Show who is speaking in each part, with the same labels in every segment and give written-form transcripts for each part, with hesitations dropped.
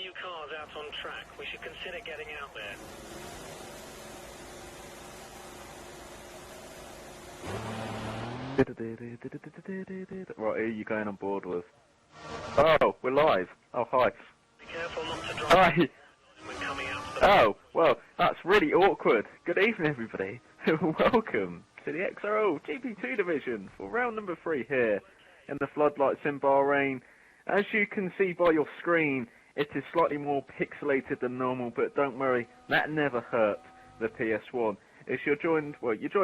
Speaker 1: few cars out on track. We should consider getting out there.
Speaker 2: Right, who are you going on board with? Oh, we're live. Oh, hi.
Speaker 1: Be careful not to drive.
Speaker 2: Hi.
Speaker 1: We're coming out to the...
Speaker 2: Oh, well, that's really awkward. Good evening, everybody. Welcome to the XRL GP2 division for round number 3 here in the floodlights in Bahrain. As you can see by your screen, it is slightly more pixelated than normal, but don't worry, that never hurt the PS1. You're joined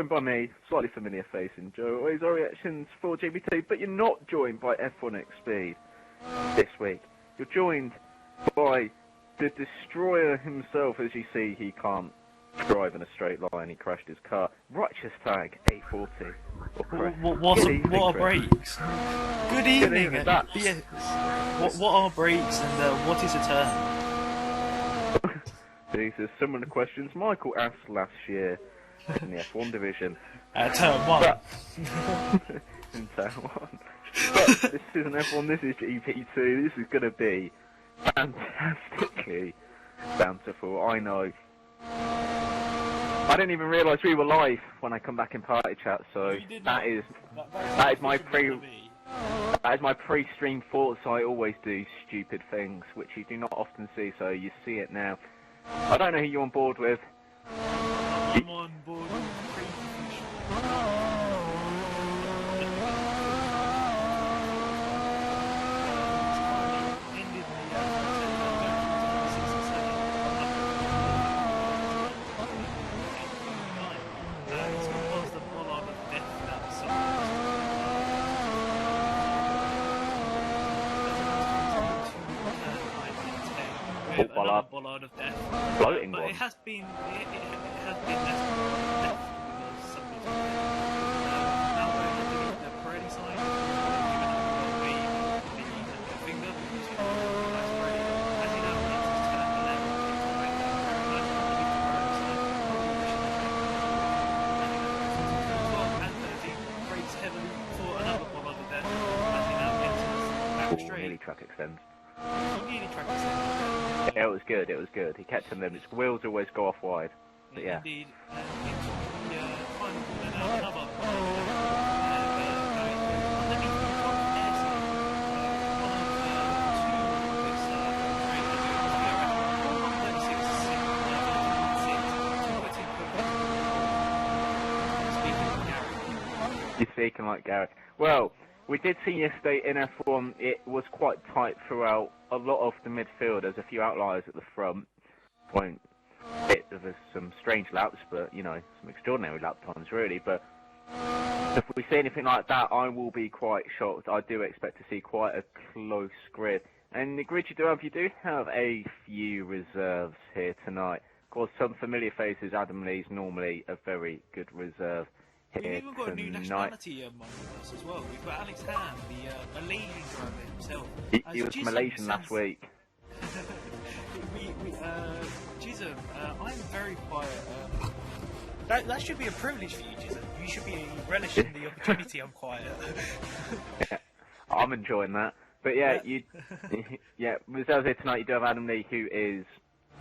Speaker 2: by me, slightly familiar face in Joe, always our reactions for GP2, but you're not joined by F1 X Speed this week. You're joined by the destroyer himself. As you see, he can't drive in a straight line, he crashed his car. Righteous Tag 840.
Speaker 3: What are brakes? Good evening. Yes. What are brakes and what is a turn?
Speaker 2: These are some of the questions Michael asked last year in the F1 division.
Speaker 3: Turn 1.
Speaker 2: In turn 1. But this isn't F1, this is GP2. This is going to be fantastically bountiful, I know. I didn't even realise we were live when I come back in party chat, so that is my pre-stream thoughts. I always do stupid things, which you do not often see, so you see it now. I don't know who you're on board with.
Speaker 3: I'm on board with bollard of death.
Speaker 2: Floating
Speaker 3: but
Speaker 2: one.
Speaker 3: It has been less death because some people now we're looking at the Pirelli side, given the finger because you know that's Pirelli. As you know, it's turn 11, it's right there. That's not the Pirelli side. And 13 brakes heavily for another bollard of death. As you know, enters back straight.
Speaker 2: Nearly track extends.
Speaker 3: Nearly track extends.
Speaker 2: Yeah, it was good, it was good. He kept him limits. Wheels always go off wide. But yeah.
Speaker 3: Indeed. Final another.
Speaker 2: You're speaking like Gareth. Well, we did see yesterday in F1, it was quite tight throughout. A lot of the midfield, there's a few outliers at the front. There's some strange laps, but, you know, some extraordinary lap times, really. But if we see anything like that, I will be quite shocked. I do expect to see quite a close grid. And the grid you do have a few reserves here tonight. Of course, some familiar faces. Adam Lee's normally a very good reserve.
Speaker 3: We've even got a new nationality among us as well. We've got Alex Han, the Malaysian driver himself.
Speaker 2: He was Malaysian last week.
Speaker 3: Jism, I'm very quiet. That should be a privilege for you, Jism. You should be relishing the opportunity I'm quiet.
Speaker 2: Yeah, I'm enjoying that. But yeah, reserves here tonight. You do have Adam Lee, who is,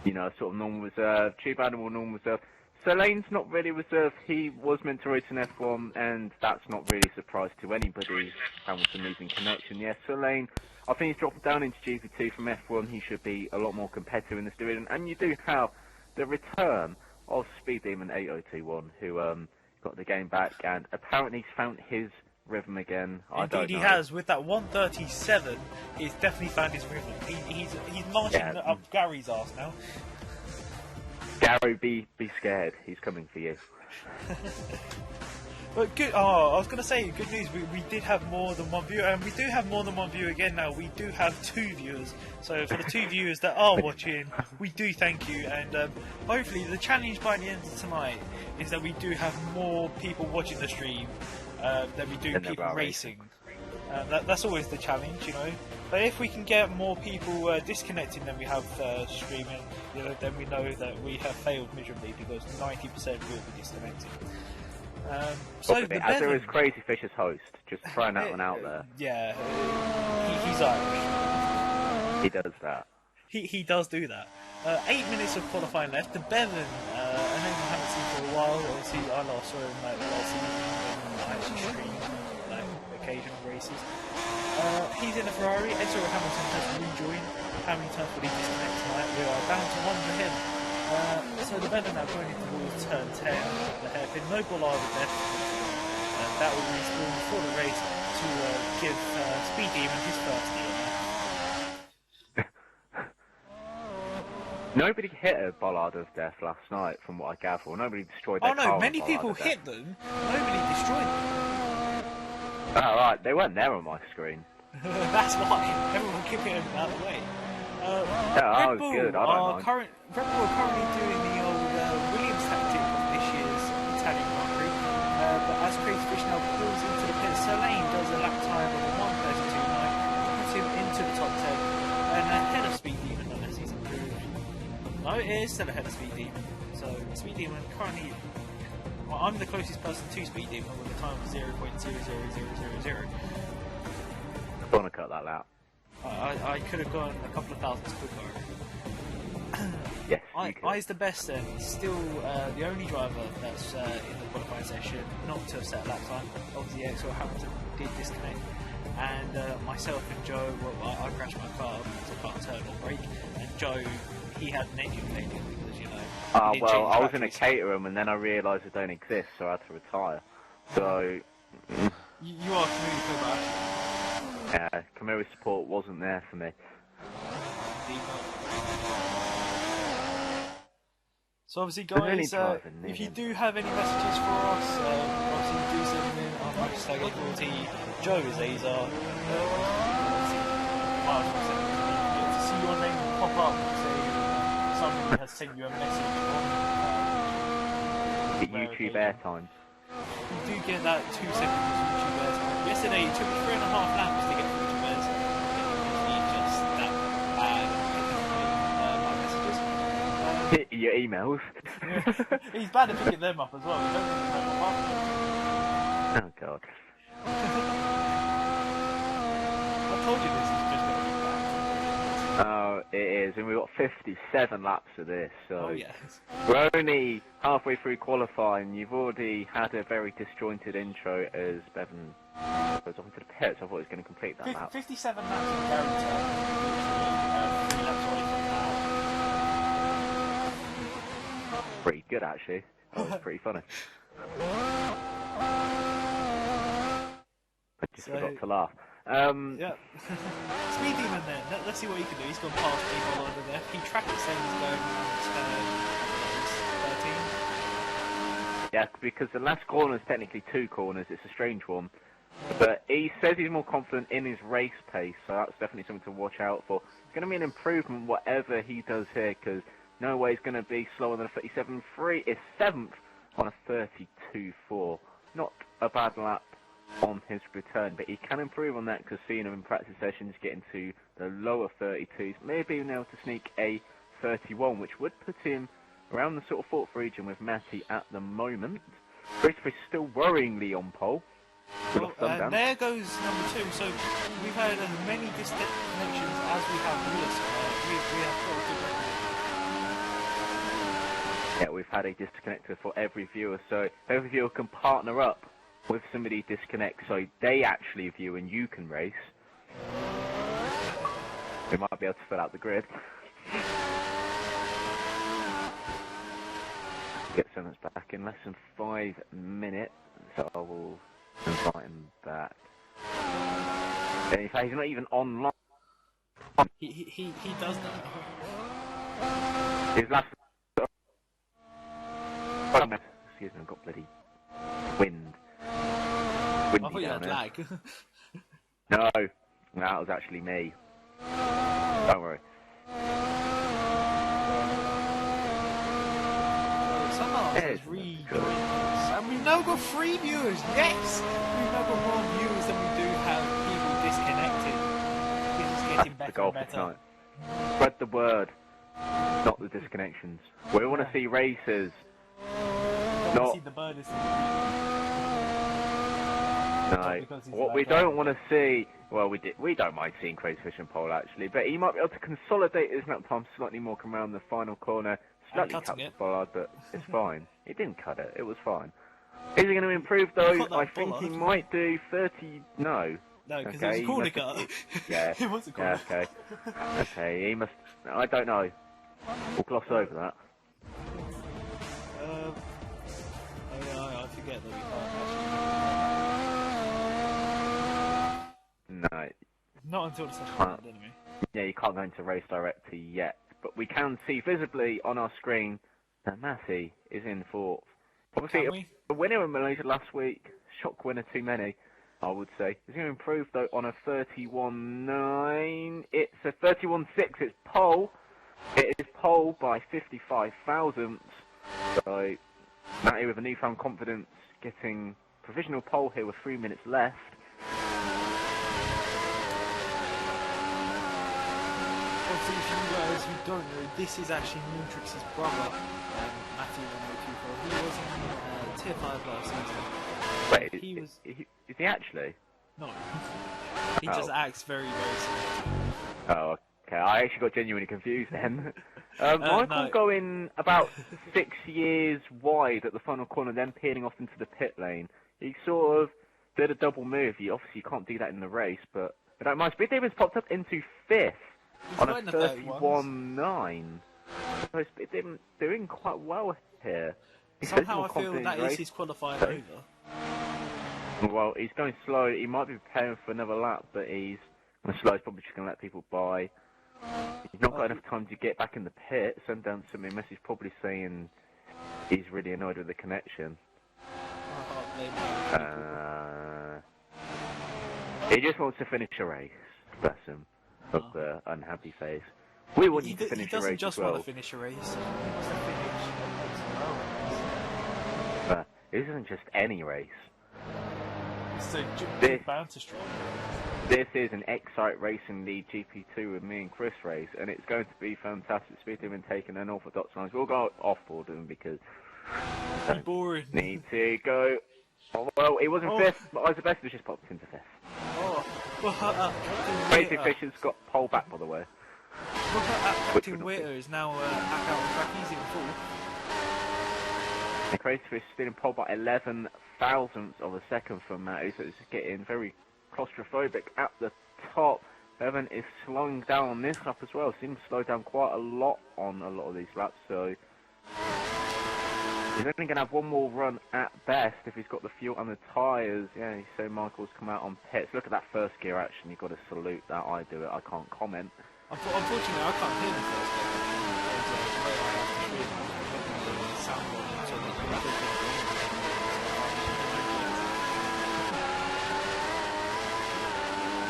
Speaker 2: you know, sort of normal reserve. Tube Animal, normal reserve. Lane's not really reserved. He was meant to race in F1, and that's not really a surprise to anybody. Hamilton losing connection. Yes, Lane, I think he's dropped down into GP2 from F1. He should be a lot more competitive in this division. And you do have the return of Speed Demon 8021, who got the game back, and apparently he's found his rhythm again.
Speaker 3: Indeed, he has. With that 137, he's definitely found his rhythm. He's marching up Gary's arse now.
Speaker 2: Gary, be scared. He's coming for you.
Speaker 3: But good. Oh, I was going to say, good news. We did have more than one viewer, and we do have more than one viewer again now. We do have 2 viewers. So for the 2 viewers that are watching, we do thank you. And hopefully, the challenge by the end of tonight is that we do have more people watching the stream than we do people racing. That's always the challenge, you know. But if we can get more people disconnecting than we have streaming, you know, then we know that we have failed miserably because 90% will be disconnected.
Speaker 2: As there is Crazy Fish as host, just throwing that one out there.
Speaker 3: Yeah, he's Irish.
Speaker 2: He does that.
Speaker 3: he does do that. 8 minutes of qualifying left. The Bevan, a name I haven't seen for a while. Obviously, I last saw him last season when I actually streamed occasional races. He's in a Ferrari. XRL Hamilton has rejoined. How many times will he disconnect tonight? We are down to one for him. So the Bevan now going towards turn 10. The hairpin, no bollard with left. That will respawn for the race to give Speed Demon his first DNF.
Speaker 2: Nobody hit a bollard of death last night, from what I gather. Nobody destroyed their car.
Speaker 3: Oh no, many people hit them. Nobody destroyed them.
Speaker 2: Oh right, they weren't there on my screen.
Speaker 3: That's why everyone kept getting out of the way.
Speaker 2: Yeah,
Speaker 3: Red Bull
Speaker 2: good. I don't mind.
Speaker 3: Red Bull are currently doing the old Williams tactic of this year's Italian Grand Prix. But as Crazy Fish now pulls into the pit, Solane does a lap time of a 1:32.9, puts him into the top 10 and ahead of Speed Demon unless he's improved. No, it is still ahead of Speed Demon. So Speed Demon currently, well, I'm the closest person to Speed Demon with a time of 0.00000.
Speaker 2: I want to cut that lap.
Speaker 3: I could have gone a couple of thousands quicker.
Speaker 2: Yes, you could.
Speaker 3: I's the best then. Still the only driver that's in the qualifying session not to have set a lap time. Obviously, XRL Hamilton did disconnect. And myself and Joe, well, I crashed my car because I can't turn or brake. And Joe, he had an engine failure because, you know...
Speaker 2: well, I was in a caterum and then I realised it don't exist, so I had to retire. So...
Speaker 3: You are community football.
Speaker 2: Yeah, community support wasn't there for me.
Speaker 3: So obviously, guys, if you do have any messages for us, obviously do send them in on #840. Joe is Azar. To see your name pop up, say somebody has sent you a message on
Speaker 2: Get YouTube airtime.
Speaker 3: You do get that 2 seconds YouTube airtime. Yesterday it took me 3.5 laps to get YouTube airtime. It's just that bad at my messages.
Speaker 2: Your emails.
Speaker 3: He's bad at picking them up as well. He don't pick them up after.
Speaker 2: Oh god.
Speaker 3: I told you this is just going to be bad.
Speaker 2: Oh, it is, and we've got 57 laps of this, so...
Speaker 3: Oh yes.
Speaker 2: We're only halfway through qualifying. You've already had a very disjointed intro as Bevan goes off into the pits. I thought he was going to complete that lap.
Speaker 3: 57 laps in guarantee. 3 laps away from now.
Speaker 2: Pretty good, actually. That was pretty funny. I just forgot to laugh.
Speaker 3: Yeah. Speed Demon then. Let's see what he can do. He's gone past people over there. He tracked the same as going on 13.
Speaker 2: Yeah, because the last corner is technically 2 corners. It's a strange one. But he says he's more confident in his race pace, so that's definitely something to watch out for. It's going to be an improvement whatever he does here, because no way he's going to be slower than a 37.3. It's 7th on a 32.4. Not a bad lap on his return, but he can improve on that because seeing him in practice sessions get into the lower 32s, maybe being able to sneak a 31, which would put him around the sort of 4th region with Matty at the moment. Christopher's still worryingly on pole.
Speaker 3: Well, there goes number 2. So we've had as many disconnections as we have viewers. We have got a good record.
Speaker 2: Yeah, we've had a disconnector for every viewer, so every viewer can partner up with somebody disconnect so they actually view and you can race. We might be able to fill out the grid. Get Simmons back in less than 5 minutes, so I will invite him back. And in fact, he's not even online.
Speaker 3: He does that.
Speaker 2: His last... Excuse me, I've got bloody wind.
Speaker 3: I thought you had lag.
Speaker 2: No, that was actually me. Don't worry.
Speaker 3: Somehow it's and we've now got 3 viewers. Yes, we've now got more viewers than we do have people disconnected. This is getting better and better.
Speaker 2: Spread the word, not the disconnections. We want to see races.
Speaker 3: Don't see the bird is
Speaker 2: No,
Speaker 3: because he's
Speaker 2: what we don't want to see, well, we don't mind seeing Crazy Fish and pole actually, but he might be able to consolidate his lap time slightly more, come around the final corner, slightly cut
Speaker 3: cutting
Speaker 2: the
Speaker 3: it.
Speaker 2: bollard, but it's fine. He didn't cut it, it was fine. Is he going to improve though?
Speaker 3: cut that
Speaker 2: I think he
Speaker 3: bollard.
Speaker 2: might do 30, no.
Speaker 3: No, because
Speaker 2: Okay,
Speaker 3: it was a
Speaker 2: he
Speaker 3: corner
Speaker 2: must
Speaker 3: cut.
Speaker 2: have- Yeah,
Speaker 3: It was a
Speaker 2: yeah,
Speaker 3: corner.
Speaker 2: okay. Okay, he must, I don't know. We'll gloss over that.
Speaker 3: Oh yeah, I forget that we can't actually.
Speaker 2: No,
Speaker 3: Not until the second
Speaker 2: Can't.
Speaker 3: round, anyway.
Speaker 2: yeah, you can't go into race directly yet, but we can see visibly on our screen that Matty is in fourth. Obviously,
Speaker 3: Can we?
Speaker 2: a winner in Malaysia last week, shock winner too many, I would say. He's going to improve though on a 31.9. It's a 31.6. It's pole. It is pole by 55 thousandths. So Matty with a newfound confidence, getting provisional pole here with 3 minutes left.
Speaker 3: Obviously, if you guys who don't know, this is actually Moontrix's brother, Matthew 1024. He was in Tier 5 last season.
Speaker 2: Wait,
Speaker 3: He was...
Speaker 2: is he actually?
Speaker 3: No. He just
Speaker 2: Oh.
Speaker 3: acts very, very similar.
Speaker 2: Oh, okay. I actually got genuinely confused then. Michael
Speaker 3: no.
Speaker 2: going about 6 years wide at the final corner, then peeling off into the pit lane. He sort of did a double move. You obviously can't do that in the race, but I don't mind. Speed Demons popped up into 5th
Speaker 3: He's
Speaker 2: on
Speaker 3: got
Speaker 2: a
Speaker 3: in the 31s.
Speaker 2: 31.9. So Speed Demons doing quite well here. He's
Speaker 3: Somehow I
Speaker 2: more
Speaker 3: feel
Speaker 2: confident
Speaker 3: that
Speaker 2: in the
Speaker 3: is
Speaker 2: race.
Speaker 3: his qualifying
Speaker 2: So-
Speaker 3: over.
Speaker 2: Well, he's going slow. He might be preparing for another lap, but he's going slow. He's probably just going to let people by. He's not got enough time to get back in the pit. Send down to me a message probably saying he's really annoyed with the connection. He just wants to finish a race. Bless him. Of the unhappy face. We want you to
Speaker 3: He
Speaker 2: finish a
Speaker 3: doesn't
Speaker 2: race
Speaker 3: just
Speaker 2: as well.
Speaker 3: want to finish a race. He wants to finish a
Speaker 2: But it isn't just any race.
Speaker 3: It's a
Speaker 2: This-
Speaker 3: bound to strong.
Speaker 2: This is an Excite Racing League GP2 with me and Chris race, and it's going to be fantastic. Speed Demon taking an orthodox lines. We'll go off-board him because
Speaker 3: Be boring.
Speaker 2: need to go. Oh, well, it wasn't
Speaker 3: Oh.
Speaker 2: fifth, but Isabesta just popped into fifth.
Speaker 3: Oh, well,
Speaker 2: Crazy
Speaker 3: Captain
Speaker 2: Fisher's got pole back, by the way.
Speaker 3: Captain Witter is now back out on track. He's in fourth.
Speaker 2: And Crazy Fish still in pole by 11 thousandths of a second from Matty, so it's getting very claustrophobic at the top. Evan is slowing down on this lap as well. Seems to slow down quite a lot on a lot of these laps, so he's only going to have one more run at best if he's got the fuel and the tyres. Yeah, so Michael's come out on pits. Look at that first gear action. You've got to salute that. I do it. I can't comment.
Speaker 3: Unfortunately, I can't hear the first game. Because the way I have to stream, the sound volume, so that we don't get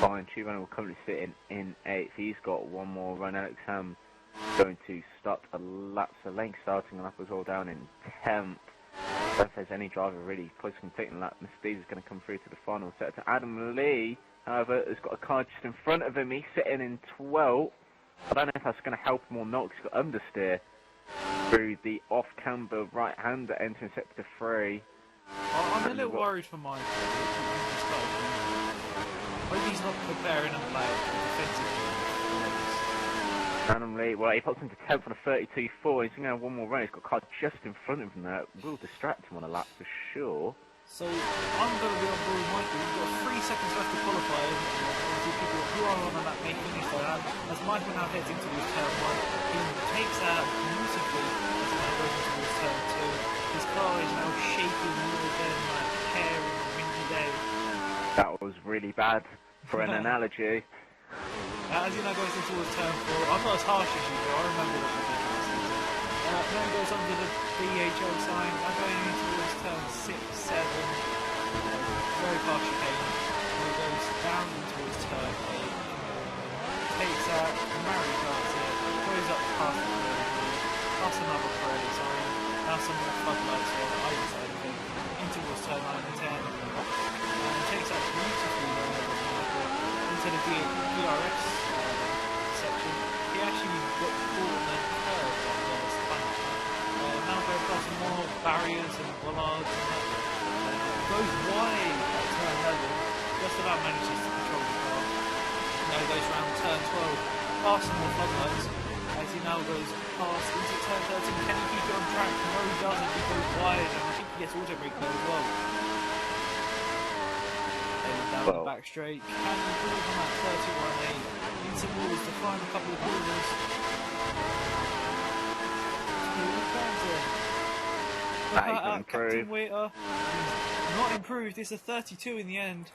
Speaker 2: Fine, Chuban will currently sit in 8th. He's got one more run. Alex Ham going to start a lap. So Lane starting a lap as well down in 10th. If there's any driver really close to completing the lap, Mr. Dees is going to come through to the final set to Adam Lee. However, has got a car just in front of him. He's sitting in 12th. I don't know if that's going to help him or not. He's got understeer through the off-camber right-hander entering sector 3.
Speaker 3: I'm a little worried for Mike. Hope he's not preparing him like defensively.
Speaker 2: Adam Lee, well, he pops into 10th on a 32.4. He's going to have one more run. He's got a car just in front of him that will distract him on a lap for sure.
Speaker 3: So I'm going to be on board with Michael. We've got 3 seconds left to qualify. Obviously, people who are on that may finish their lap. As Michael now heads into his turn 1, he takes out beautifully as he now goes into his turn 2. His car is now shaking more than like hair in a windy day.
Speaker 2: That was really bad for an analogy.
Speaker 3: As he now goes into his turn 4, I'm not as harsh as you do. I remember what we did last season. Then goes under the BHO sign. I'm going into his turn 6, 7. Very fast chicane. He goes down into his turn 8. Takes out Mary Darts here. Goes up past the past another Pirelli sign. Now some more floodlights here on either side of him. Into his turn 9 and 10. And takes out beautifully into the DRS section. He actually got caught on the curve on the sponge. Now goes past some more barriers and bollards and that. Goes wide at turn 11, just about manages to control the car. Now he goes round turn 12, past some more floodlights, as he now goes past into turn 13. Can he keep it on track? No, he doesn't. He goes wide, and I think he gets auto brake there as well. Down the back straight. Can he improve on that 31.8? Needs some walls to find a couple of corners. Captain Waiter. Not improved. It's a 32 in the end,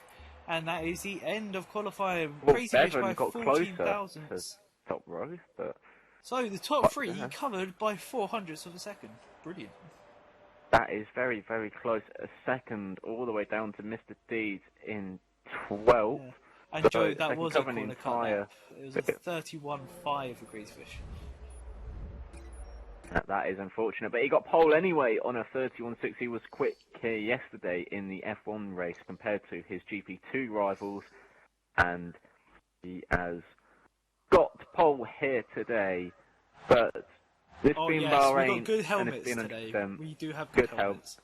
Speaker 3: and that is the end of qualifying.
Speaker 2: Well,
Speaker 3: Crazy Fish
Speaker 2: Bevan
Speaker 3: by
Speaker 2: got
Speaker 3: 14
Speaker 2: closer
Speaker 3: thousandths.
Speaker 2: to top row, but
Speaker 3: So the top three covered by 400ths of a second. Brilliant.
Speaker 2: that is very, very close. A second all the way down to Mr. Deeds in 12th.
Speaker 3: Yeah. And
Speaker 2: So
Speaker 3: Joe, that
Speaker 2: they
Speaker 3: was
Speaker 2: can
Speaker 3: a
Speaker 2: cover an
Speaker 3: corner
Speaker 2: entire
Speaker 3: cut. It was a 31.5 for Crazy Fish.
Speaker 2: That is unfortunate, but he got pole anyway on a 31.6. He was quick here yesterday in the F1 race compared to his GP2 rivals, and he has got pole here today. But this being Bahrain,
Speaker 3: we've got good helmets
Speaker 2: and it's been
Speaker 3: today. We do have
Speaker 2: good
Speaker 3: helmets.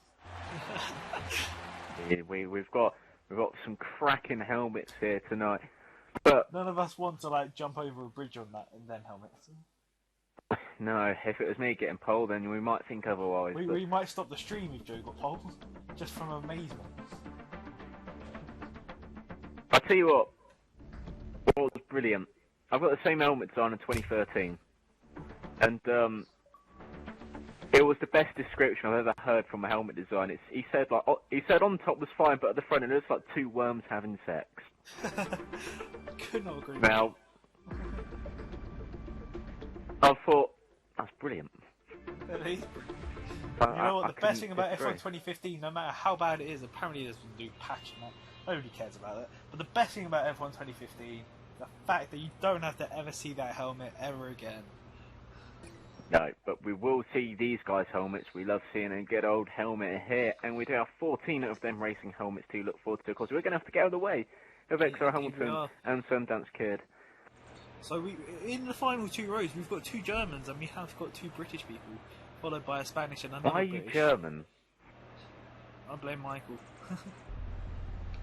Speaker 2: Yeah, we've got some cracking helmets here tonight. But
Speaker 3: none of us want to like jump over a bridge on that and then helmets.
Speaker 2: no, if it was me getting pole, then we might think otherwise.
Speaker 3: We might stop the stream if Joe got pole, just from amazement.
Speaker 2: I'll tell you what was brilliant. I've got the same helmet design in 2013, and it was the best description I've ever heard from a helmet design. He said on top was fine, but at the front it looks like two worms having sex.
Speaker 3: Could not agree.
Speaker 2: Now, I thought that's brilliant.
Speaker 3: Really? You know what? The best thing about F1 2015, no matter how bad it is, apparently there's a new patch and that. Nobody cares about it. But the best thing about F1 2015, the fact that you don't have to ever see that helmet ever again.
Speaker 2: No, but we will see these guys' helmets. We love seeing a good old helmet here, and we do have 14 of them racing helmets to look forward to. Of course, we're going to have to get out of the way of XR Hamilton and Sundance Kid.
Speaker 3: So in the final two rows, we've got two Germans and we have got two British people, followed by a Spanish and another
Speaker 2: Why are you
Speaker 3: British.
Speaker 2: German?
Speaker 3: I blame Michael.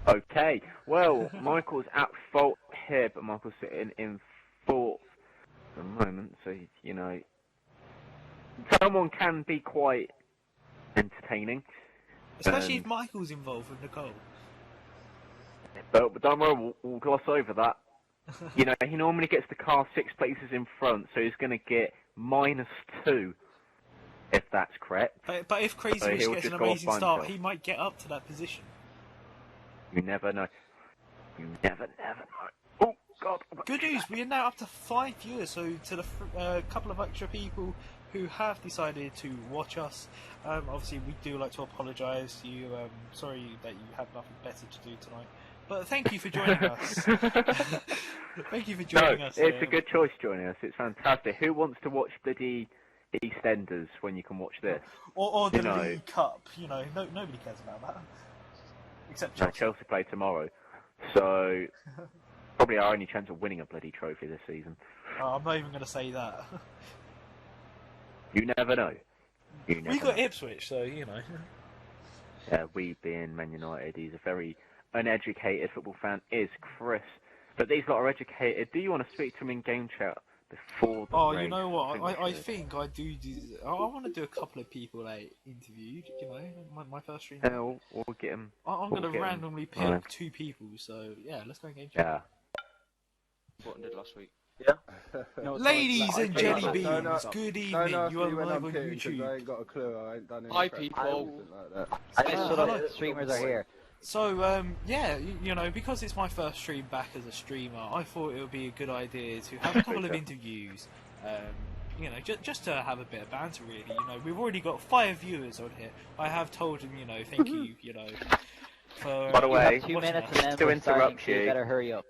Speaker 2: Okay, well, Michael's at fault here, but Michael's sitting in fourth at the moment, so, you know, someone can be quite entertaining.
Speaker 3: Especially if Michael's involved with Nicole.
Speaker 2: But don't worry, we'll gloss over that. You know, he normally gets the car 6 places in front, so he's going to get -2, if that's correct.
Speaker 3: But if Crazy Fish gets an amazing start, he might get up to that position.
Speaker 2: You never know. You never know. Oh, God.
Speaker 3: Good news, we are now up to 5 viewers, so to the couple of extra people who have decided to watch us, obviously we do like to apologise to you. Sorry that you have nothing better to do tonight. But thank you for joining us. Thank you for joining us.
Speaker 2: It's a good choice joining us. It's fantastic. Who wants to watch bloody EastEnders when you can watch this?
Speaker 3: Or the League Cup, you know, nobody cares about that. Except Chelsea.
Speaker 2: Chelsea play tomorrow. So, probably our only chance of winning a bloody trophy this season.
Speaker 3: I'm not even going to say that.
Speaker 2: You never know.
Speaker 3: We got Ipswich, so, you know.
Speaker 2: We being Man United, he's a very uneducated football fan, is Chris. But these lot are educated. Do you want to speak to him in game chat before the race?
Speaker 3: You know what? I think I do. I want to do a couple of people interviewed. You know, my first stream.
Speaker 2: Yeah, we'll get him.
Speaker 3: I'm going to randomly pick 2 people. So yeah, let's go in game chat.
Speaker 2: Yeah.
Speaker 4: What I did last week.
Speaker 2: Yeah.
Speaker 5: No,
Speaker 3: Ladies and jelly
Speaker 5: no,
Speaker 3: beans,
Speaker 5: no,
Speaker 3: good evening.
Speaker 5: No,
Speaker 3: you are
Speaker 5: when
Speaker 3: live
Speaker 5: I'm
Speaker 3: on
Speaker 5: kidding, 'cause
Speaker 3: YouTube.
Speaker 5: I ain't got a clue. I ain't done any
Speaker 4: Hi,
Speaker 5: prep
Speaker 4: people.
Speaker 5: or anything like that.
Speaker 6: I just saw
Speaker 3: hello.
Speaker 6: that the streamers are here.
Speaker 3: So, yeah, you know, because it's my first stream back as a streamer, I thought it would be a good idea to have a couple of interviews. You know, just to have a bit of banter, really. You know, we've already got 5 viewers on here. I have told them, you know, thank you, you know, for.
Speaker 2: By the way,
Speaker 6: 2 minutes and then
Speaker 2: to
Speaker 6: we're
Speaker 2: interrupt
Speaker 6: starting, so you
Speaker 2: you.
Speaker 6: better hurry up.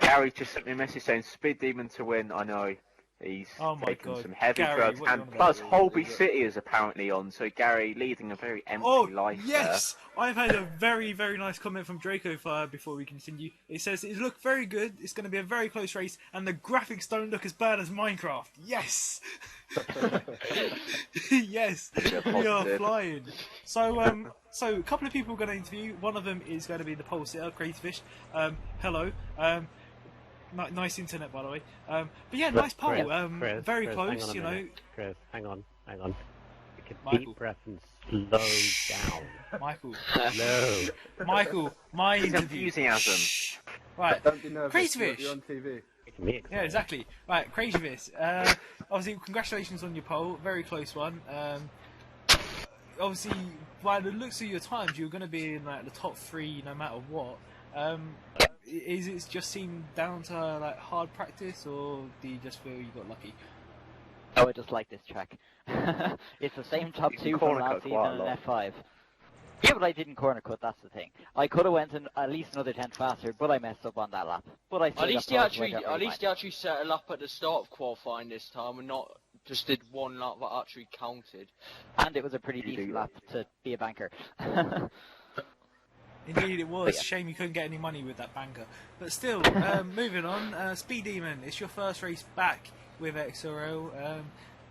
Speaker 2: Gary just sent me a message saying Speed Demon to win. I know. He's
Speaker 3: Oh my
Speaker 2: taken
Speaker 3: God.
Speaker 2: some heavy
Speaker 3: Gary,
Speaker 2: drugs,
Speaker 3: what are you
Speaker 2: and
Speaker 3: on
Speaker 2: plus
Speaker 3: about?
Speaker 2: Holby City is apparently on, so Gary leading a very empty
Speaker 3: Oh,
Speaker 2: life
Speaker 3: yes! I've had a very, very nice comment from Draco Fire before we continue. It says, it looked very good, it's going to be a very close race, and the graphics don't look as bad as Minecraft. Yes! Yes! We are flying. So, so a couple of people we're going to interview. One of them is going to be the pole sitter, Crazy Fish. Hello. Nice internet, by the way. But yeah, nice pole. Very close, you know.
Speaker 6: Chris, hang on. Take a
Speaker 3: Michael.
Speaker 6: deep breath and slow down.
Speaker 3: Michael.
Speaker 6: Slow.
Speaker 3: Michael, my interview.
Speaker 2: enthusiasm.
Speaker 3: Shh. Right,
Speaker 5: Don't be nervous.
Speaker 3: Crazy Fish.
Speaker 5: You're on TV.
Speaker 6: Making me
Speaker 3: Yeah,
Speaker 6: excited.
Speaker 3: exactly. Right, Crazy Fish. Obviously, congratulations on your pole. Very close one. Obviously, by the looks of your times, you're going to be in like the top 3 no matter what. Is it just seem down to like hard practice, or do you just feel you got lucky?
Speaker 7: Oh, I just like this track. It's the same top 2 from
Speaker 2: corner
Speaker 7: last
Speaker 2: cut
Speaker 7: season
Speaker 2: quite a
Speaker 7: in
Speaker 2: lot.
Speaker 7: F5. Yeah, but I didn't corner cut, that's the thing. I could have went in at least another 10 faster, but I messed up on that lap. But I still
Speaker 4: At least he
Speaker 7: got past, so I
Speaker 4: actually,
Speaker 7: got
Speaker 4: at
Speaker 7: really
Speaker 4: least he actually set a lap at the start of qualifying this time, and not just did one lap that actually counted.
Speaker 7: fine. And it was a pretty
Speaker 2: You do
Speaker 7: decent
Speaker 2: that.
Speaker 7: lap to be a banker.
Speaker 3: Indeed, it was.
Speaker 7: Yeah.
Speaker 3: Shame you couldn't get any money with that banker. But still, moving on. Speed Demon, it's your first race back with XRL.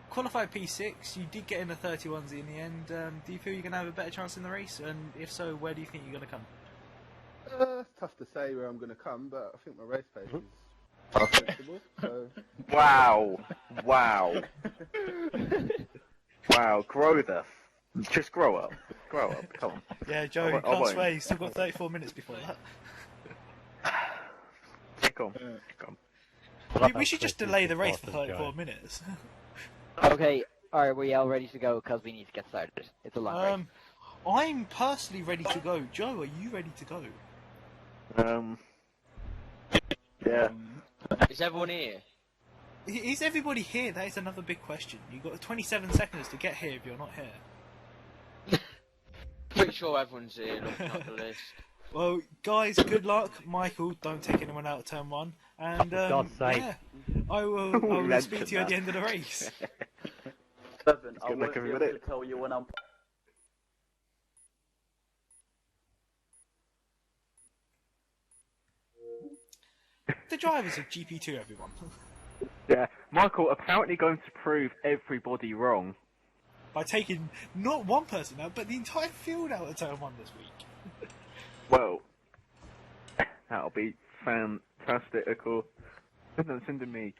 Speaker 3: Qualified P6, you did get in the 31s in the end. Do you feel you're going to have a better chance in the race? And if so, where do you think you're going to come?
Speaker 5: It's tough to say where I'm going to come, but I think my race pace is acceptable. So
Speaker 2: Wow. Wow. Wow. Just grow up. Come on.
Speaker 3: Yeah, Joe,
Speaker 2: I
Speaker 3: you
Speaker 2: won't- I
Speaker 3: can't
Speaker 2: won't.
Speaker 3: sway. You've still got 34 minutes before that.
Speaker 2: Kick on.
Speaker 3: We should just delay the race for 34 minutes.
Speaker 7: Okay, are we all ready to go? Because we need to get started. It's a long race.
Speaker 3: I'm personally ready to go. Joe, are you ready to go?
Speaker 2: Yeah.
Speaker 4: Is everyone here?
Speaker 3: Is everybody here? That is another big question. You've got 27 seconds to get here if you're not here.
Speaker 4: Pretty sure everyone's here looking at the list.
Speaker 3: Well, guys, good luck. Michael, don't take anyone out of turn 1. And,
Speaker 6: For God's sake.
Speaker 3: yeah, I will speak to you at the end of the race.
Speaker 8: Seven, I
Speaker 2: Good
Speaker 8: won't
Speaker 2: luck,
Speaker 8: be able
Speaker 2: everybody.
Speaker 8: to tell you when I'm...
Speaker 3: The drivers of GP2, everyone.
Speaker 2: Yeah. Michael apparently going to prove everybody wrong.
Speaker 3: By taking not one person out, but the entire field out of turn 1 this week.
Speaker 2: Well, that'll be fantastic, of course. And then sending me,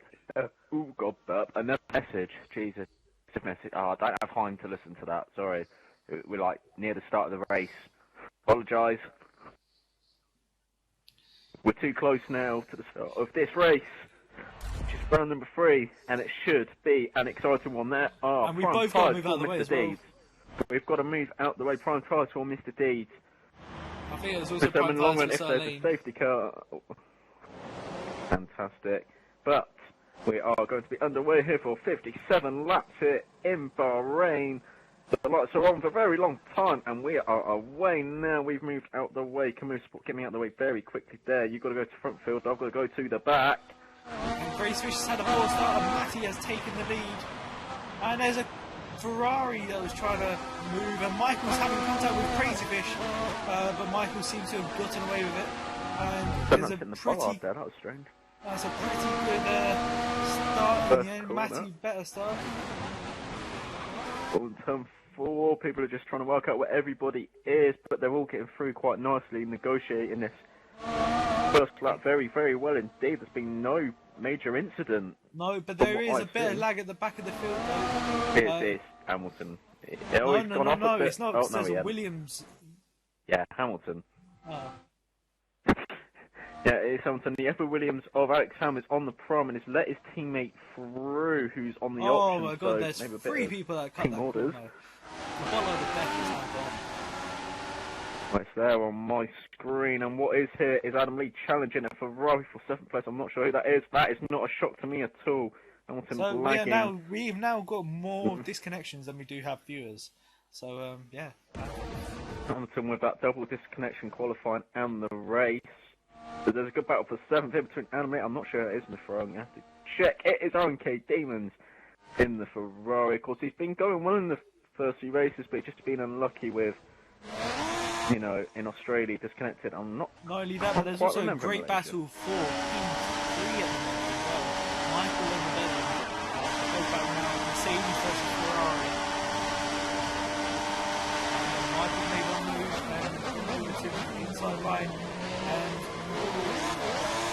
Speaker 2: ooh, God, burp, another message. Jesus, it's a message. Oh, I don't have time to listen to that. Sorry. We're like near the start of the race. Apologise. We're too close now to the start of this race, which is round number 3, and it should be an exciting one there.
Speaker 3: And we both got to move out of the way as well.
Speaker 2: We've got to move out the way. Prime title for Mr. Deeds.
Speaker 3: I think it was also
Speaker 2: With them
Speaker 3: prime
Speaker 2: in the long
Speaker 3: time
Speaker 2: run,
Speaker 3: to
Speaker 2: if
Speaker 3: start
Speaker 2: there's a
Speaker 3: lane.
Speaker 2: safety car. Fantastic. But we are going to be underway here for 57 laps here in Bahrain. The lights are on for a very long time, and we are away now. We've moved out the way. Camus, get me out the way very quickly there. You've got to go to front field. I've got to go to the back.
Speaker 3: And Grace Fish has had a poor start, and Matty has taken the lead. And there's a Ferrari that was trying to move, and Michael's having contact with Crazy Fish, but Michael seems to have gotten away with it. And
Speaker 2: Don't
Speaker 3: there's
Speaker 2: have
Speaker 3: a
Speaker 2: in the
Speaker 3: pretty,
Speaker 2: bollard there. That was strange.
Speaker 3: that's a pretty good start in
Speaker 2: First
Speaker 3: the end.
Speaker 2: corner.
Speaker 3: Matty, better start.
Speaker 2: On turn 4, people are just trying to work out where everybody is, but they're all getting through quite nicely, negotiating this first lap very, very well indeed. There's been no major incident.
Speaker 3: No, but
Speaker 2: From
Speaker 3: there
Speaker 2: what
Speaker 3: is a
Speaker 2: I've
Speaker 3: bit of
Speaker 2: seen.
Speaker 3: lag at the back of the field, though.
Speaker 2: It's Hamilton.
Speaker 3: No,
Speaker 2: He's
Speaker 3: no,
Speaker 2: gone
Speaker 3: no,
Speaker 2: off a
Speaker 3: no,
Speaker 2: bit.
Speaker 3: it's not.
Speaker 2: Oh,
Speaker 3: Because
Speaker 2: no,
Speaker 3: there's
Speaker 2: he
Speaker 3: a
Speaker 2: hasn't.
Speaker 3: Williams.
Speaker 2: Yeah, Hamilton.
Speaker 3: Oh.
Speaker 2: Yeah, it's Hamilton. The Ever Williams of Alex Ham is on the prom and has let his teammate through, who's on the
Speaker 3: Oh
Speaker 2: option.
Speaker 3: my god,
Speaker 2: so
Speaker 3: there's
Speaker 2: maybe a bit
Speaker 3: 3
Speaker 2: of
Speaker 3: people that cut
Speaker 2: team
Speaker 3: that
Speaker 2: orders.
Speaker 3: corner. The bottom of the deck is now gone.
Speaker 2: Right, it's there on my screen, and what is here is Adam Lee challenging a Ferrari for 7th place. I'm not sure who that is. That is not a shock to me at all. Hamilton
Speaker 3: So
Speaker 2: lagging.
Speaker 3: we've now got more disconnections than we do have viewers. So yeah.
Speaker 2: Hamilton with that double disconnection qualifying and the race. So there's a good battle for 7th here between Adam Lee. I'm not sure it is in the Ferrari. You have to check. It is RNK Demons in the Ferrari. Of course, he's been going well in the first few races, but just been unlucky with, you know, in Australia, disconnected. I'm not.
Speaker 3: Not only that, but there's
Speaker 2: quite
Speaker 3: also a
Speaker 2: remember
Speaker 3: great
Speaker 2: Malaysia.
Speaker 3: battle for P3 at the moment as well. Michael and Bevan go back now. Mercedes versus Ferrari. And Michael made one move and moved to the inside line. And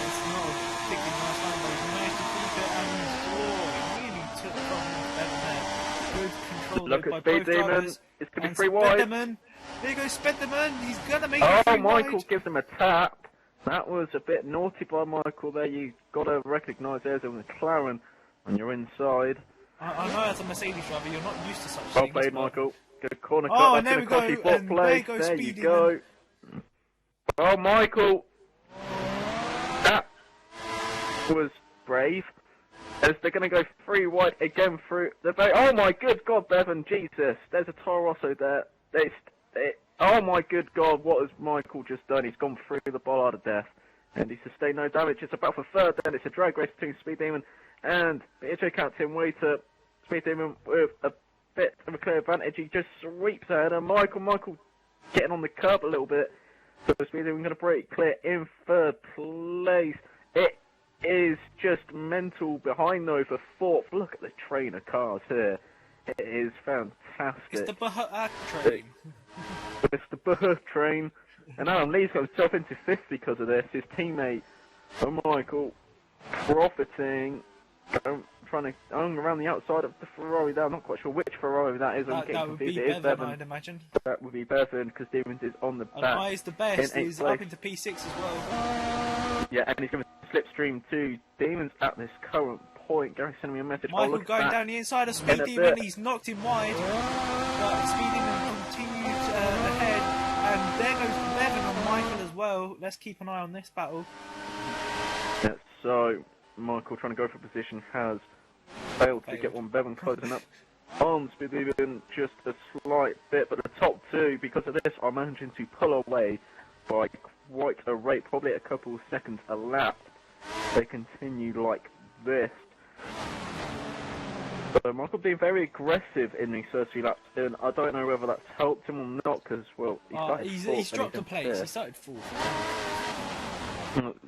Speaker 3: it's not a particularly nice line, but he's managed to keep it. And he really took from Bevan there. Good control
Speaker 2: Look
Speaker 3: there
Speaker 2: at
Speaker 3: by
Speaker 2: Speed
Speaker 3: both
Speaker 2: Demon.
Speaker 3: drivers.
Speaker 2: It's going to be
Speaker 3: And
Speaker 2: free wide.
Speaker 3: Spederman. There goes Spederman. He's going to make it
Speaker 2: Oh,
Speaker 3: free
Speaker 2: Michael
Speaker 3: wide.
Speaker 2: gives him a tap. That was a bit naughty by Michael there. You got to recognise there's a McLaren when you're inside.
Speaker 3: I know as a Mercedes driver, you're not used to such
Speaker 2: Well
Speaker 3: things.
Speaker 2: played,
Speaker 3: but-
Speaker 2: Michael. Good corner cut.
Speaker 3: Oh,
Speaker 2: That's
Speaker 3: and there
Speaker 2: going
Speaker 3: we
Speaker 2: to cost you
Speaker 3: go,
Speaker 2: fourth
Speaker 3: and there
Speaker 2: place.
Speaker 3: goes
Speaker 2: There you
Speaker 3: Speedy
Speaker 2: go. Oh, Michael. That was brave. As they're going to go free wide again through the bay. Oh my good God, Bevan, Jesus. There's a Toro Rosso there. Oh my good God, what has Michael just done? He's gone through the bollard of death. And he sustained no damage. It's about for third, then it's a drag race between Speed Demon and BJ Captain Waiter. Speed Demon with a bit of a clear advantage. He just sweeps ahead, and Michael getting on the curb a little bit. So Speed Demon going to break clear in third place. It is just mental behind though for fourth. Look at the train of cars here. It is fantastic.
Speaker 3: It's the Bahrain train.
Speaker 2: It's the Burr train. And Adam Lee's got himself into fifth because of this. His teammate, Michael, profiting, trying to own around the outside of the Ferrari there. I'm not quite sure which Ferrari that is. I'm getting
Speaker 3: That would be
Speaker 2: confused. It is
Speaker 3: Bevan, I'd imagine.
Speaker 2: That would be Bevan because Stevens is on the
Speaker 3: And
Speaker 2: back.
Speaker 3: Eyes the best
Speaker 2: in eighth
Speaker 3: is
Speaker 2: place.
Speaker 3: up into P6 as well.
Speaker 2: Yeah, and he's going to slipstream to Demons at this current point. Gary sending me a message.
Speaker 3: Michael
Speaker 2: look at
Speaker 3: going
Speaker 2: that.
Speaker 3: down the inside of
Speaker 2: In
Speaker 3: Speed
Speaker 2: a
Speaker 3: Demon,
Speaker 2: bit.
Speaker 3: he's knocked him wide. But Speed Demon continues ahead. And there goes Bevan on Michael as well. Let's keep an eye on this battle.
Speaker 2: Yeah, so Michael trying to go for position has failed to get one. Bevan closing up on Speed Demon just a slight bit, but the top two, because of this, are managing to pull away by quite a rate, probably a couple of seconds a lap. They continue like this. So Michael being very aggressive in these first few laps, and I don't know whether that's helped him or not, because, well, he started fourth,
Speaker 3: he's
Speaker 2: then
Speaker 3: dropped a
Speaker 2: jumped
Speaker 3: place.
Speaker 2: fifth.
Speaker 3: He started fourth.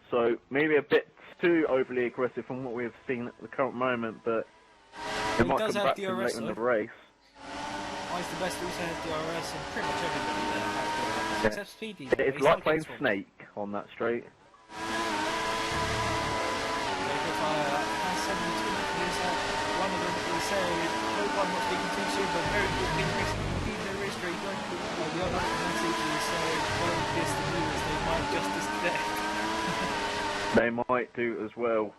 Speaker 2: So maybe a bit too overly aggressive from what we have seen at the current moment, but it might
Speaker 3: does
Speaker 2: come
Speaker 3: have
Speaker 2: back to him
Speaker 3: DRS
Speaker 2: later in the
Speaker 3: though.
Speaker 2: race.
Speaker 3: Eyes the best also has DRS and pretty much everybody there.
Speaker 2: Yeah.
Speaker 3: Except Speedy.
Speaker 2: It's
Speaker 3: He's
Speaker 2: like
Speaker 3: not
Speaker 2: playing
Speaker 3: getting swapped.
Speaker 2: Snake on that straight.
Speaker 3: One of them is saying, no one not speaking too soon, but very good thing racing indeed no race straight. The other message is saying, don't diss the news, they might just disconnect.
Speaker 2: They might do as well,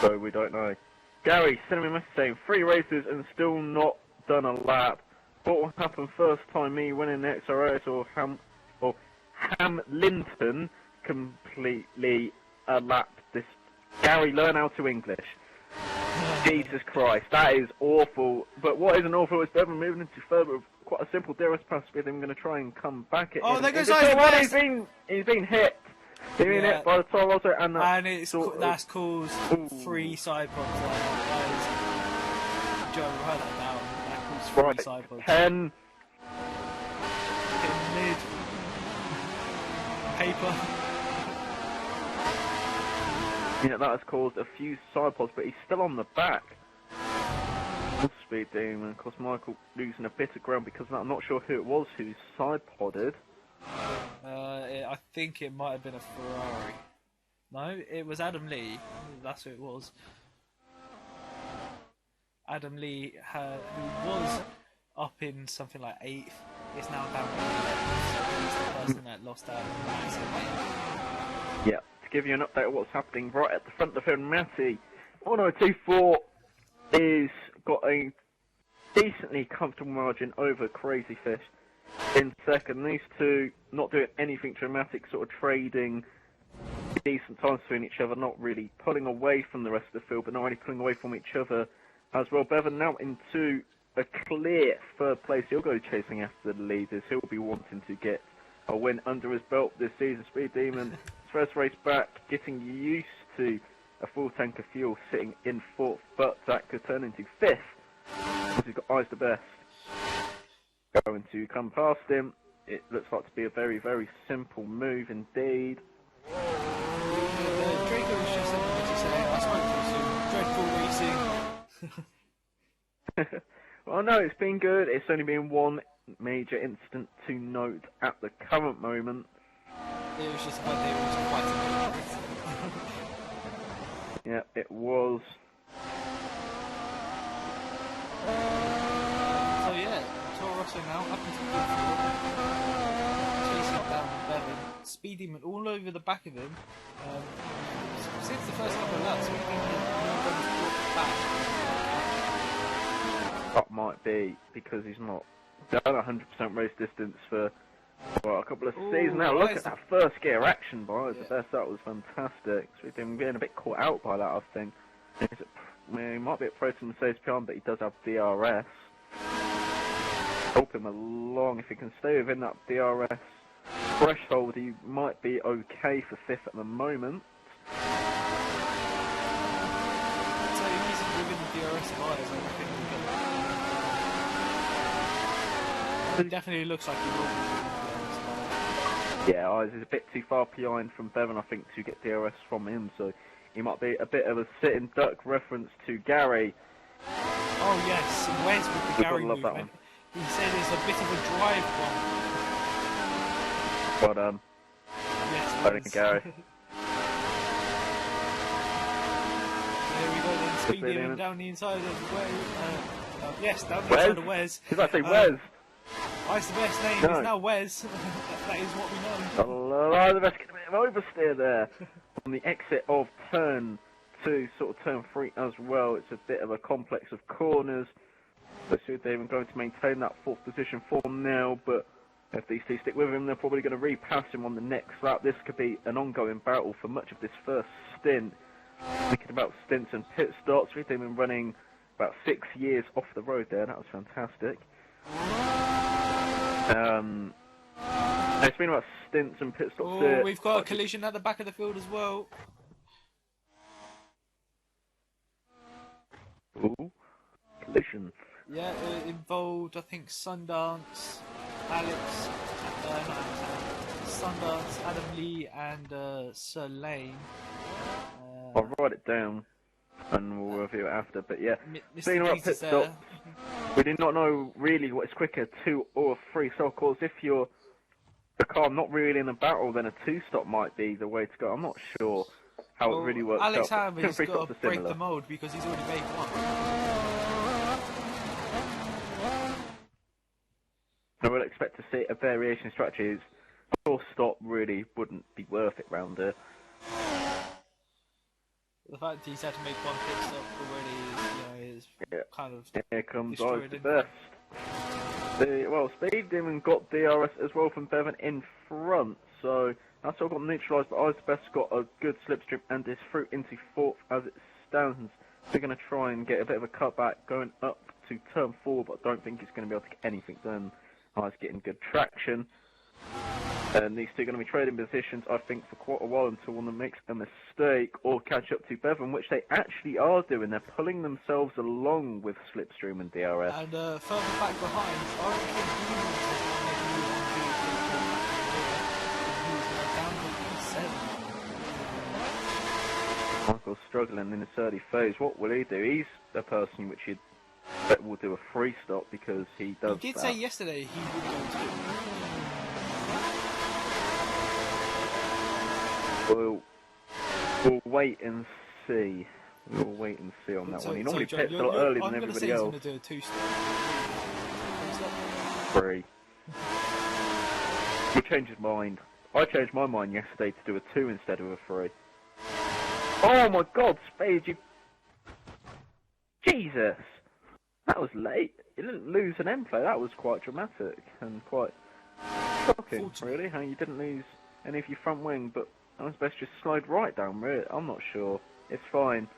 Speaker 2: so we don't know. Gary, sending me a message saying 3 races and still not done a lap. What will happen first time me winning the XRS or Hamlinton completely lapped this? Gary, learn how to English. Jesus Christ, that is awful. But what isn't awful is Bevan moving into third with quite a simple DRS pass with him. Going to try and come back at
Speaker 3: Oh,
Speaker 2: him.
Speaker 3: there goes
Speaker 2: He's
Speaker 3: Isaac West.
Speaker 2: He's been hit. He's been
Speaker 3: Yeah.
Speaker 2: hit by the Toro Rosso and
Speaker 3: That's caused
Speaker 2: Ooh.
Speaker 3: 3 side pods there. Joe, write that down. That caused 3
Speaker 2: right.
Speaker 3: side pods.
Speaker 2: 10.
Speaker 3: In mid. Paper.
Speaker 2: Yeah, that has caused a few side pods, but he's still on the back. Speed Demon, of course, Michael losing a bit of ground because of that. I'm not sure who it was who side podded.
Speaker 3: I think it might have been a Ferrari. No, it was Adam Lee. That's who it was. Adam Lee, who was up in something like 8th, is now down to 11th. So he's the person that lost out massively.
Speaker 2: Yeah, to give you an update of what's happening right at the front of the field, Matty 1024 is got a decently comfortable margin over Crazy Fish in second. These two not doing anything dramatic, sort of trading decent times between each other, not really pulling away from the rest of the field, but not really pulling away from each other as well. Bevan now into a clear third place. He'll go chasing after the leaders. He'll be wanting to get a win under his belt this season. Speed Demon, his first race back, getting used to a full tank of fuel sitting in 4th, but that could turn into 5th. Because he's got eyes the best. Going to come past him. It looks like to be a very, very simple move indeed.
Speaker 3: Draco was just something to say. I spoke too soon. Dreadful racing.
Speaker 2: Well, no, it's been good. It's only been one major incident to note at the current moment.
Speaker 3: It was just about they were quite a
Speaker 2: Yeah, it was.
Speaker 3: So yeah, Toro Rosso now up into good form, chasing down Bevan. Speed Demon all over the back of him. Since the first couple of laps, we've been back.
Speaker 2: That might be because he's not done 100% race distance for a couple of seasons now. Look at that first gear action by the best. That was fantastic. So we've been getting a bit caught out by that, I think. He might be at Pro to Mercedes Pion, but he does have DRS. Help him along. If he can stay within that DRS threshold, he might be okay for 5th at the moment.
Speaker 3: So if he's within the DRS bars, I think it definitely looks like he will be.
Speaker 2: Yeah, Eyes is a bit too far behind from Bevan, I think, to get DRS from him, so he might be a bit of a sitting duck reference to Gary.
Speaker 3: Oh yes, Wes with the Gary movement. He said it's a bit of a drive one.
Speaker 2: But
Speaker 3: yes,
Speaker 2: I think Gary.
Speaker 3: There we go then, speeding down the inside of Wes. Yes, down the inside of Wes.
Speaker 2: Did I say Wes?
Speaker 3: That's the best name, it's now Wes. That is what we know.
Speaker 2: The best, get a bit of oversteer there. On the exit of turn 2, sort of turn 3 as well. It's a bit of a complex of corners. So they're even going to maintain that 4th position for now, but if these two stick with him, they're probably going to repass him on the next lap. This could be an ongoing battle for much of this first stint. Thinking about stints and pit stops, they've been running about 6 years off the road there. That was fantastic. It's been about stints and pit stops there.
Speaker 3: We've got a collision at the back of the field as well.
Speaker 2: Ooh, collision.
Speaker 3: Yeah, it involved, I think, Sundance, Alex, Sundance, Adam Lee, and Sir Lane.
Speaker 2: I'll write it down and we'll review it after. But yeah, speaking about pit stops, we did not know really what is quicker, 2 or 3. So of course, if you're the car not really in a battle, then a 2-stop might be the way to go. I'm not sure how it really works
Speaker 3: Alex
Speaker 2: out.
Speaker 3: Hammer's got to break the mold because he's already made one.
Speaker 2: I would expect to see a variation strategies. 4-stop really wouldn't be worth it round here.
Speaker 3: The fact he's had to make one pit stop already, is kind of.
Speaker 2: Here comes
Speaker 3: destroyed
Speaker 2: the
Speaker 3: him.
Speaker 2: best. Speed Demon got DRS as well from Bevan in front, so that's all got neutralised, but Ice Best got a good slipstream and is through into 4th as it stands. They're going to try and get a bit of a cutback going up to turn 4, but I don't think he's going to be able to get anything done. Ice getting good traction. And these two are going to be trading positions, I think, for quite a while until one of them makes a mistake or catch up to Bevan, which they actually are doing. They're pulling themselves along with Slipstream and DRS.
Speaker 3: And further back behind, I reckon
Speaker 2: Michael's struggling in his early phase. What will he do? He's the person which you'd bet will do a 3-stop because he does.
Speaker 3: He did say yesterday he would go to.
Speaker 2: We'll wait and see. We'll wait and see on that one. He normally pits a lot earlier than everybody else.
Speaker 3: I'm going to say he's going to do a 2-stop.
Speaker 2: 3. He changed his mind. I changed my mind yesterday to do a 2 instead of a 3. Oh my God, Spade, you... Jesus! That was late. You didn't lose an end play. That was quite dramatic and quite shocking, really, how you didn't lose any of your front wing, but I was best just slide right down, really. I'm not sure. It's fine.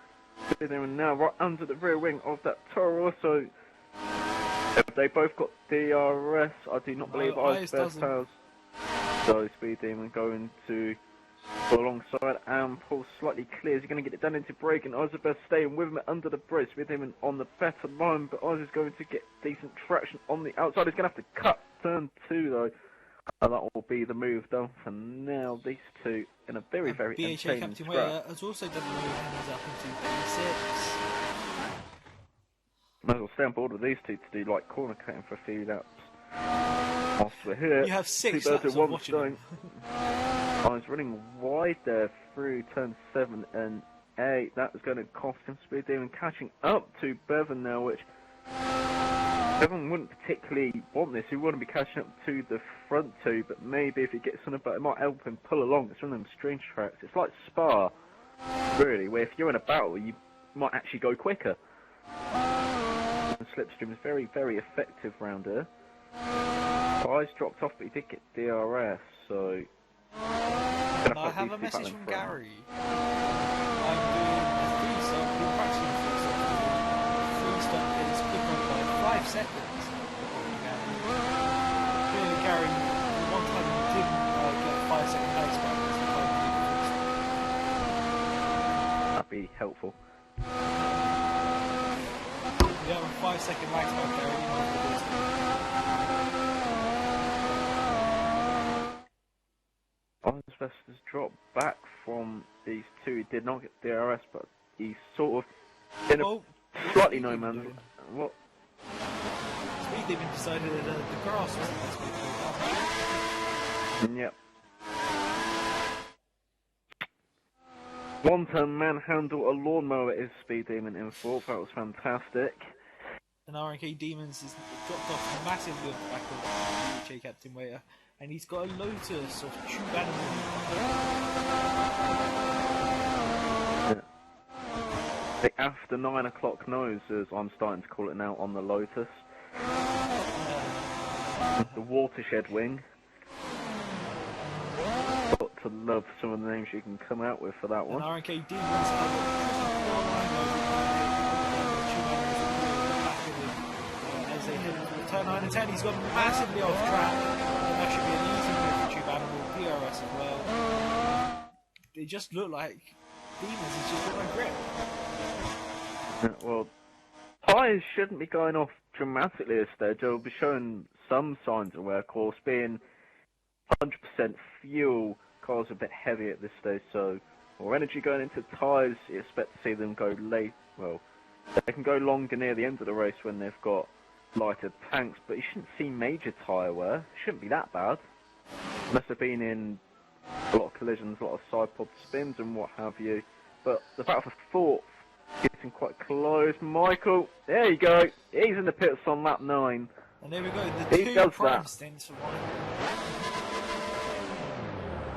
Speaker 2: They're now right under the rear wing of that Toro Rosso. They both got DRS. I do not believe Ice Best has. So Speed Demon going to alongside and Paul slightly clears. He's going to get it done into break, and Ozabeth staying with him under the bridge with him on the better line, but Oz is going to get decent traction on the outside. He's going to have to cut turn 2 though. And that will be the move done for now. These two in a very, very
Speaker 3: BHA
Speaker 2: entertaining
Speaker 3: Captain
Speaker 2: scrap.
Speaker 3: Waiter has also done the move and he's up into 36.
Speaker 2: Might as well stay on board with these two to do like corner cutting for a few laps. Whilst we're here,
Speaker 3: You have 6
Speaker 2: two birds
Speaker 3: laps
Speaker 2: with
Speaker 3: of
Speaker 2: one
Speaker 3: watching
Speaker 2: stone.
Speaker 3: him.
Speaker 2: I was running wide there through turn 7 and 8. That was going to cost him speed there and catching up to Bevan now, which Bevan wouldn't particularly want this. He wouldn't be catching up to the front two, but maybe if he gets on about it might help him pull along. It's one of them strange tracks. It's like Spa, really, where if you're in a battle, you might actually go quicker. And Slipstream is very, very effective round here. Eyes dropped off, but he did get DRS, so...
Speaker 3: And I have a message from Gary. I'm doing a 3-stop, we're practicing a 3-stop. 3-stop is quicker by 5 seconds. Clearly Gary, the one time he didn't get a 5-second pace back was the time he did the 3-stop.
Speaker 2: That'd be helpful.
Speaker 3: You have a 5-second max back, Gary, you know what it is.
Speaker 2: Ozvest has dropped back from these two. He did not get DRS, but he's sort of in a slightly no man's land. What?
Speaker 3: Speed Demon decided that the grass was the best way to go.
Speaker 2: Yep. One-turn manhandle a lawnmower is Speed Demon in 4th. That was fantastic.
Speaker 3: And RNK Demons has dropped off massively off the back of BHA Captain Waiter. And he's got a Lotus of tube animal.
Speaker 2: Yeah. The after 9 o'clock nose, as I'm starting to call it now, on the Lotus. The watershed wing. Got to love some of the names you can come out with for that one.
Speaker 3: And RNK Demons have as they hit turn 9 and 10. He's gone massively off track. That should be an easy move for Tube Animal, DRS as well. They just look like Demons, it's just got no grip.
Speaker 2: Yeah, well, tyres shouldn't be going off dramatically this stage. They'll be showing some signs of wear. Of course, being 100% fuel, cars are a bit heavy at this stage, so more energy going into tyres, you expect to see them go late. Well, they can go longer near the end of the race when they've got lighter tanks, but you shouldn't see major tyre wear. It shouldn't be that bad. Must have been in a lot of collisions, a lot of side pod spins and what have you. But the battle for 4th, getting quite close. Michael, there you go. He's in the pits on lap 9.
Speaker 3: And there we go, the
Speaker 2: he
Speaker 3: two
Speaker 2: does
Speaker 3: prime
Speaker 2: that.
Speaker 3: stints for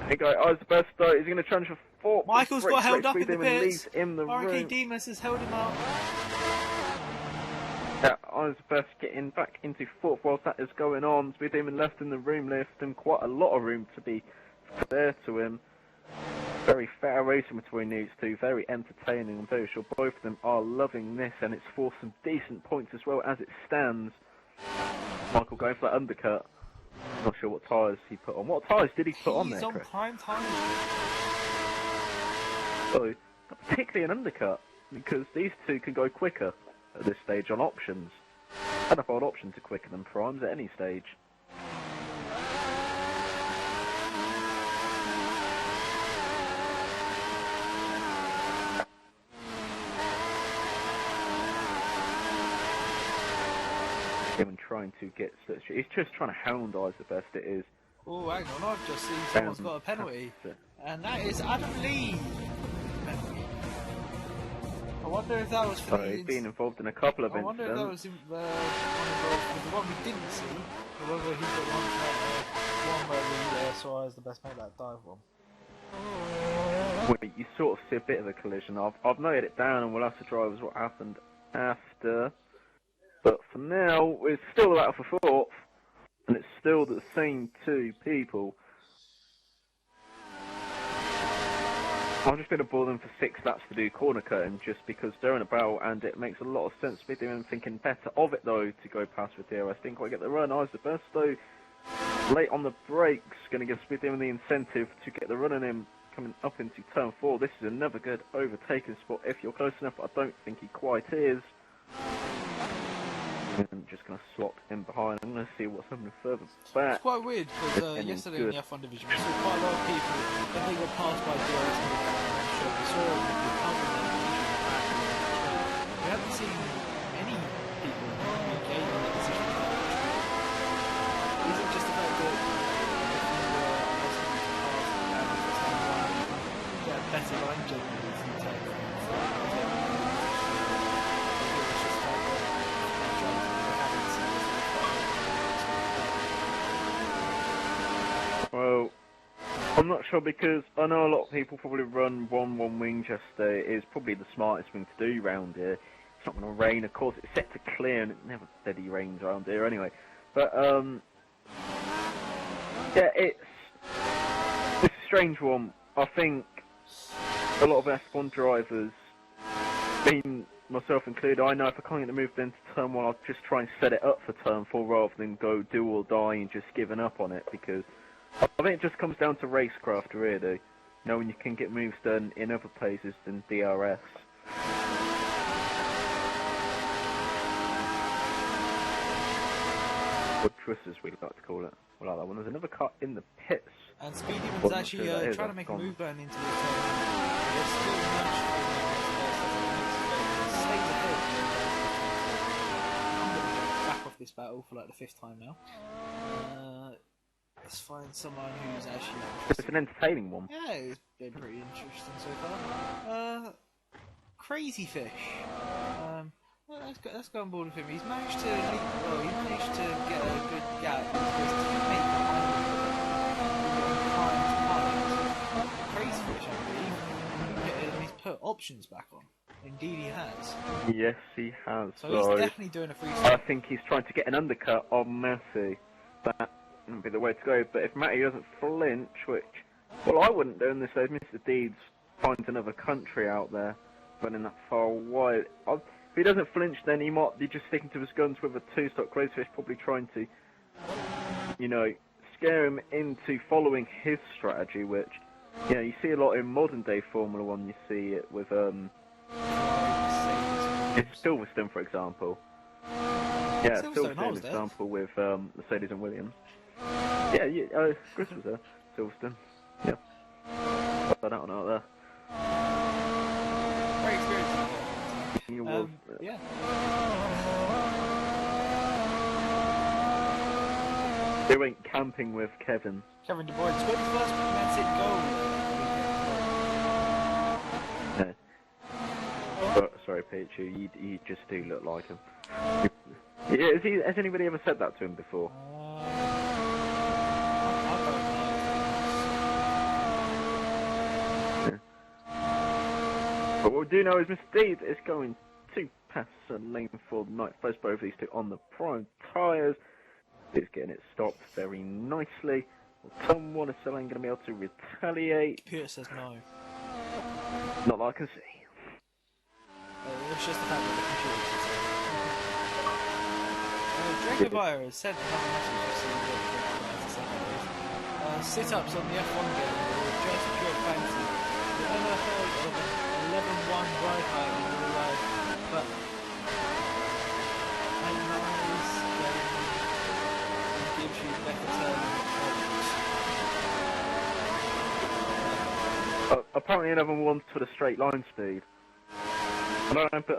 Speaker 2: There you go. I was the best though. He's going to challenge for 4th.
Speaker 3: Michael's got held up in the pits.
Speaker 2: In the
Speaker 3: RNK
Speaker 2: room.
Speaker 3: Demons has held him up.
Speaker 2: Yeah, I was best getting back into 4th whilst that is going on. Speed Demon left in the room, left him quite a lot of room to be fair to him. Very fair racing between these two, very entertaining. I'm very sure both of them are loving this, and it's for some decent points as well as it stands. Michael going for that undercut. Not sure what tyres he put on. What tyres did he put on there,
Speaker 3: He's on
Speaker 2: Chris?
Speaker 3: prime time.
Speaker 2: So, not particularly an undercut, because these two can go quicker at this stage on options. Manifold options are quicker than primes at any stage. Even trying to get Slipstream. He's just trying to hound Eyes the best it is.
Speaker 3: Oh, hang on, I've just seen someone's got a penalty. And that is Adam Lee. I wonder if that was for
Speaker 2: He's been involved in a couple of
Speaker 3: I wonder if that
Speaker 2: incidents.
Speaker 3: was the one we didn't see, or whether he got one where we saw as the best mate that dive one.
Speaker 2: Well, you sort of see a bit of a collision. I've noted it down, and we'll have to drive as what happened after. But for now, it's still a battle for 4th, and it's still the same two people. I'm just going to bore them for 6 laps to do corner cutting, just because they're in a battle, and it makes a lot of sense to be doing thinking better of it though to go past with DRS. Didn't quite get the run. I was the best though. Late on the brakes, going to give Speed Demon the incentive to get the run on him coming up into turn 4. This is another good overtaking spot if you're close enough. I don't think he quite is. I'm just going to swap in behind. I'm going to see what's happening further back.
Speaker 3: It's quite weird because yesterday in the F1 division we saw quite a lot of people when they got passed by DRS and we saw them recovering their position back. We haven't seen any people regaining their position back. Is it just the fact that if you were listening to pass and for turn 1 get a better line judgment in turn 4?
Speaker 2: Well, I'm not sure because I know a lot of people probably run 1-1 wing yesterday. It's probably the smartest thing to do round here. It's not going to rain, of course. It's set to clear and it never steady rains around here anyway. But yeah, it's a strange one. I think a lot of F1 drivers, being myself included, I know if I can't get the move into turn 1, I'll just try and set it up for turn 4 rather than go do or die and just giving up on it, because I think it just comes down to racecraft, really. Knowing you can get moves done in other places than DRS. Or twisters, we like to call it. We like that one. There's another car in the pits.
Speaker 3: And Speedy was actually trying to make a move going into the turn. There's still much stays ahead. I'm going to go back off this battle for like the 5th time now. Let's find someone who's actually
Speaker 2: It's an entertaining one.
Speaker 3: Yeah, it's been pretty interesting so far. Crazy Fish. Well, let's go on board with him. He's managed to get a good gap with his teammate behind him. Crazy Fish, I believe. He's put options back on. Indeed, he has.
Speaker 2: Yes, he has.
Speaker 3: So he's definitely doing a free
Speaker 2: I
Speaker 3: start.
Speaker 2: think he's trying to get an undercut on Matty. That wouldn't be the way to go. But if Matty doesn't flinch, which, well, I wouldn't do in this stage. Mr. Deeds finds another country out there, running that far wide. If he doesn't flinch, then he might be just sticking to his guns with a 2-stock Crazyfish, probably trying to, you know, scare him into following his strategy, which, you know, you see a lot in modern day Formula 1. You see it with Silverstone, for example. Yeah, Silverstone, for example, with Mercedes and Williams. Yeah, Chris was there. Silverstone. Yeah. I don't know there.
Speaker 3: Very experienced.
Speaker 2: He was.
Speaker 3: Yeah.
Speaker 2: They went camping with Kevin.
Speaker 3: Kevin De Bruyne scored his first Man City goal.
Speaker 2: Yeah. Sorry, Peach, you just do look like him. Yeah, has anybody ever said that to him before? But what we do know is Mr. Deeds is going to pass a lane for night first, both of these two on the prime tyres. He's getting it stopped very nicely. Well, Tom Warner still ain't going to be able to retaliate.
Speaker 3: Peter says no.
Speaker 2: Not that I can see.
Speaker 3: It's just the fact that the computer Dragobire has sent another message sit-ups on the F1 game were just pure fancy. You've never heard of an 11-1 ride height in real life, but a nice game gives you better turn.
Speaker 2: Apparently another one for the straight line speed. I don't know, but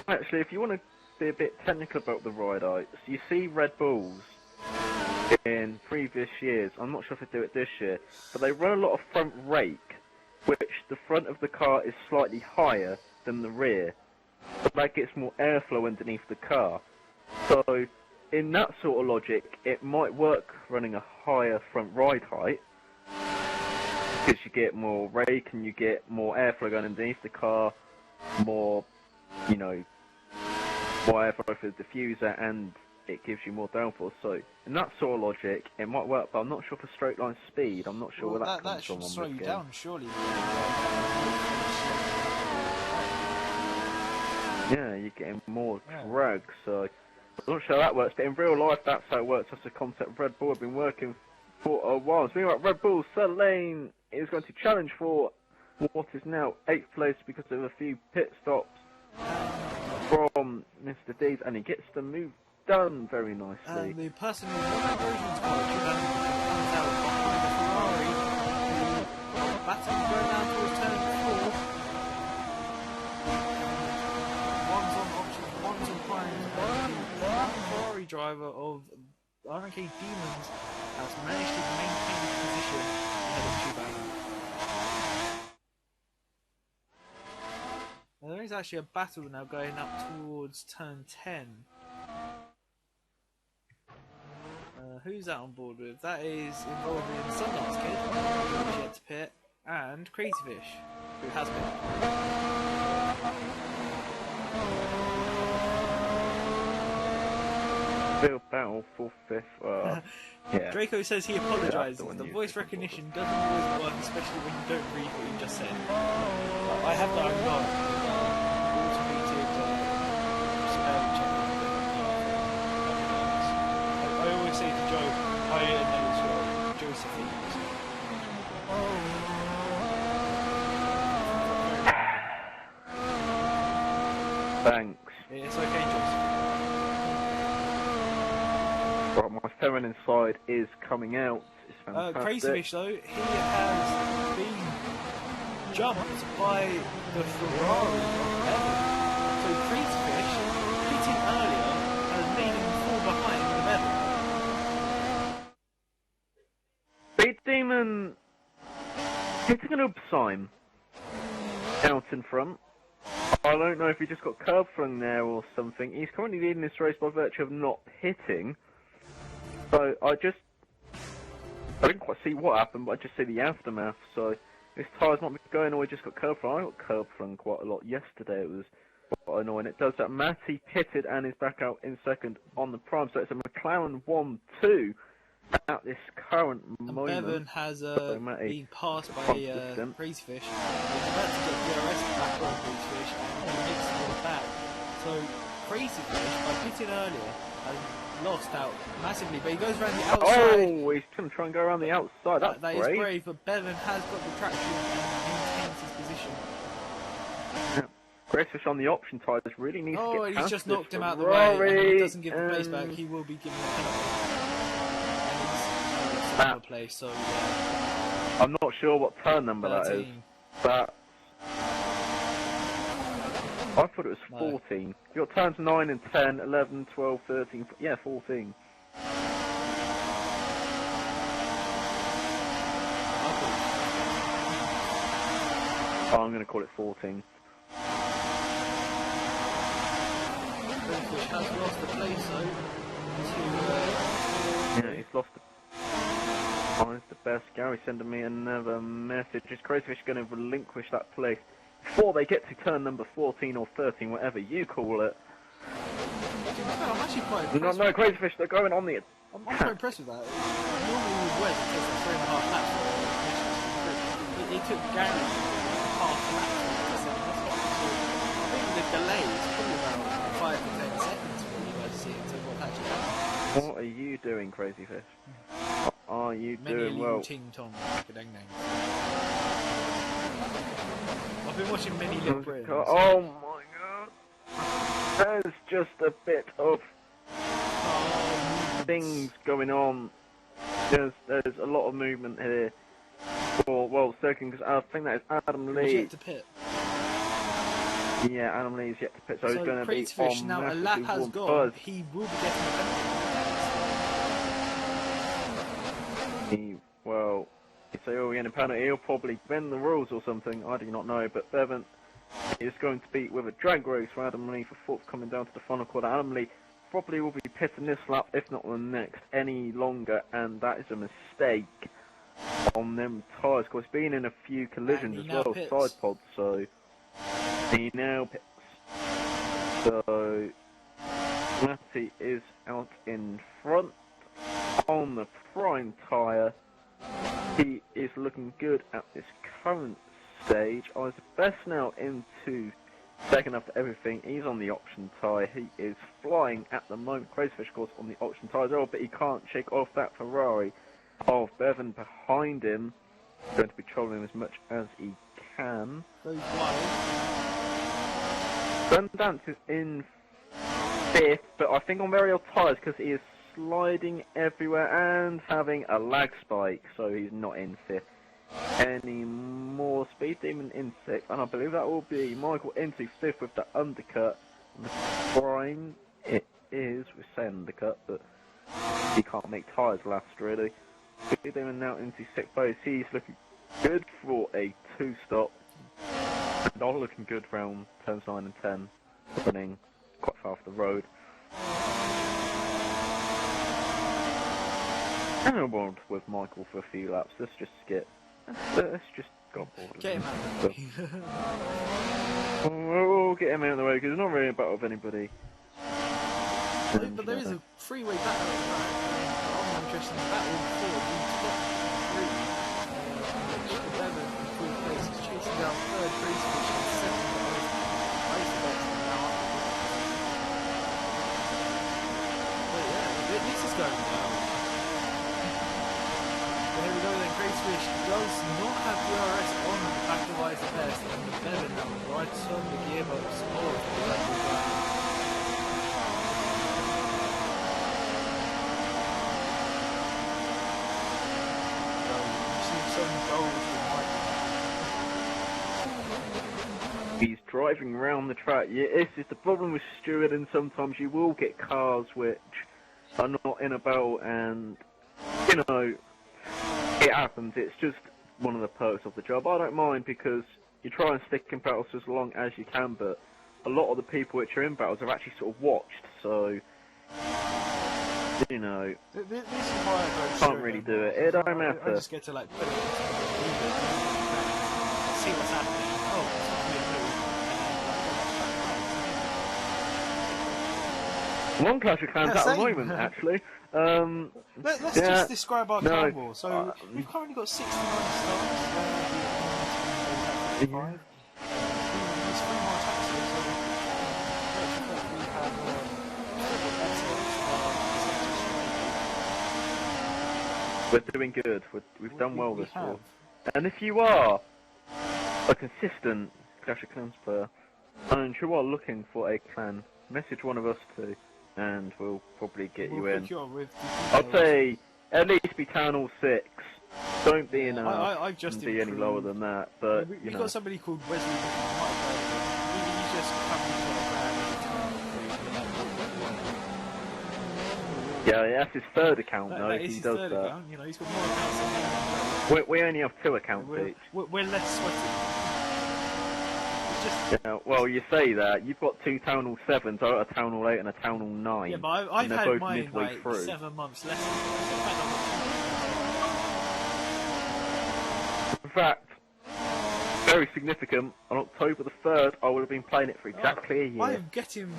Speaker 2: actually, if you want to be a bit technical about the ride heights, you see Red Bulls in previous years. I'm not sure if they do it this year, but they run a lot of front rake, which the front of the car is slightly higher than the rear, but that gets more airflow underneath the car. So, in that sort of logic, it might work running a higher front ride height, because you get more rake and you get more airflow going underneath the car, more, you know, more airflow for the diffuser, and it gives you more downforce. So, in that sort of logic, it might work, but I'm not sure for straight line speed. I'm not sure where that comes from.
Speaker 3: That should slow you down, surely.
Speaker 2: Yeah, you're getting more drag, so I'm not sure how that works, but in real life, that's how it works. That's the concept Red Bull have been working for a while. So meanwhile, Red Bull Lane is going to challenge for what is now 8th place because of a few pit stops from Mr. Dees, and he gets the move done very nicely.
Speaker 3: And the person who won that version's quality comes out behind the Ferrari, who battling going down towards turn 4. One's on options, one's on primes, and the Ferrari driver of RNK Demons has managed to maintain his position ahead of Chewbacca. Now, there is actually a battle now going up towards turn 10. Who's that on board with? That is involving Sundance Kid, who's yet to pit, and Crazy Fish, who has pit.
Speaker 2: Field battle for 5th. Yeah.
Speaker 3: Draco says he apologises. The voice recognition doesn't always work, especially when you don't read what you just said. I have that I'm not automated spell checking. I always say to Joe, I know as well, Josephine.
Speaker 2: Thanks.
Speaker 3: It's okay, Josephine.
Speaker 2: Right, my feminine side is coming out. It's fantastic.
Speaker 3: Crazy Fish though, he has been jumped by the Ferrari of Evan. So Crazy Fish, pitting earlier, has made him fall behind the medal.
Speaker 2: Beat Demon hitting an sign out in front. I don't know if he just got curb flung there or something. He's currently leading this race by virtue of not hitting. So I didn't quite see what happened, but I just see the aftermath. So his tyres might be going, or he just got curb flung. I got curb flung quite a lot yesterday. It was quite annoying. It does that. Matty pitted and is back out in second on the prime. So it's a McLaren 1-2 at this current moment.
Speaker 3: Bevan has been passed by Crazy Fish. He's about to get DRS back on Crazy Fish, and he makes it back. So Crazy Fish, by pitting earlier, has lost out massively, but he goes around the outside.
Speaker 2: Oh, he's going to try and go around the outside. That's
Speaker 3: that
Speaker 2: great.
Speaker 3: is brave, but Bevan has got the traction and maintains his position.
Speaker 2: Yeah. Gracefish on the option tyres really needs to get past
Speaker 3: he's just
Speaker 2: this
Speaker 3: knocked him out of the
Speaker 2: Ferrari,
Speaker 3: way, and if he doesn't give the place back, he will be given a penalty. And he's place, so
Speaker 2: I'm not sure what turn number
Speaker 3: 13.
Speaker 2: that is. But I thought it was 14. You got turns 9 and 10, 11, 12, 13. Yeah, 14. Oh, I'm going to call it 14.
Speaker 3: Which has lost the place though.
Speaker 2: Yeah, he's lost the... Oh, it's the best. Gary sending me another message. Is Crazyfish going to relinquish that place before they get to turn number 14 or 13, whatever you call it?
Speaker 3: I'm actually quite impressed.
Speaker 2: No, Crazyfish, they're going on the...
Speaker 3: I'm quite impressed with that. Normally with Wes, it takes like 3.5 laps. It took Gary half a lap. So I think the delay is probably about 5 to 10 seconds for you guys to see into what actually happens.
Speaker 2: What are you doing, Crazyfish? What are you
Speaker 3: Many
Speaker 2: doing? Well,
Speaker 3: ting tong, dang dang. I've been watching many Little Britain.
Speaker 2: oh my god. There's just a bit of things going on. There's a lot of movement here. Well, second, because I think that is Adam Lee.
Speaker 3: He's yet to pit.
Speaker 2: Yeah, Adam Lee's yet to pit, so he's going to be
Speaker 3: Fish,
Speaker 2: on
Speaker 3: now a lap has gone,
Speaker 2: buzz.
Speaker 3: he will be getting a penalty.
Speaker 2: Well, if they all get a penalty, he'll probably bend the rules or something. I do not know, but Bevan is going to be with a drag race for Adam Lee for fourth, coming down to the final quarter. Adam Lee probably will be pitting this lap, if not the next, any longer, and that is a mistake on them tyres, because he's been in a few collisions as well, side pods, so he now pits. So Matty is out in front on the prime tyre. He is looking good at this current stage. Is best now into second after everything. He's on the option tyre. He is flying at the moment. Crazyfish, of course, on the option tyre as well, but he can't shake off that Ferrari. Oh, Bevan behind him. Going to be trolling as much as he can.
Speaker 3: Goes wide.
Speaker 2: Sundance is in 5th, but I think on very odd tyres because he is sliding everywhere and having a lag spike, so he's not in 5th anymore. Speed Demon in 6th, and I believe that will be Michael into 5th with the undercut. Bahrain, it is, we say undercut, but he can't make tyres last really. Speed Demon now into 6th place. He's looking good for a 2-stop. Not looking good round turns 9 and 10, running quite far off the road. And I want with Michael for a few laps. Let's just skip. Let's just go forward.
Speaker 3: Get him out of the way.
Speaker 2: We'll get him out of the way because it's not really a battle with anybody.
Speaker 3: But there is a freeway battle at the back. I'm interested in the battle before the top 3. Which Bevan in 4th place is chasing down 3rd race, which is 7th. But yeah, this is going down. There we go then, Grace Wish does not have DRS on the back of Ice Test, and the Bevan now right on the gearbox of the Red Bull Black. So, you see some goals from Michael.
Speaker 2: He's driving around the track. Yeah, this is the problem with Stewart, and sometimes you will get cars which are not in a battle, and you know, it happens. It's just one of the perks of the job. I don't mind because you try and stick in battles as long as you can, but a lot of the people which are in battles have actually sort of watched, so you know,
Speaker 3: This is why I go
Speaker 2: can't really do it. It don't
Speaker 3: I
Speaker 2: matter.
Speaker 3: just get to like put it into see what's happening. Oh, it's
Speaker 2: One Clash of Clans at the
Speaker 3: same.
Speaker 2: moment, actually.
Speaker 3: Let's
Speaker 2: yeah,
Speaker 3: just describe our
Speaker 2: no,
Speaker 3: clan war. So we've currently got 69 stars. There's 3 more taxes. So we have
Speaker 2: we're doing good. We've done well
Speaker 3: we
Speaker 2: this
Speaker 3: have.
Speaker 2: war. And if you are a consistent Clash of Clans player, and you are looking for a clan, message one of us too, and we'll probably get you in.
Speaker 3: Pick you up with
Speaker 2: I'd say at least be Town Hall 6. Don't be in
Speaker 3: I've just
Speaker 2: and be any lower
Speaker 3: improved.
Speaker 2: than that. But
Speaker 3: we
Speaker 2: you know,
Speaker 3: got somebody called Wesley. He's just comes
Speaker 2: yeah, that's his 3rd account though.
Speaker 3: that
Speaker 2: If
Speaker 3: is
Speaker 2: he
Speaker 3: his
Speaker 2: does
Speaker 3: 3rd
Speaker 2: that.
Speaker 3: account. You know, he's got more accounts than me.
Speaker 2: We only have 2 accounts each.
Speaker 3: We're less sweaty. It's just
Speaker 2: Yeah, well, you say that. You've got 2 Town Hall 7s, I got a Town Hall 8 and a Town Hall 9.
Speaker 3: yeah, but I've
Speaker 2: and they're
Speaker 3: had
Speaker 2: both
Speaker 3: mine
Speaker 2: midway
Speaker 3: like
Speaker 2: through.
Speaker 3: 7 months less.
Speaker 2: In fact, very significant, on October the 3rd, I would have been playing it for exactly a year.
Speaker 3: I'm getting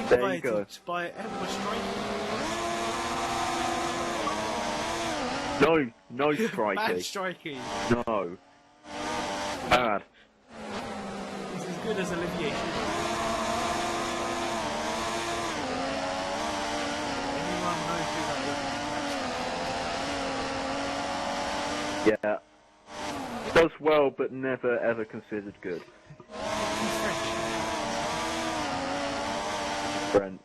Speaker 2: There you
Speaker 3: invited
Speaker 2: go.
Speaker 3: by Emma Striking.
Speaker 2: No
Speaker 3: Bad
Speaker 2: strikey.
Speaker 3: striking.
Speaker 2: No. Bad.
Speaker 3: He's as good as Olivier should be. Anyone knows who that
Speaker 2: Yeah. Does well, but never ever considered good.
Speaker 3: is? He's French.
Speaker 2: French.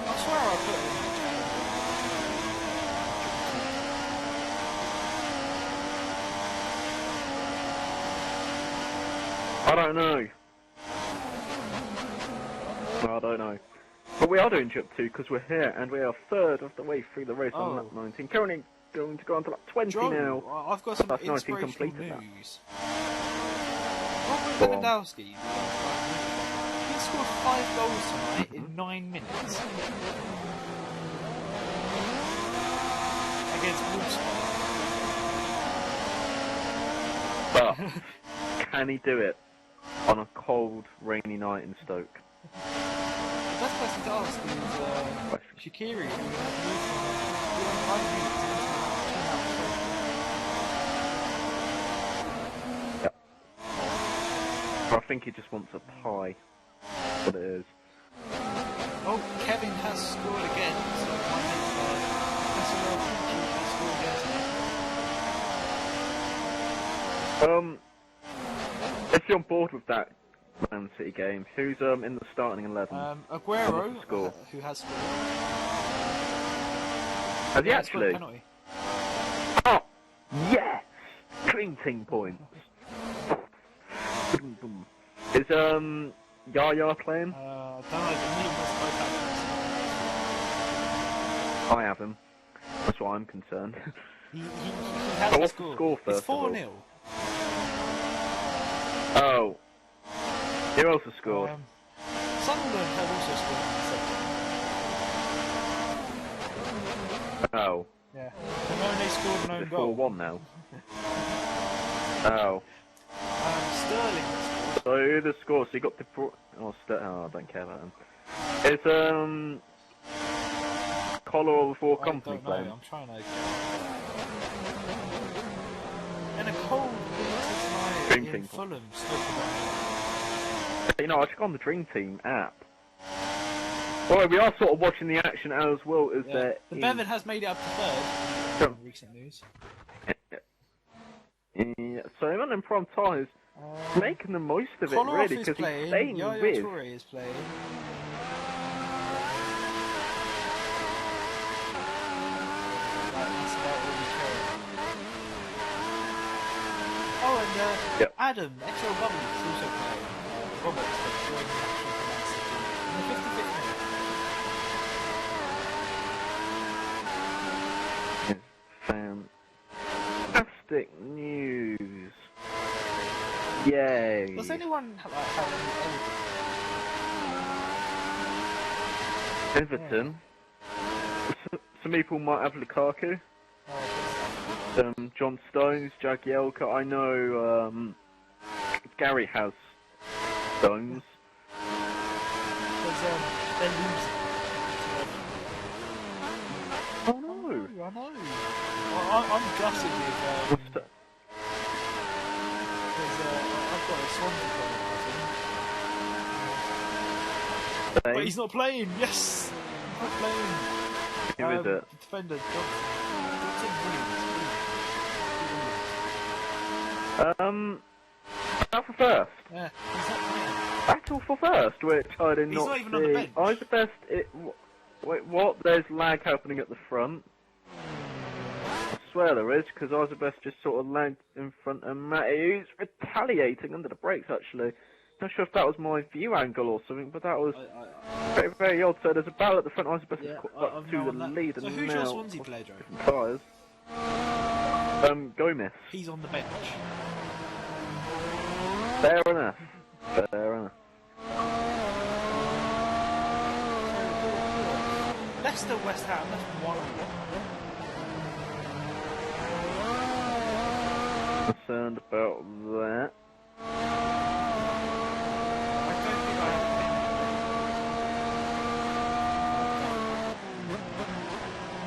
Speaker 3: I swear I put it in
Speaker 2: I don't know. I don't know. But we are doing Jump 2 because we're here and we are 3rd of the way through the race on lap 19. Currently going to go on to lap 20
Speaker 3: Joe,
Speaker 2: now.
Speaker 3: I've got some
Speaker 2: That's 19
Speaker 3: inspirational
Speaker 2: completed that.
Speaker 3: news. Robert
Speaker 2: Go on.
Speaker 3: Lewandowski, he scored 5 goals tonight in 9 minutes against Wolfsburg.
Speaker 2: But can he do it on a cold, rainy night in Stoke?
Speaker 3: The best person to ask is Shaqiri, who moved from 5 minutes into
Speaker 2: Yep. I think he just wants a pie. That's what it is.
Speaker 3: Oh, Kevin has scored again. So I think SRL has scored again.
Speaker 2: If you're on board with that Man City game, who's in the starting 11?
Speaker 3: Aguero,
Speaker 2: What's the score?
Speaker 3: who has scored.
Speaker 2: Has he
Speaker 3: Yeah, scored a
Speaker 2: actually?
Speaker 3: penalty.
Speaker 2: Oh, yes! Dream team points. Is Yaya playing?
Speaker 3: I don't know, the Milan must both have
Speaker 2: I have him. That's why I'm concerned.
Speaker 3: He
Speaker 2: Oh,
Speaker 3: hasn't
Speaker 2: what's the
Speaker 3: scored.
Speaker 2: score,
Speaker 3: It's
Speaker 2: first of all?
Speaker 3: 4-0.
Speaker 2: Oh. Who else has scored?
Speaker 3: Sunderland have also scored.
Speaker 2: Oh.
Speaker 3: Yeah. Simone scored an own
Speaker 2: It's
Speaker 3: goal.
Speaker 2: 4-1 now. Oh.
Speaker 3: Sterling has scored.
Speaker 2: So who the score? So you got the oh, I don't care about him. It's Collar or before
Speaker 3: I
Speaker 2: Company
Speaker 3: don't know,
Speaker 2: playing.
Speaker 3: I'm trying to... In a cold winter's night
Speaker 2: Dream
Speaker 3: in
Speaker 2: team.
Speaker 3: Fulham, Stoke.
Speaker 2: You know, I check on the Dream Team app. Well, we are sort of watching the action as well as
Speaker 3: Yeah. The Bevan has made it up to third in recent news.
Speaker 2: Yeah, so him in prime time is making the most of it,
Speaker 3: Kolarov
Speaker 2: really,
Speaker 3: is
Speaker 2: because he's
Speaker 3: playing,
Speaker 2: staying
Speaker 3: Yaya
Speaker 2: with.
Speaker 3: Toure is playing. That's about all we care about. Oh, and
Speaker 2: Yep.
Speaker 3: Adam, XRL Bubble is also playing. Roberts, but joining the action for Man City in the 55th minute.
Speaker 2: Fantastic news. Yay.
Speaker 3: Does anyone have any
Speaker 2: Everton. Some people might have Lukaku. John Stones, Jagielka. I know Gary has Stones.
Speaker 3: Because they're losing.
Speaker 2: Oh no.
Speaker 3: I know. I'm gutted with because I've got a Swansea player. But he's not playing. Yes, he's not playing.
Speaker 2: Who is it?
Speaker 3: The defender, Johnson Williams.
Speaker 2: Battle for first.
Speaker 3: Yeah, he's not playing.
Speaker 2: Battle for first, which I did
Speaker 3: He's
Speaker 2: not
Speaker 3: not
Speaker 2: see.
Speaker 3: even on the bench.
Speaker 2: Isabest, wait, what? There's lag happening at the front. I swear there is, because Isabest just sort of lagged in front of Matty, who's retaliating under the brakes, actually. Not sure if that was my view angle or something, but that was very, very odd. So there's a battle at the front. Isabest is up to the lead,
Speaker 3: So
Speaker 2: and
Speaker 3: who's
Speaker 2: now
Speaker 3: your Swansea player, Joe?
Speaker 2: tyres. Gomez.
Speaker 3: He's on the bench.
Speaker 2: Fair enough. Fair enough.
Speaker 3: Leicester, West Ham, that's 1-1.
Speaker 2: Concerned about that.
Speaker 3: I don't think I have any.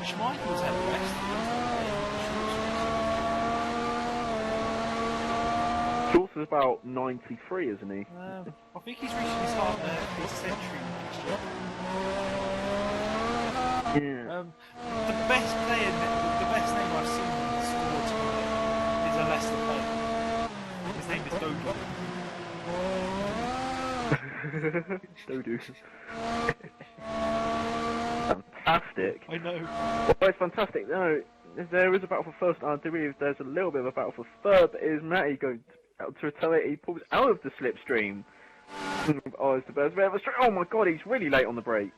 Speaker 3: Schmeichel's had West.
Speaker 2: Schultz is about 93, isn't he?
Speaker 3: I think he's reaching his heart his century next year.
Speaker 2: Yeah.
Speaker 3: The best player, the best name I've seen score tonight is a Leicester player. His name is Dodu.
Speaker 2: Dodu. Fantastic.
Speaker 3: I know.
Speaker 2: Well, it's fantastic. No, there is a battle for first. I do believe there's a little bit of a battle for third. But is Matty going to retaliate? He pulls out of the slipstream. Eyes the best. Oh my god, he's really late on the brakes.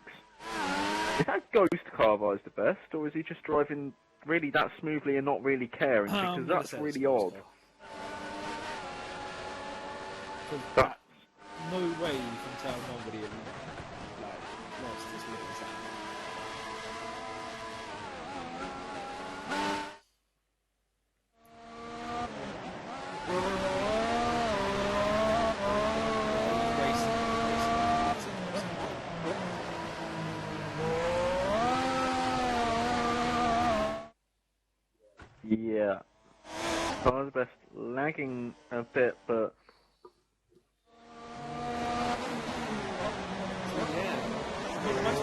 Speaker 2: Is that Ghost car of Eyes the best, or is he just driving really that smoothly and not really caring? Because that's really odd.
Speaker 3: That's no way you can tell nobody lost his little sound.
Speaker 2: Yeah. Car's best lagging a bit, but
Speaker 3: Yeah.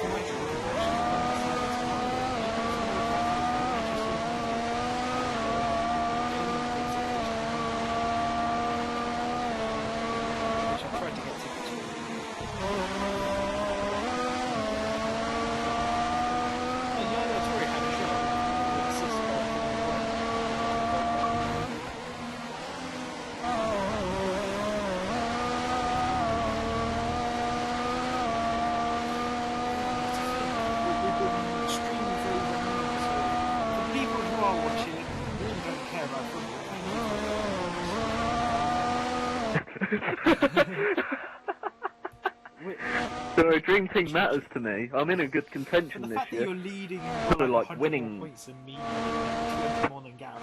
Speaker 2: So Dream Team matters to me. I'm in a good contention
Speaker 3: The
Speaker 2: this
Speaker 3: fact that
Speaker 2: year.
Speaker 3: you're leading
Speaker 2: So,
Speaker 3: by
Speaker 2: like,
Speaker 3: 100
Speaker 2: winning.
Speaker 3: more points than me, 20 more than Gary.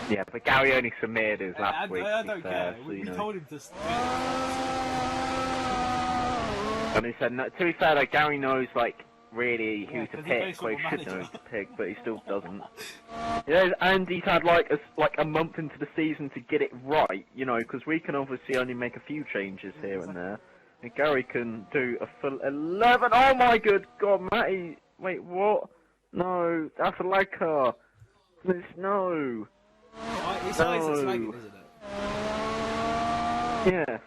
Speaker 2: Yeah, but Gary only submitted his last week.
Speaker 3: I
Speaker 2: to be
Speaker 3: don't
Speaker 2: fair,
Speaker 3: care.
Speaker 2: so,
Speaker 3: We
Speaker 2: you know.
Speaker 3: told him to.
Speaker 2: And he said, no, to be fair, like, Gary knows, like, really who
Speaker 3: Yeah,
Speaker 2: to
Speaker 3: 'cause he plays
Speaker 2: pick, or he
Speaker 3: Football
Speaker 2: should know
Speaker 3: Manager.
Speaker 2: who to pick, but he still doesn't. Yeah, and he's had, like a month into the season to get it right, you know, because we can obviously only make a few changes here and there. And Gary can do a full 11. Oh my good God, Matty! Wait, what? No, that's a lag car. No.
Speaker 3: It's
Speaker 2: No.
Speaker 3: always it's lagging, isn't it?
Speaker 2: Yes.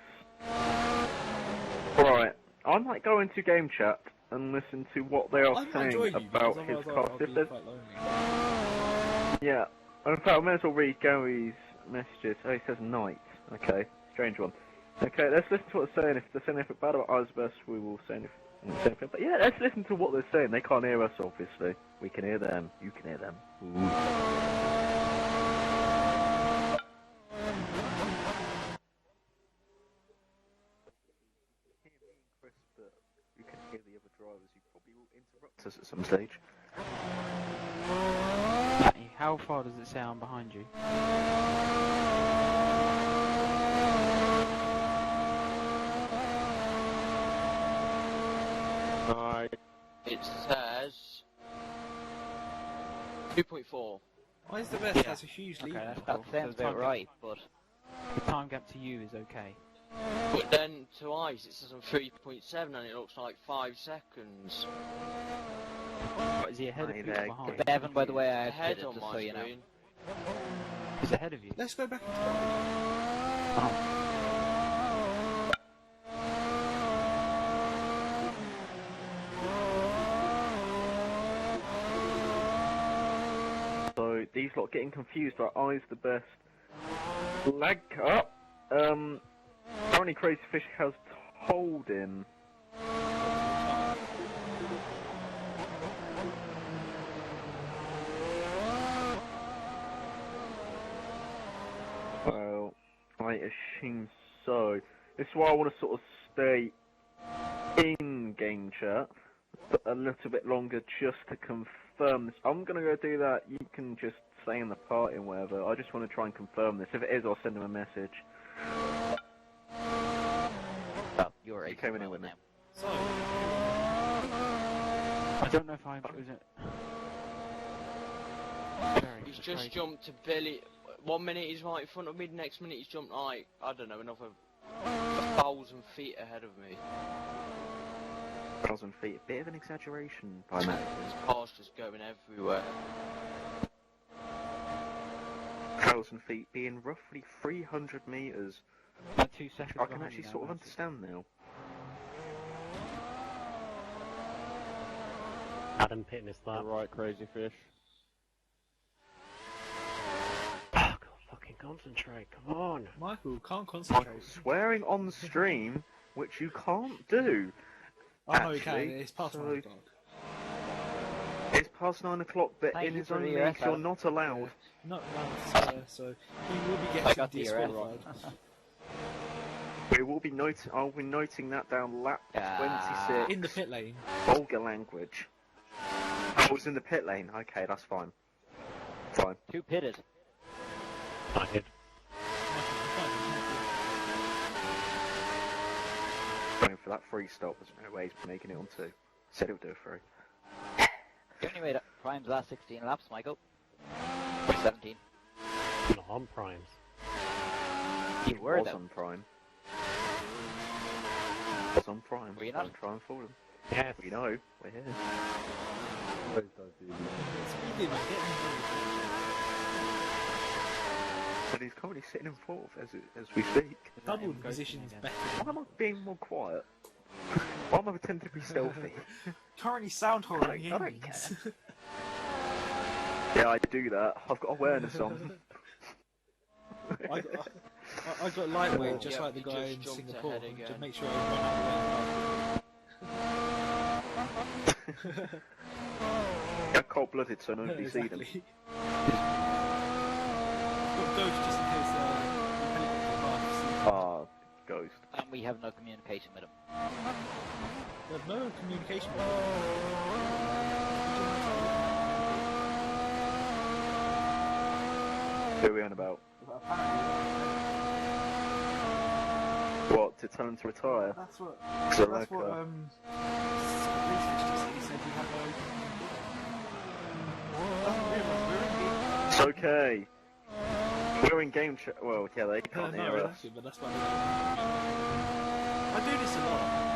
Speaker 2: Right. I might go into game chat and listen to what they are
Speaker 3: I'm not
Speaker 2: saying
Speaker 3: enjoying you
Speaker 2: about
Speaker 3: guys,
Speaker 2: his
Speaker 3: otherwise
Speaker 2: car.
Speaker 3: I'll
Speaker 2: If
Speaker 3: be
Speaker 2: there's
Speaker 3: quite lonely.
Speaker 2: Yeah. In fact, I may as well read Gary's messages. Oh, he says night. Okay, strange one. Okay, let's listen to what they're saying. If they're saying anything bad about Ozbus, we will say anything. But yeah, let's listen to what they're saying. They can't hear us, obviously. We can hear them. You can hear them. Ooh. You can hear the other drivers. You probably will interrupt us at some stage.
Speaker 9: Matty, how far does it sound behind you?
Speaker 4: It says 2.4.
Speaker 3: Why is the best?
Speaker 9: Yeah.
Speaker 3: That's a huge lead.
Speaker 9: Okay, that's
Speaker 7: That
Speaker 9: cool.
Speaker 7: sounds
Speaker 9: So
Speaker 7: about
Speaker 9: time
Speaker 7: right, but
Speaker 9: The time gap to you is okay.
Speaker 4: But then to ice it says on 3.7 and it looks like 5 seconds.
Speaker 9: What, is he ahead of
Speaker 2: Hey
Speaker 9: you or
Speaker 2: there,
Speaker 9: behind?
Speaker 7: Bevan, by the way, I
Speaker 4: Ahead
Speaker 7: outfitted,
Speaker 4: on
Speaker 7: just
Speaker 4: my
Speaker 7: so you know.
Speaker 4: screen.
Speaker 9: He's ahead of you.
Speaker 3: Let's go back.
Speaker 2: So these lot getting confused about I's the best. Lag up. Currently Crazy Fish has told him. Well, I assume so. This is why I want to sort of stay in game chat a little bit longer just to confirm this. I'm gonna go do that. You can just stay in the party and whatever. I just want to try and confirm this. If it is, I'll send him a message.
Speaker 7: Well, you're
Speaker 2: You came in with me.
Speaker 3: So,
Speaker 9: I don't know if I was it. Very
Speaker 4: He's just
Speaker 9: frustrating.
Speaker 4: jumped to Billy. 1 minute he's right in front of me, the next minute he's jumped like, I don't know, another 1,000 feet ahead of me.
Speaker 2: 1,000 feet, a bit of an exaggeration by Matt.
Speaker 4: His car's just going everywhere.
Speaker 2: 1,000 feet being roughly 300 meters.
Speaker 9: About 2 seconds
Speaker 2: I can
Speaker 9: behind
Speaker 2: actually
Speaker 9: you now,
Speaker 2: sort of
Speaker 9: Matty.
Speaker 2: understand now.
Speaker 6: Adam pitting his lap.
Speaker 5: Right, Crazy Fish.
Speaker 6: Oh, God, fucking concentrate, come on.
Speaker 3: Michael can't concentrate.
Speaker 2: Michael swearing on the stream, which you can't do.
Speaker 3: Oh no, he can.
Speaker 2: Actually,
Speaker 3: It's past
Speaker 2: so-
Speaker 3: 9 o'clock.
Speaker 2: It's past 9 o'clock, but
Speaker 7: Thank
Speaker 2: in
Speaker 7: you
Speaker 2: his
Speaker 7: for
Speaker 2: own
Speaker 7: the
Speaker 2: league,
Speaker 7: URL.
Speaker 2: you're not allowed.
Speaker 3: Not once, so he will be
Speaker 7: I
Speaker 3: getting
Speaker 7: got the
Speaker 3: disqualified.
Speaker 2: We will be I'll be noting that down lap 26.
Speaker 3: In the pit lane.
Speaker 2: Vulgar language. I was in the pit lane. Okay, that's fine. Fine.
Speaker 7: Two pitted.
Speaker 6: I did.
Speaker 2: Going for that free stop. There's no way he's making it on 2. Said he'll do a 3.
Speaker 7: You only made Prime's last 16 laps, Michael. Or 17.
Speaker 6: Not on primes.
Speaker 7: You were,
Speaker 2: was
Speaker 7: though.
Speaker 2: on prime. Was on prime.
Speaker 7: Were you not?
Speaker 2: Don't try and fool him.
Speaker 6: Yes.
Speaker 2: We know. We're here.
Speaker 5: Always does do that.
Speaker 3: Speedy, man, get in.
Speaker 2: And he's currently sitting in fourth as we speak.
Speaker 3: Double
Speaker 9: Go
Speaker 3: positions
Speaker 9: again.
Speaker 3: better.
Speaker 2: Why am I being more quiet? Why am I pretending to be stealthy?
Speaker 3: Currently sound holding
Speaker 2: I don't
Speaker 3: innings.
Speaker 2: Yeah, I do that. I've got awareness on.
Speaker 3: I got lightweight just
Speaker 4: Yeah,
Speaker 3: like the
Speaker 4: you
Speaker 3: guy
Speaker 4: just
Speaker 3: in
Speaker 4: jumped
Speaker 3: Singapore
Speaker 4: ahead
Speaker 3: to
Speaker 4: again.
Speaker 3: make sure I run out
Speaker 2: Yeah, cold-blooded, so
Speaker 3: of
Speaker 2: nobody
Speaker 3: the
Speaker 2: see them.
Speaker 3: exactly. Got ghost just in case the helicopter buffs.
Speaker 2: Ah, ghost.
Speaker 7: And we have no communication with him.
Speaker 3: There's no communication with him.
Speaker 2: Who are we on about? What, to tell him to retire?
Speaker 3: That's what.
Speaker 2: So
Speaker 3: That's
Speaker 2: like,
Speaker 3: what. He said he had no. Doesn't realise we're in
Speaker 2: It's okay. We're in game chat. Well, yeah, they can't
Speaker 3: no,
Speaker 2: hear us.
Speaker 3: exactly, but that's why I do this a lot.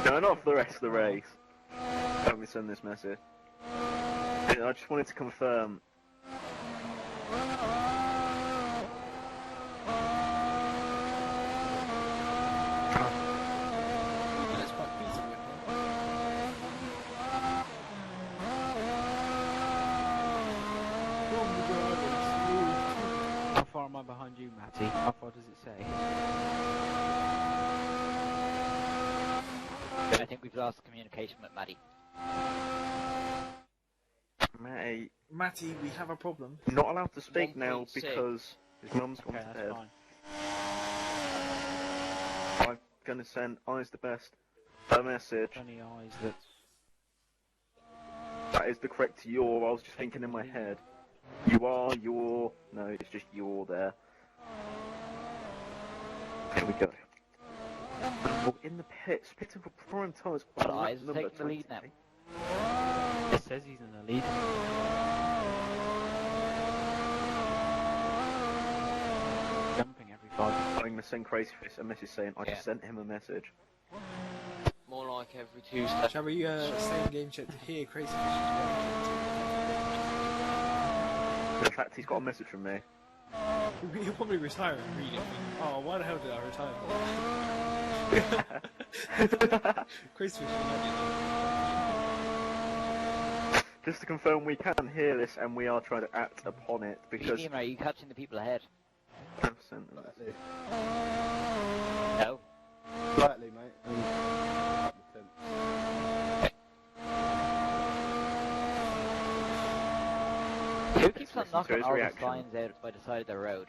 Speaker 2: Going off the rest of the race. Let me send this message. And I just wanted to confirm.
Speaker 3: That's quite peaceful.
Speaker 9: How far am I behind you, Matty? How far does it say?
Speaker 7: I think we've lost communication with Maddie.
Speaker 2: Matty,
Speaker 3: Matty, we have a problem.
Speaker 2: not allowed to speak now
Speaker 4: 1.6.
Speaker 2: because his mum's gone
Speaker 9: Okay,
Speaker 2: to
Speaker 9: that's
Speaker 2: bed.
Speaker 9: fine.
Speaker 2: I'm gonna send Eyes the Best a message.
Speaker 9: Only eyes that.
Speaker 2: That is the correct you're. I was just thinking in my head. You are, you're. No, it's just you're there. There we go. Well, in the pits, pitting for prime time is
Speaker 7: But
Speaker 2: lap
Speaker 7: Eyes is
Speaker 2: number
Speaker 7: taking the lead
Speaker 2: 20.
Speaker 7: now.
Speaker 9: It says he's in the lead. Jumping every 5.
Speaker 2: I'm gonna send Crazy Fish a message saying I just
Speaker 7: Yeah.
Speaker 2: sent him a message.
Speaker 4: More like every Tuesday.
Speaker 3: Shall we stay in game chat to hear Crazy Fish's
Speaker 2: In fact, he's got a message from me.
Speaker 3: reaction? He'll probably retire and read it. Oh, why the hell did I retire? Crazy Fish,
Speaker 2: Just to confirm, we can hear this and we are trying to act upon it because.
Speaker 7: Medium, are you catching the people ahead?
Speaker 2: I've sent them.
Speaker 5: Slightly.
Speaker 7: No.
Speaker 5: Slightly, mate. Up the 10th.
Speaker 7: Who keeps on
Speaker 2: Listen to
Speaker 7: knocking
Speaker 2: his
Speaker 7: all the
Speaker 2: reaction.
Speaker 7: signs out by the side of the road?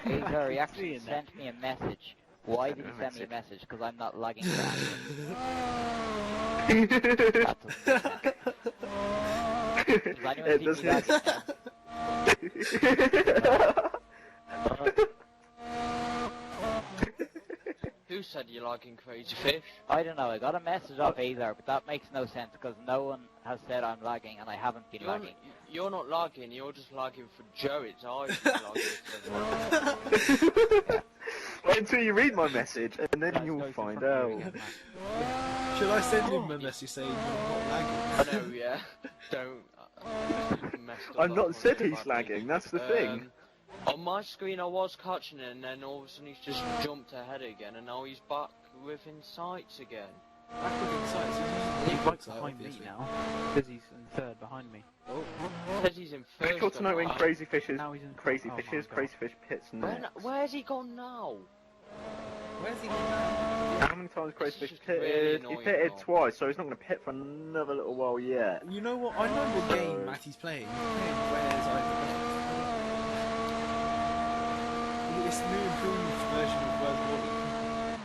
Speaker 7: He actually sent me a message. Why did he send me a message? Because I'm not lagging back. That doesn't make sense. Does anyone
Speaker 2: It
Speaker 7: see
Speaker 2: does
Speaker 7: me lagging?
Speaker 4: Who said you're liking Crazy Fish?
Speaker 7: I don't know, I got a message off Azar, but that makes no sense because no one has said I'm lagging and I haven't been lagging.
Speaker 4: You're not lagging, you're just lagging for Joe. It's I who's lagging.
Speaker 2: Wait until you read my message and then
Speaker 9: Guys,
Speaker 2: you'll
Speaker 9: go to
Speaker 2: find
Speaker 9: front
Speaker 2: out.
Speaker 9: view again, Matt.
Speaker 3: Should I send him a message saying you're not lagging?
Speaker 4: I know, yeah. Don't. Messed up
Speaker 2: I'm
Speaker 4: that
Speaker 2: not
Speaker 4: one
Speaker 2: said
Speaker 4: badly.
Speaker 2: he's lagging, that's the thing.
Speaker 4: On my screen I was catching it and then all of a sudden he's just jumped ahead again and now he's back within sights again.
Speaker 3: Back within sights,
Speaker 9: He's right behind me now. Because he's in third behind me.
Speaker 4: Says he's in first.
Speaker 2: Difficult to know when
Speaker 4: on
Speaker 2: Crazy Fish is.
Speaker 9: Now he's in
Speaker 2: Crazy
Speaker 9: oh
Speaker 2: Fish
Speaker 9: my
Speaker 2: is.
Speaker 9: God.
Speaker 2: Crazy Fish pits next.
Speaker 4: Where's he gone now?
Speaker 3: Where's he going now?
Speaker 2: How many times Crazy Fish
Speaker 4: It's just
Speaker 2: pitted?
Speaker 4: really
Speaker 2: He
Speaker 4: annoying
Speaker 2: pitted
Speaker 4: now.
Speaker 2: twice, so he's not going to pit for another little while yet.
Speaker 3: You know what? I know what game Matty's playing. He's playing Where's I the Best. It's the new improved version of Where's Wally.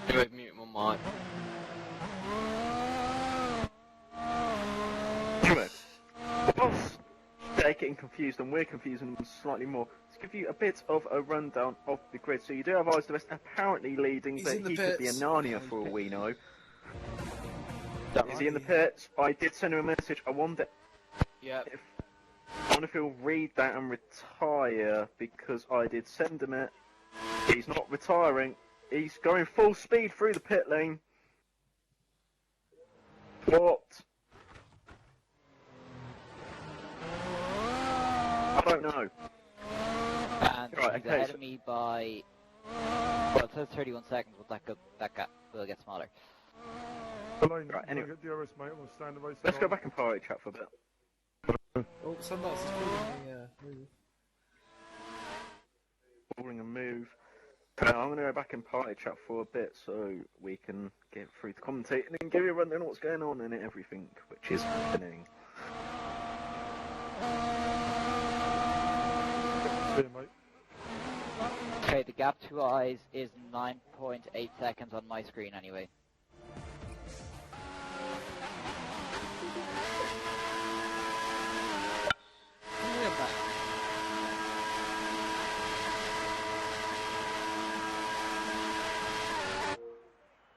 Speaker 4: Anyway, mute my mic.
Speaker 2: Anyway, whilst getting confused and we're confusing them slightly more. Let's give you a bit of a rundown of the grid. So you do have Eyes the Best apparently leading,
Speaker 3: He's
Speaker 2: but
Speaker 3: in the
Speaker 2: he could be a
Speaker 3: pits.
Speaker 2: Narnia for all we know.
Speaker 6: That
Speaker 2: Is he in the pits? I did send him a message. I wonder
Speaker 4: Yeah.
Speaker 2: if he'll read that and retire, because I did send him it. He's not retiring. He's going full speed through the pit lane. What? I don't know.
Speaker 7: And
Speaker 2: Right,
Speaker 7: he's
Speaker 2: okay,
Speaker 7: ahead
Speaker 2: so-
Speaker 7: of me by... Well, it says 31 seconds, but that gap will get smaller.
Speaker 2: Right, anyway. Let's go back and pirate chat for a bit.
Speaker 3: Oh, Sundance is calling me, move.
Speaker 2: Calling a move. I'm going to go back and party chat for a bit so we can get through the commentate and then give you a rundown of what's going on and everything which is happening.
Speaker 7: Okay, the gap to Eyes is 9.8 seconds on my screen anyway.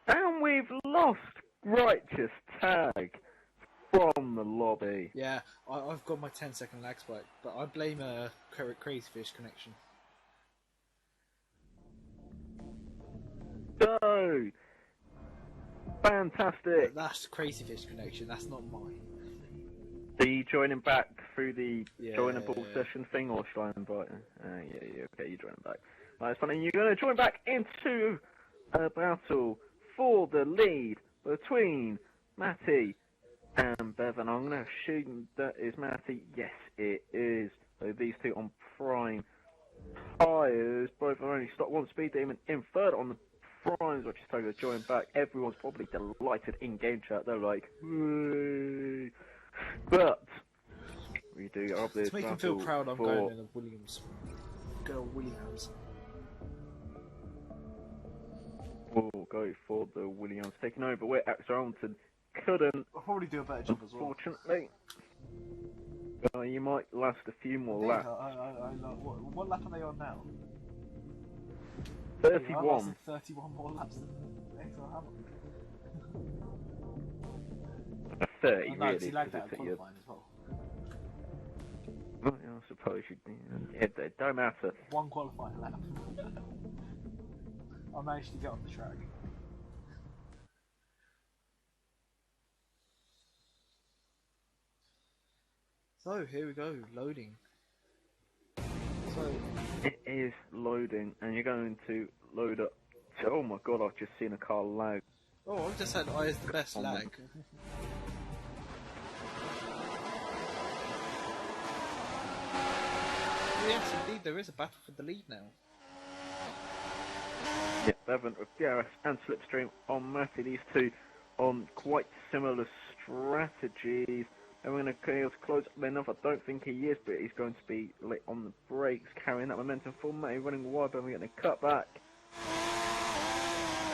Speaker 2: And we've lost Righteous Tag from the lobby.
Speaker 3: Yeah, I've got my 10-second lag spike, but I blame a Crazy Fish connection.
Speaker 2: So, fantastic.
Speaker 3: That's Crazy Fish connection, that's not mine.
Speaker 2: Are you joining back through the
Speaker 3: Yeah.
Speaker 2: joinable session thing, or should I invite you? Yeah, okay, you're joining back. Right, it's funny, you're going to join back into a battle for the lead between Matty and Bevan. I'm going to assume that is Matty. Yes, it is. So these two on prime tyres. Both are only stopped one speed demon in third on the primes, which is totally join back. Everyone's probably delighted in game chat. They're like, "Whee." But we do have this
Speaker 3: To make him feel
Speaker 2: battle
Speaker 3: proud, I'm
Speaker 2: for...
Speaker 3: going in the Williams. Go Williams.
Speaker 2: We'll go for the Williams taking over where XRL couldn't,
Speaker 3: I'll probably do a better job as well.
Speaker 2: unfortunately. You might last a few more laps.
Speaker 3: What lap are they on now?
Speaker 2: 31.
Speaker 3: 31 more laps than XL Hamilton.
Speaker 2: 30,
Speaker 3: Oh, no,
Speaker 2: really.
Speaker 3: he lagged
Speaker 2: because
Speaker 3: out
Speaker 2: it's
Speaker 3: at
Speaker 2: at your-
Speaker 3: qualifying as well.
Speaker 2: Well, I suppose you... It don't matter.
Speaker 3: One qualifying lap. I managed to get on the track. So, here we go, loading. So,
Speaker 2: It is loading, and you're going to load up... Oh my god, I've just seen a car lag.
Speaker 3: oh, I've just had Eyes the Best
Speaker 2: Oh my
Speaker 3: lag. Yes, indeed, there is a battle for the lead now.
Speaker 2: Yeah, Bevan with DRS and Slipstream on Matty. These two on quite similar strategies. And we're going to close up enough. I don't think he is, but he's going to be late on the brakes, carrying that momentum for Matty, running wide, but we're getting a cut back.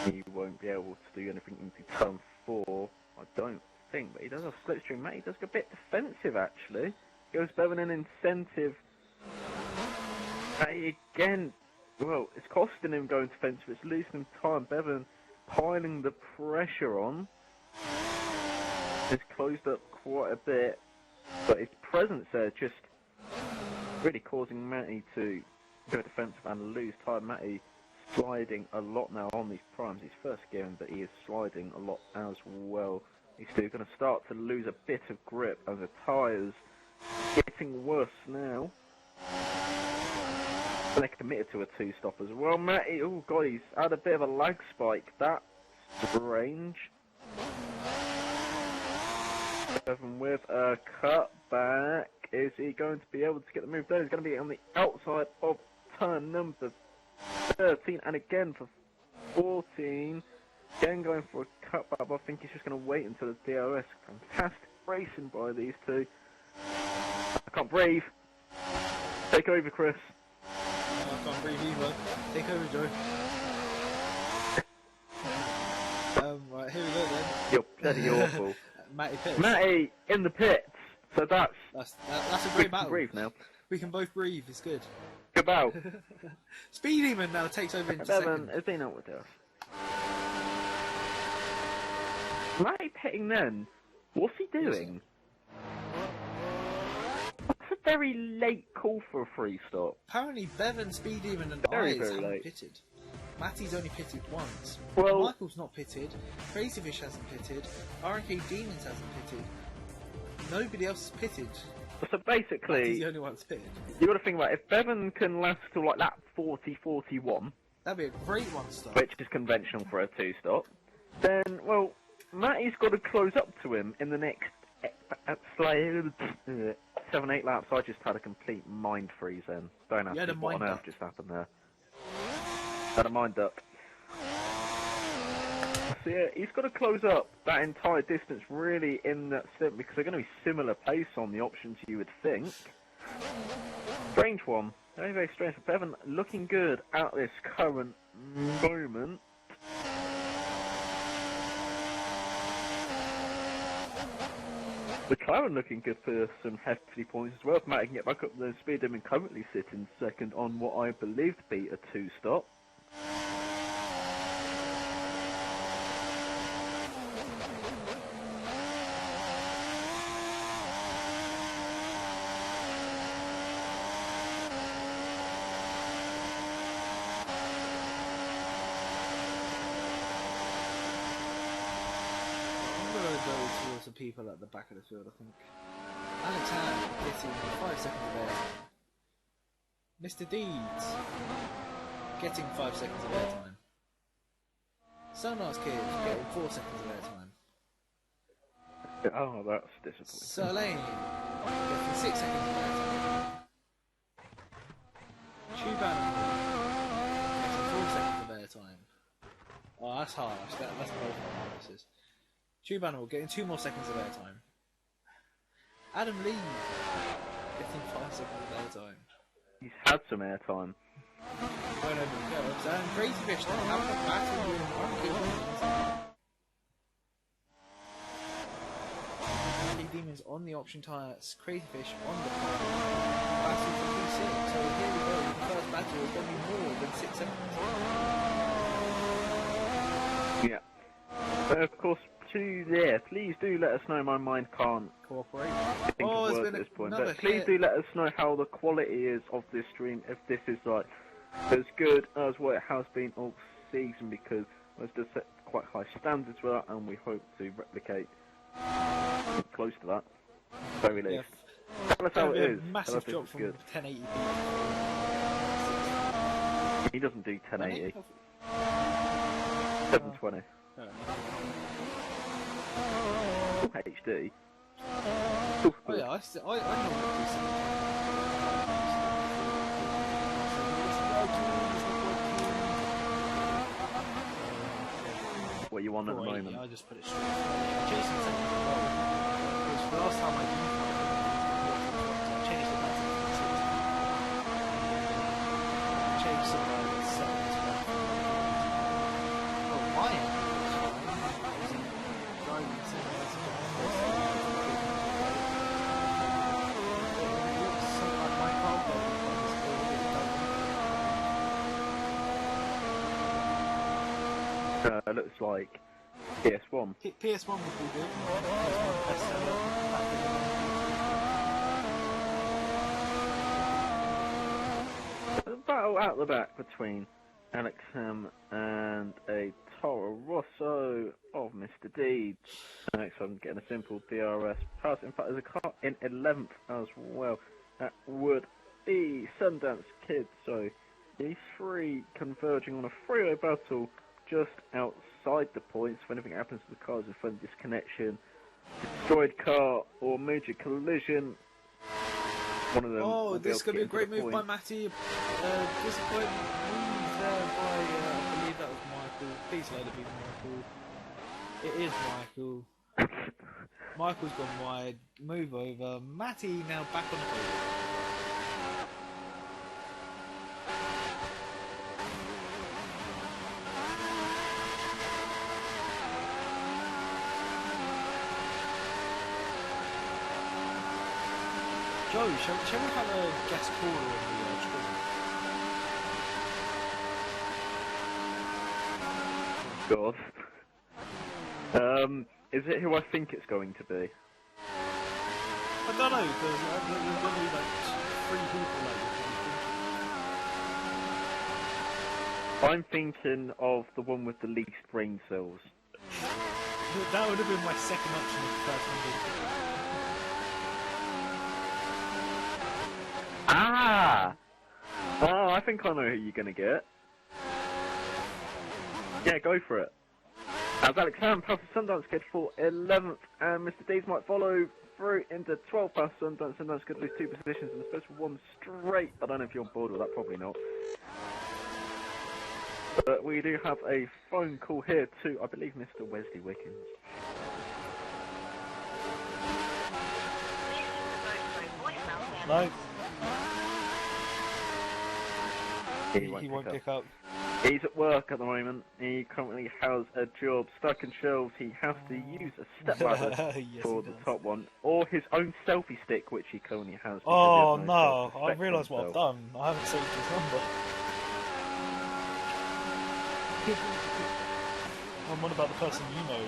Speaker 2: He won't be able to do anything into turn 4, I don't think, but he does have Slipstream. Matty does go a bit defensive, actually. Gives Bevan an incentive. Matty again. Well, it's costing him going defensive, it's losing him time. Bevan piling the pressure on. He's closed up quite a bit, but his presence there just really causing Matty to go defensive and lose time. Matty sliding a lot now on these primes. His first game, but he is sliding a lot as well. He's still going to start to lose a bit of grip as the tyres getting worse now. And they're committed to a 2-stop as well. Matty, oh god, he's had a bit of a lag spike. That's strange. Bevan with a cutback. Is he going to be able to get the move there? He's going to be on the outside of turn number 13. And again for 14. Again going for a cutback. But I think he's just going to wait until the DRS. Fantastic racing by these two. I can't breathe. Take over, Chris.
Speaker 3: I can't breathe either. Take over, Joe. Right, here we go then.
Speaker 2: You're bloody awful.
Speaker 3: Matty Pitts.
Speaker 2: Matty in the pits. So that's
Speaker 3: That's a
Speaker 2: we
Speaker 3: great
Speaker 2: can
Speaker 3: battle.
Speaker 2: breathe now.
Speaker 3: We can both breathe. It's good.
Speaker 2: Good battle.
Speaker 3: Speed Demon now takes over into
Speaker 2: Bevan
Speaker 3: second.
Speaker 2: has been out with us. Matty pitting then. What's he doing? That's a very late call for a free stop.
Speaker 3: Apparently, Bevan, Speed Demon, and
Speaker 2: Very,
Speaker 3: Eyes
Speaker 2: very
Speaker 3: haven't
Speaker 2: late.
Speaker 3: pitted. Matty's only pitted once.
Speaker 2: Well-
Speaker 3: Michael's not pitted. Crazy Fish hasn't pitted. RK Demons hasn't pitted. Nobody else has pitted.
Speaker 2: So
Speaker 3: Matty's
Speaker 2: basically,
Speaker 3: the only one that's pitted.
Speaker 2: you got to think about it. If Bevan can last till like lap 40-41,
Speaker 3: That'd be a great one stop.
Speaker 2: which is conventional for a two-stop, then, well, Matty's got to close up to him in the next 7-8 laps. I just had a complete mind freeze then. Don't
Speaker 3: You had
Speaker 2: ask
Speaker 3: a
Speaker 2: me what on
Speaker 3: mind
Speaker 2: earth
Speaker 3: up.
Speaker 2: just happened there. Had a mind up. So yeah, he's got to close up that entire distance really in that stint because they're going to be similar pace on the options you would think. Strange one. Very, very strange. Bevan looking good at this current moment. McLaren looking good for some hefty points as well. If Matt can get back up the speed and currently sitting second on what I believe to be a two-stop.
Speaker 3: I'm going to go towards the people at the back of the field, I think. Alex Hand getting 5 seconds of airtime. Mr. Deeds getting 5 seconds of airtime. Sonar's Kid getting 4 seconds of airtime.
Speaker 2: Oh, that's disappointing.
Speaker 3: Serlane getting 6 seconds of airtime. Chuban getting 4 seconds of airtime. Oh, that's harsh. That's both harnesses. Chuban getting 2 more seconds of airtime. Adam Lee getting 5 seconds of airtime.
Speaker 2: He's had some airtime.
Speaker 3: Oh no, no, and Crazy Fish now having a battle with RK Demons on the option tyres, Crazy Fish on the battle for P6. So here we go, the first battle is going to be more than 6 seconds.
Speaker 2: Yeah. But of course, please do let us know. My mind can't
Speaker 3: Cooperate.
Speaker 2: think
Speaker 3: Oh,
Speaker 2: of
Speaker 3: there's
Speaker 2: words
Speaker 3: been
Speaker 2: at this point.
Speaker 3: another
Speaker 2: But please
Speaker 3: hit.
Speaker 2: do let us know how the quality is of this stream. If this is like as good as what it has been all season, because it's just set quite high standards for that, and we hope to replicate close to that. Very least. Tell us how it is. Tell
Speaker 3: Massive
Speaker 2: us if
Speaker 3: drop
Speaker 2: it's
Speaker 3: from
Speaker 2: good.
Speaker 3: 1080p.
Speaker 2: He doesn't do 1080.
Speaker 3: 1080?
Speaker 2: 720.
Speaker 3: Oh.
Speaker 2: HD.
Speaker 3: Oh yeah, I know what to
Speaker 2: What you want at the moment?
Speaker 3: I just put it straight. Jason said because the last time I used I changed it back to 60. Changed some settings. Oh, my end was fine. I was in driving settings. It looks something like my car though.
Speaker 2: It looks like PS1.
Speaker 3: PS1 would be good.
Speaker 2: A battle out the back between Alex Ham and a Toro Rosso of Mr. Deeds. Alex Ham getting a simple DRS pass. In fact, there's a car in 11th as well. That would be Sundance Kid. So these three converging on a freeway battle just outside the points. If anything happens to the cars in front of this connection, destroyed car or major collision, one of them.
Speaker 3: Oh,
Speaker 2: will
Speaker 3: this is going to be a
Speaker 2: able
Speaker 3: great
Speaker 2: get into
Speaker 3: move
Speaker 2: the
Speaker 3: by
Speaker 2: points.
Speaker 3: Matty. Disappointing move there by, I believe that was Michael. Please let it be Michael. It is Michael. Michael's gone wide. Move over. Matty now back on the field. Joe, shall we have a guest caller on the stream?
Speaker 2: God. Is it who I think it's going to be?
Speaker 3: I don't know, because there's going to be like 3 people like this.
Speaker 2: I'm thinking of the one with the least brain cells.
Speaker 3: That would have been my second option if the first one didn't.
Speaker 2: Ah! Oh, I think I know who you're gonna get. Yeah, go for it. As Alex Ham passes Sundance scheduled for 11th, and Mr. Dees might follow through into 12th past Sundance. Sundance could lose 2 positions in the first 1 straight. I don't know if you're on board with that, probably not. But we do have a phone call here to, I believe, Mr. Wesley Wickens.
Speaker 3: No.
Speaker 2: He
Speaker 3: won't pick up.
Speaker 2: He's at work at the moment. He currently has a job stuck in shelves. He has to use a step ladder
Speaker 3: Yes,
Speaker 2: for
Speaker 3: he
Speaker 2: the
Speaker 3: does.
Speaker 2: top one, or his own selfie stick, which he currently has.
Speaker 3: Oh
Speaker 2: because he has
Speaker 3: no,
Speaker 2: self-respect
Speaker 3: I've
Speaker 2: for
Speaker 3: realised what I've
Speaker 2: himself.
Speaker 3: done. I haven't saved his number. And what about the person you know?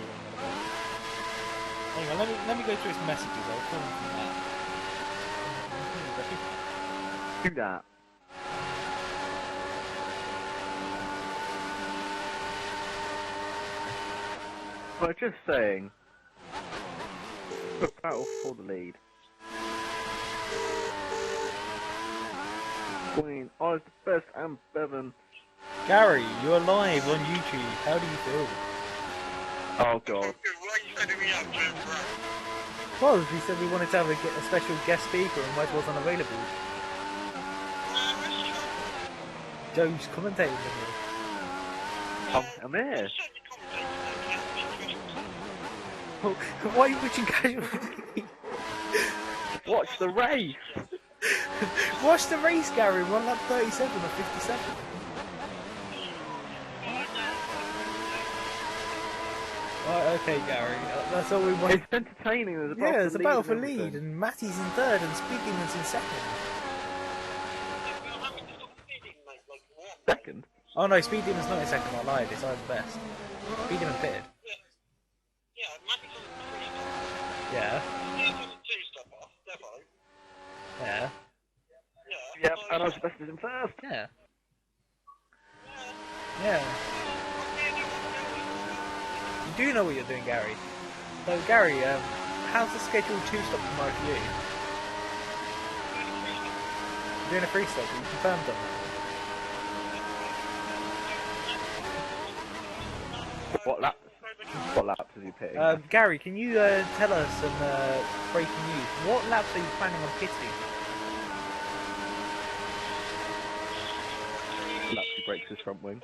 Speaker 3: Hang on, let me go through his messages. I'll call him from that.
Speaker 2: Do that. But just saying, put battle for the lead. Queen, I was the best, and Bevan.
Speaker 3: Gary, you're live on YouTube. How do you feel?
Speaker 2: Oh god.
Speaker 3: Well, we said we wanted to have a special guest speaker and Wes wasn't available. Joe's commentating with me.
Speaker 2: I'm here.
Speaker 3: Why are you watching casual?
Speaker 2: Watch the race.
Speaker 3: Watch the race, Gary. 1 lap 37 or 57. Right, okay, Gary. That's all we want.
Speaker 2: It's entertaining. There's a battle
Speaker 3: Yeah, it's
Speaker 2: for
Speaker 3: a battle for
Speaker 2: and
Speaker 3: lead,
Speaker 2: everything.
Speaker 3: and Matty's in 3rd, and Speeding's in 2nd.
Speaker 2: Second.
Speaker 3: Oh no, Speeding's not in 2nd. I lied. It's either best. Speeding pitted. Yeah. Yeah.
Speaker 2: Yep, and I was the best in first.
Speaker 3: Yeah. Yeah. You do know what you're doing, Gary. So, Gary, how's the schedule 2 stop tomorrow for you? You're doing a 3 stop, are you confirmed on that?
Speaker 2: What laps is he pitting?
Speaker 3: Gary, can you tell us some breaking news? What laps are you planning on pitting?
Speaker 2: Laps he breaks his front wing.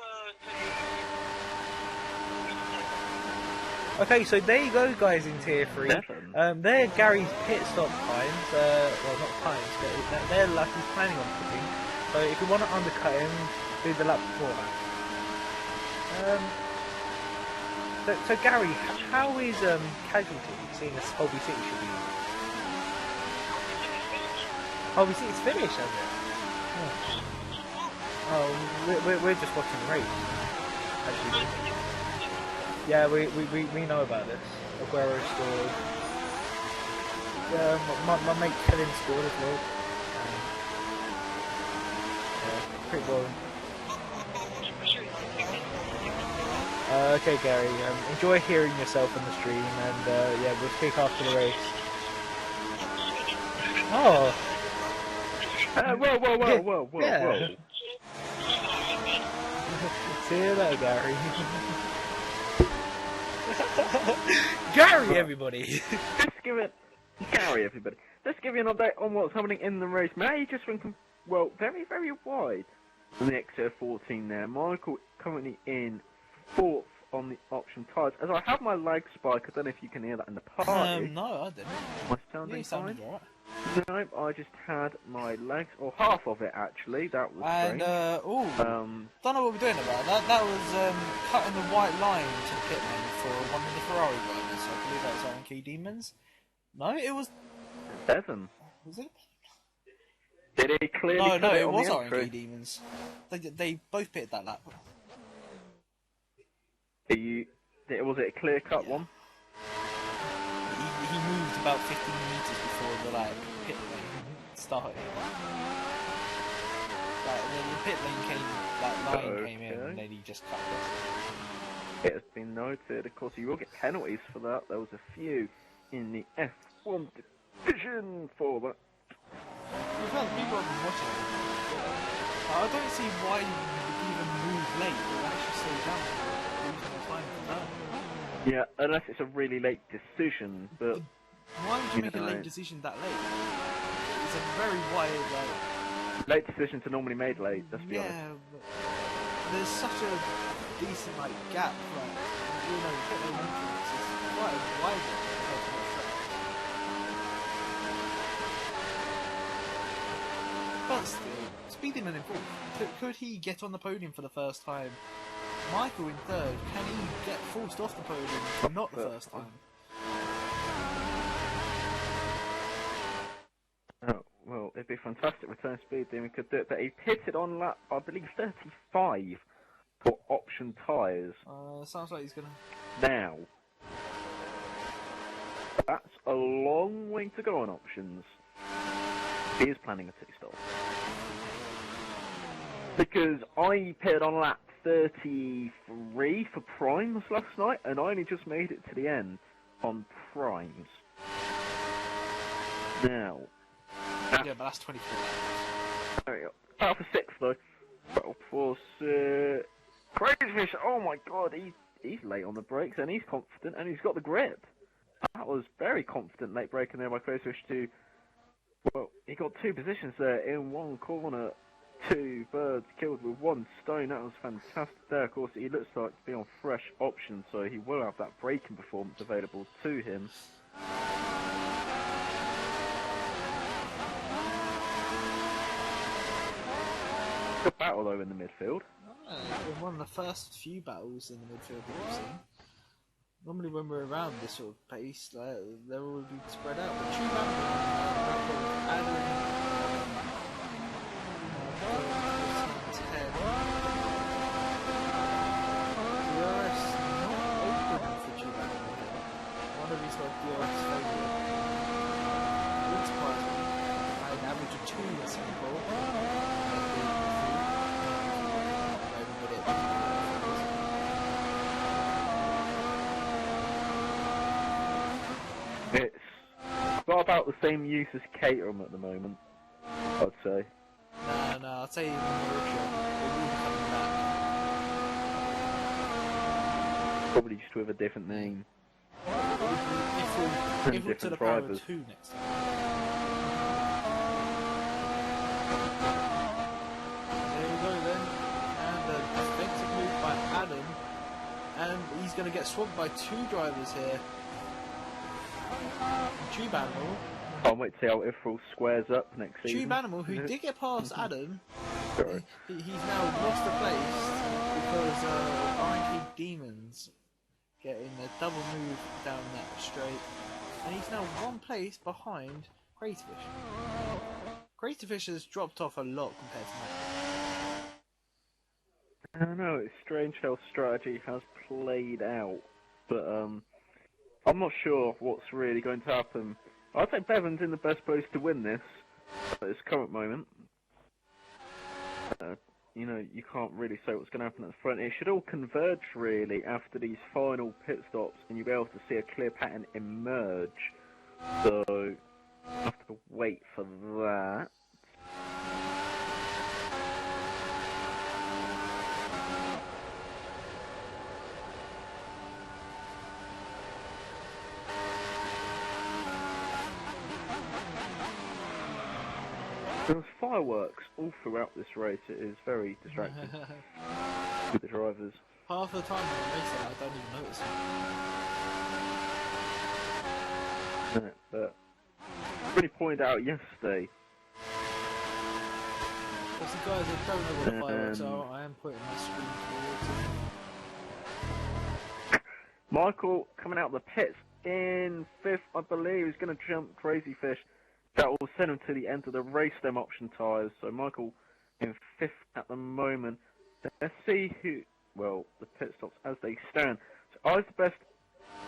Speaker 3: Okay, so there you go, guys, in Tier 3. They're Gary's pit stop times. Well, not times, but they're like he's planning on pitting. So if you want to undercut him, do the lap before that. So Gary, how is Casualty seeing as Holby City should be? Holby City's finished, has it? Oh, we're just watching the race. Actually, yeah, we know about this. Aguero scored. My mate Kellen scored as well. Yeah, pretty boring. Okay, Gary, enjoy hearing yourself on the stream, and yeah, we'll speak after the race. Oh!
Speaker 2: Whoa.
Speaker 3: Yeah. See you later, Gary. Gary, everybody!
Speaker 2: Let's give it... Gary, everybody. Let's give you an update on what's happening in the race. May just went, well, very, very wide on the XR14 there. Michael currently in 4th on the option tyres. As I have my lag spike, I don't know if you can hear that in the party.
Speaker 3: No, I didn't.
Speaker 2: My sounding fine?
Speaker 3: Right.
Speaker 2: Nope, I just had my legs, or half of it actually, that was
Speaker 3: And,
Speaker 2: strange.
Speaker 3: don't know what we're doing about that. That was cutting the white line to the pitman for one of the Ferrari drivers. I believe that was Aaron Key Demons. No, it was...
Speaker 2: Bevan.
Speaker 3: Was it?
Speaker 2: Did he clearly
Speaker 3: No,
Speaker 2: put
Speaker 3: no,
Speaker 2: it
Speaker 3: it
Speaker 2: on
Speaker 3: was
Speaker 2: the
Speaker 3: RNG
Speaker 2: entry?
Speaker 3: Demons. They both pitted that lap.
Speaker 2: Was it a clear-cut
Speaker 3: Yeah.
Speaker 2: one?
Speaker 3: He moved about 15 meters before the pit lane started. The pit lane line came in, and then he just cut it.
Speaker 2: It has been noted. Of course, you will get penalties for that. There was a few in the F1 division for that.
Speaker 3: We've had people have been watching it. I don't see why you would even move late. It would actually slow down reasonable time for that.
Speaker 2: Yeah, unless it's a really late decision, but...
Speaker 3: Why would you make a late decision that late? It's a very wide,
Speaker 2: late decisions are normally made late, let's be honest.
Speaker 3: yeah, but there's such a decent, gap, pit lane entrance is quite a wide one compared to most tracks. But still, Speedyman in fourth. Could he get on the podium for the first time? Michael in third. Can he get forced off the podium for not the first time?
Speaker 2: Oh, well, it'd be a fantastic return speed then we could do it, but he pitted on lap, I believe, 35 for option tyres.
Speaker 3: Sounds like he's gonna...
Speaker 2: Now, that's a long way to go on options. He is planning a two-stop. Because I pitted on lap 33 for primes last night, and I only just made it to the end on primes. Now...
Speaker 3: Yeah, but that's 24 laps.
Speaker 2: There we go. Out for 6 though. Battle Force, Crazyfish, oh my god, he's late on the brakes and he's confident and he's got the grip. That was very confident late braking there by Crazyfish to, well, he got 2 positions there in one corner. 2 birds killed with 1 stone. That was fantastic there. Of course, he looks like to be on fresh options, so he will have that braking performance available to him. Good battle though in the midfield.
Speaker 3: It's been one of the first few battles in the midfield that we've seen. Normally when we're around this sort of pace, they're all being spread out. But two battles, one of these DRS favourite. Looks party. An average of 2 in Singapore.
Speaker 2: It's got about the same use as Caterham at the moment, I'd say.
Speaker 3: No, I'd say even Mauritius. They will be coming back.
Speaker 2: Probably just with a different name.
Speaker 3: If we're to the power of 2 next time. There we go then. And a defensive move by Adam. And he's going to get swamped by 2 drivers here. Tube Animal.
Speaker 2: Can't wait to see how Ifril squares up next season.
Speaker 3: Tube Animal, who did get past Adam,
Speaker 2: Sorry.
Speaker 3: he's now lost the place because RNG Demons getting a double move down that straight. And he's now 1 place behind Crazyfish. Crazyfish has dropped off a lot compared to
Speaker 2: I don't know, it's strange how strategy has played out, but I'm not sure what's really going to happen. I'd say Bevan's in the best place to win this at this current moment. You can't really say what's going to happen at the front. It should all converge really after these final pit stops, and you'll be able to see a clear pattern emerge. So, I have to wait for that. There's fireworks all throughout this race. It is very distracting with the drivers.
Speaker 3: half the time when I'm racing, I don't even notice it.
Speaker 2: No, but really pointed out yesterday.
Speaker 3: Because the guys that don't know what the fireworks are, I am putting my screen towards it.
Speaker 2: Michael coming out of the pits in 5th, I believe. He's going to jump Crazyfish That will send him to the end of the race, them option tyres. So Michael in 5th at the moment. Let's see who, well, the pit stops as they stand. So I's the best,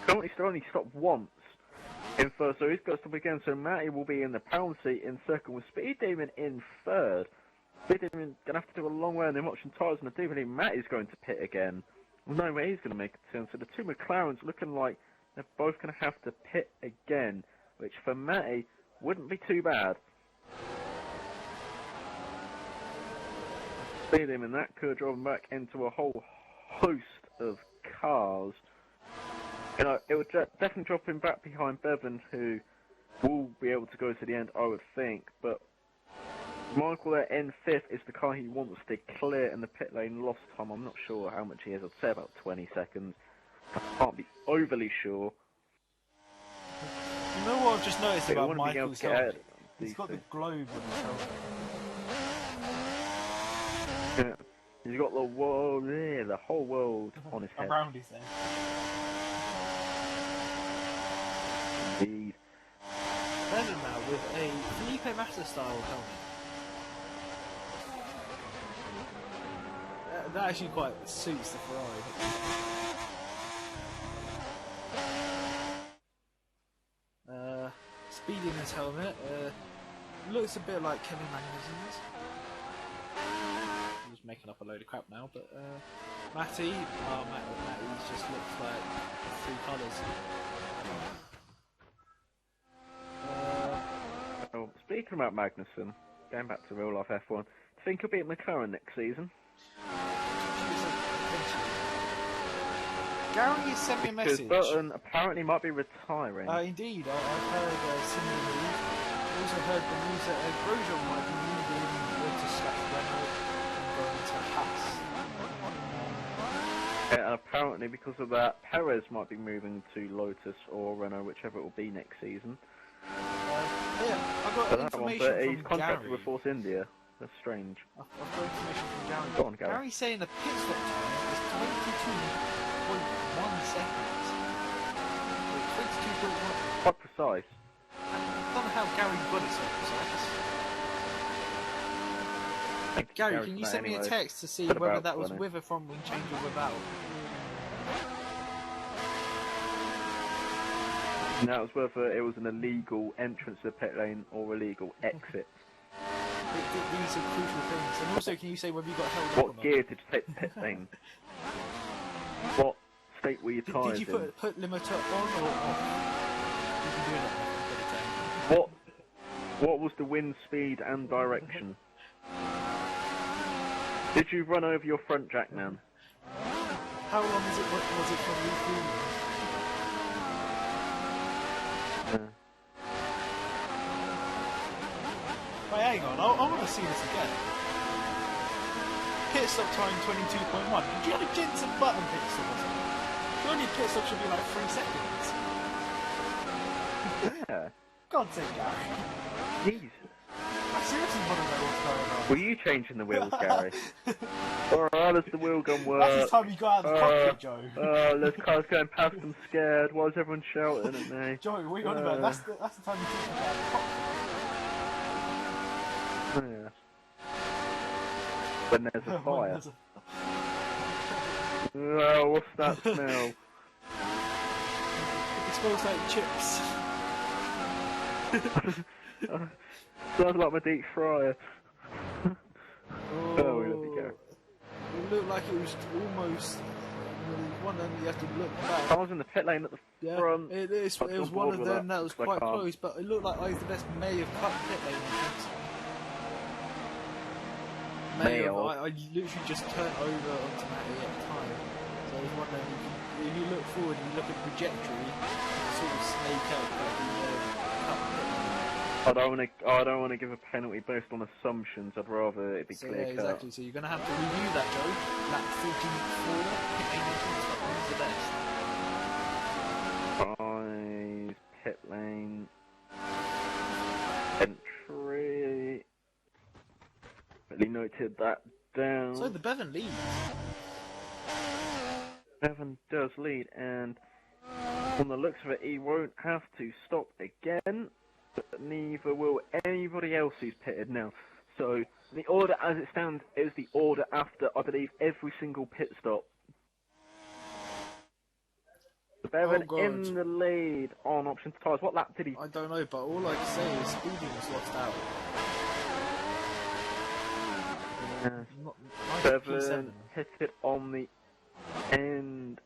Speaker 2: currently still only stopped once in 1st, so he's got to stop again. So Matty will be in the pound seat in 2nd with Speed Demon in 3rd. Speed Demon going to have to do a long way on them option tyres, and I do believe Matty's going to pit again. Well, no way he's going to make a turn. So the two McLarens looking like they're both going to have to pit again, which for Matty wouldn't be too bad. See him in that could drive him back into a whole host of cars. You know, it would definitely drop him back behind Bevan, who will be able to go to the end, I would think. But Michael there in 5th is the car he wants to clear in the pit lane. Lost time, I'm not sure how much he is. I'd say about 20 seconds. I can't be overly sure.
Speaker 3: You know what I've just noticed about Michael's helmet? He's got the globe on his helmet.
Speaker 2: Yeah. He's got the world there, the whole world on his head.
Speaker 3: Around his head.
Speaker 2: Indeed.
Speaker 3: Bevan now with a Felipe Massa style helmet. That actually quite suits the Ferrari. Speed in his helmet looks a bit like Kevin Magnussen's. I'm just making up a load of crap now, but Matty just looks like three colours.
Speaker 2: Well, speaking about Magnussen, going back to real life F1, do you think he'll be at McLaren next season?
Speaker 3: Gary sent me a message.
Speaker 2: Because Burton apparently might be retiring.
Speaker 3: Indeed, I've heard similar news. I also heard the news that Grosjean might be moving to Renault and going to Haas.
Speaker 2: And apparently because of that, Perez might be moving to Lotus or Renault, whichever it will be next season.
Speaker 3: Yeah, I've got information from
Speaker 2: he's contracted
Speaker 3: Gary.
Speaker 2: with Force India. That's strange.
Speaker 3: I've got information from Gary.
Speaker 2: Go on, Gary.
Speaker 3: Gary's saying the pit stop time is 22.1 seconds. 22.1.
Speaker 2: Quite precise.
Speaker 3: I don't know how Gary got it so precise. Gary, can you send me a text to see whether that was with or from when change or without?
Speaker 2: Now it was whether it was an illegal entrance to the pit lane or illegal exit.
Speaker 3: These are crucial things. And also, can you say whether you got held up or not?
Speaker 2: What gear did you take the pit lane? What state were your tyres
Speaker 3: Did you put limiter on or off? You can do that.
Speaker 2: What was the wind speed and direction? Did you run over your front jack man?
Speaker 3: How long was it from refueling? Wait, hang on, I want to see this again. Pit stop time 22.1. Did you have a Jensen Button pit stop or something? Surely pit stop should be like 3 seconds.
Speaker 2: Yeah.
Speaker 3: God's sake, Gary.
Speaker 2: Jesus.
Speaker 3: I seriously want to know what's going on.
Speaker 2: Were you changing the wheels, Gary? Or how does the wheel gun work?
Speaker 3: That's the time you got out of the cockpit, Joe.
Speaker 2: There's cars going past, I'm scared. Why is everyone shouting at me?
Speaker 3: Joe, what are you on about? That's the time you took me out of the cockpit.
Speaker 2: Yeah. When there's a fire. Oh, what's that smell?
Speaker 3: It smells like chips.
Speaker 2: Sounds like my deep fryer. Oh, we let it go.
Speaker 3: It looked like it was almost one of them you have to look back.
Speaker 2: I was in the pit lane at the front.
Speaker 3: It was one of them that was quite close, but it looked like the best may have cut the pit lane. I literally just turned over onto Matty at the time. So I was wondering if you look forward and you look at the trajectory, you can sort of snake out
Speaker 2: I don't want to give a penalty based on assumptions. I'd rather it be clear cut.
Speaker 3: Exactly. So you're going to have to review that, Joe. That 14.4 pit lane is the best. 5 pit lane entry. Really noted that down. So the Bevan leads.
Speaker 2: Bevan does lead, and from the looks of it, he won't have to stop again. but neither will anybody else who's pitted now. So the order as it stands is the order after, I believe, every single pit stop. Bevan
Speaker 10: God.
Speaker 2: in the lead on option tyres. What lap did he?
Speaker 10: I don't know, but all I can say is Speedy was lost out.
Speaker 2: Bevan hit it on the end.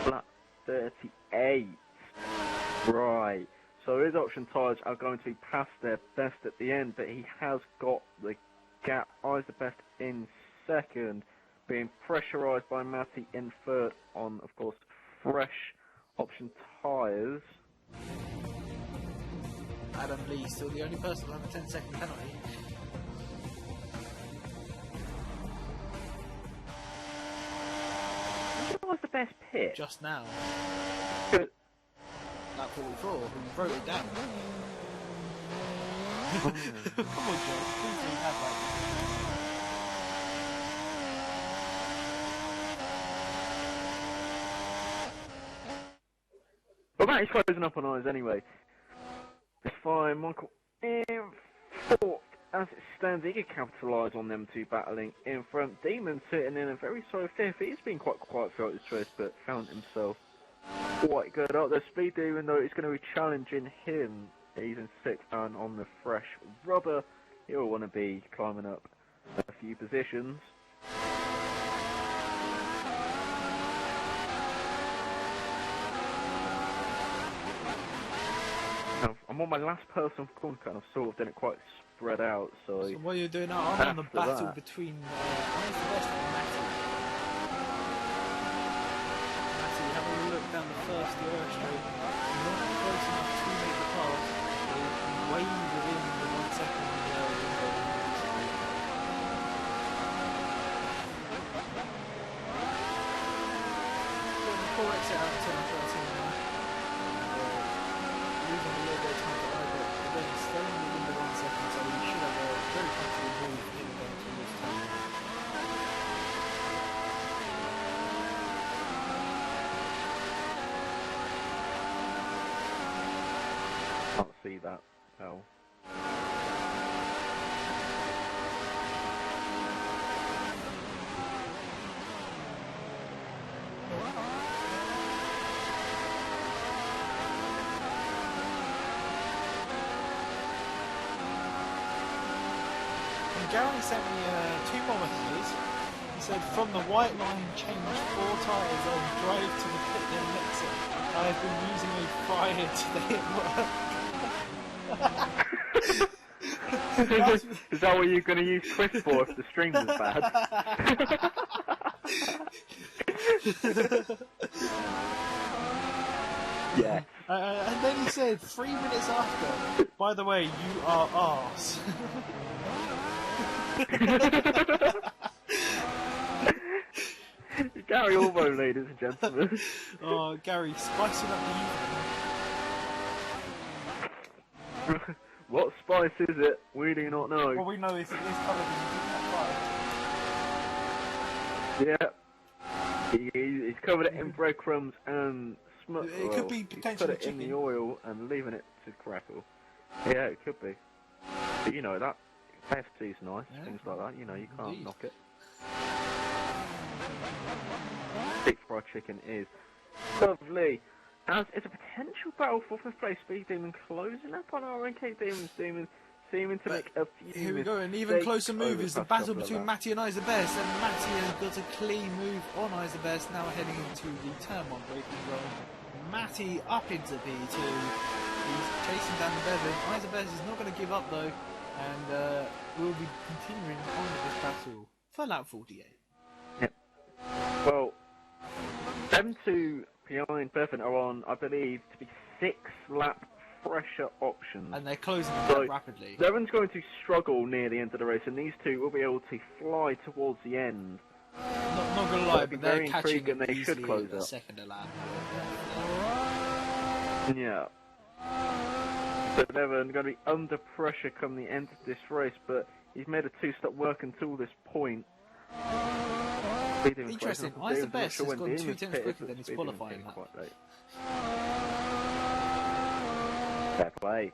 Speaker 2: Lap 38. Right. So his option tyres are going to be past their best at the end, but he has got the gap. Eyes the best in second, being pressurised by Matty in third on, of course, fresh option tyres.
Speaker 10: Adam Lee still the only person to have a 10-second penalty.
Speaker 2: What was the best pit?
Speaker 10: Just now.
Speaker 2: Good.
Speaker 10: Lap 44, who wrote it down. Come on, Joe. Please don't have that.
Speaker 2: But Matty's closing up on eyes anyway. It's fine. Michael in fourth. As it stands, he could capitalise on them two battling in front. Demon sitting in a very slow fifth. He's been quite quiet throughout this race, but found himself quite good up there. Speed Demon, though, is going to be challenging him. He's in sixth and on the fresh rubber. He'll want to be climbing up a few positions. I'm on my last person corner cut, and I've sort of done it quite spread out, so...
Speaker 10: So what are you doing now? I'm on the battle between Eyes the Best and Matty. Matty, have a look down the first year straight. Not close enough to make the pass. Way within the 1 second window. Poor exit out of turn 13 now. Losing a little bit of time to eye, but again, staying within the 1 second, so you should have a very comfortable move in going towards time.
Speaker 2: Can't see that. Oh.
Speaker 10: Gary sent me 2 more messages. He said, from the white line, change 4 tyres on drive to the pit then exit. I have been using a fryer today at work.
Speaker 2: Is that what you're going to use Twist for if the stream is bad? Yeah.
Speaker 10: And then he said, 3 minutes after, by the way, you are arse.
Speaker 2: Gary Orbo, ladies and gentlemen.
Speaker 10: Oh, Gary, spicing up the evening.
Speaker 2: What spice is it? We do not know.
Speaker 10: Well, we know it's covered in
Speaker 2: Yeah. He's covered it in breadcrumbs and smut.
Speaker 10: It could be potentially
Speaker 2: put it in the oil and leaving it to crackle. Yeah, it could be. But you know, that KFC's nice, things like that, you know, you can't knock it. Deep fried chicken is lovely. As it's a potential battle for 5th place. Speed Demon closing up on RNK Demons. Demon seeming to make a few
Speaker 10: Here we go, an even closer move is the battle between Matty and Isabest, and Matty has got a clean move on Isabest, now heading into the turn 1 braking zone. Matty up into P2, he's chasing down Bevan. Isabest is not going to give up though, and we'll be continuing on with this battle for lap 48.
Speaker 2: Yep. Well, them two behind Bevan are on, I believe, to be 6-lap pressure options.
Speaker 10: And they're closing the gap rapidly.
Speaker 2: Bevan's going to struggle near the end of the race, and these two will be able to fly towards the end.
Speaker 10: Not gonna lie, but they're catching
Speaker 2: and
Speaker 10: it
Speaker 2: they should
Speaker 10: easily
Speaker 2: close
Speaker 10: a
Speaker 2: up.
Speaker 10: second a lap.
Speaker 2: Yeah. So Bevan going to be under pressure come the end of this race, but he's made a 2-stop work until this point.
Speaker 10: Interesting, Isabest has gone 2 tenths quicker than his qualifying lap.
Speaker 2: Fair play.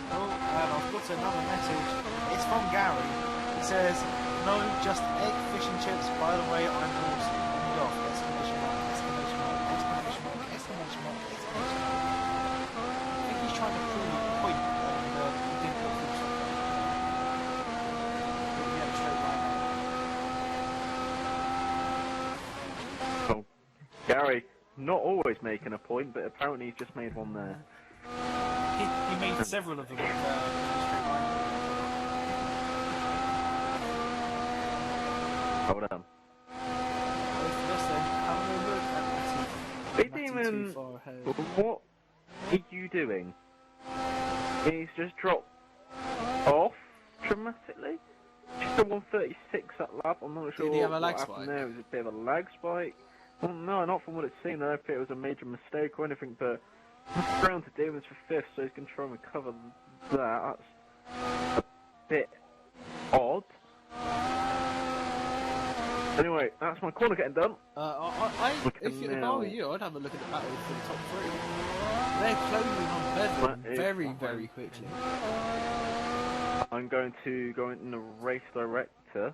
Speaker 10: Oh, and I've got another message. It's from Gary. He says, no, just egg, fish and chips. By the way, I'm awesome. End off. Exclamation mark, exclamation mark, exclamation mark, exclamation mark, exclamation mark. I think he's trying to prove a point and he didn't put full stop. But he had a straight line there.
Speaker 2: Oh, Gary, not always making a point, but apparently he's just made one there.
Speaker 10: He made several of them with a straight line.
Speaker 2: Hold on. Big Demon, what are you doing? He's just dropped off dramatically. Just a 136 at lap. I'm not sure
Speaker 10: Did he have a
Speaker 2: what
Speaker 10: lag
Speaker 2: happened
Speaker 10: spike?
Speaker 2: there. It was a bit of a lag spike. Well, no, not from what it seemed. I don't know if it was a major mistake or anything, but round to Demons for 5th, so he's going to try and recover that. That's a bit odd. Anyway, that's my corner getting done.
Speaker 10: If I were you, I'd have a look at the battle for the top 3. They're closing on Bevan very, very quickly.
Speaker 2: I'm going to go in the race director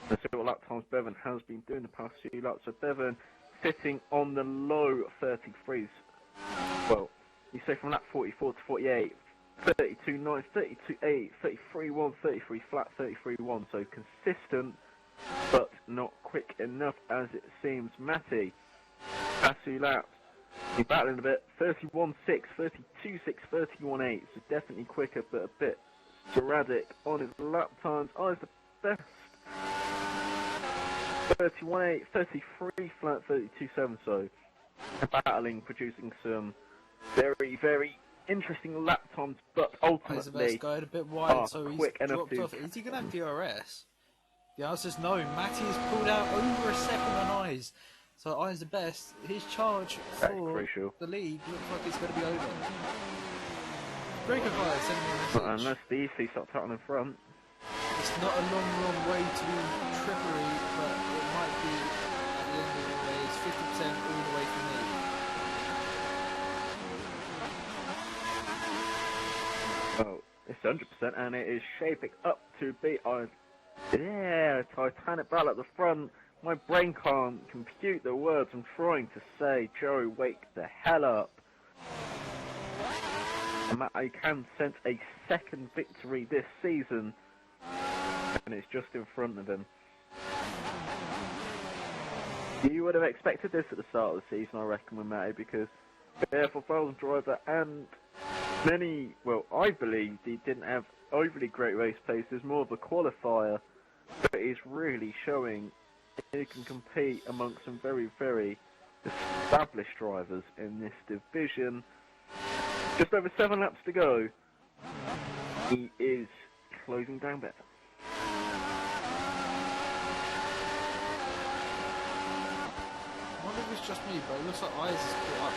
Speaker 2: and see what lap times Bevan has been doing the past few laps. So Bevan sitting on the low 33s. Well, you say from lap 44 to 48, 32.9, 32.8, 33.1, 33 flat, 33.1. So consistent, but not quick enough as it seems. Matty, past few laps, he's battling a bit. 31.6, 32.6, 31.8. So definitely quicker, but a bit sporadic on his lap times. Is the best. 31.8, 33 flat, 32.7. So battling, producing some very, very interesting lap times, but ultimately
Speaker 10: going a bit wide, so he's
Speaker 2: quick enough
Speaker 10: dropped
Speaker 2: to.
Speaker 10: off. Is he going to have DRS? The answer is no. Matty has pulled out over a second on Eyes. So Eyes the best. His charge for the lead looks like it's going to be over. Breaker Fire sending me a message.
Speaker 2: Unless the EC stopped out on the front.
Speaker 10: It's not a long, long way to trickery, but it might be at the end of the way. It's 50% all the way from me.
Speaker 2: Oh, it's 100%, and it is shaping up to be Titanic battle at the front. My brain can't compute the words I'm trying to say. Joey, wake the hell up. I can sense a second victory this season, and it's just in front of him. You would have expected this at the start of the season, I reckon, with Matty, because for Falls driver and many, well, I believe he didn't have overly great race pace. There's more of a qualifier, but he's really showing he can compete amongst some very, very established drivers in this division. Just over 7 laps to go. He is closing down better.
Speaker 10: I wonder if it's just me, but it looks like Eyes is caught up.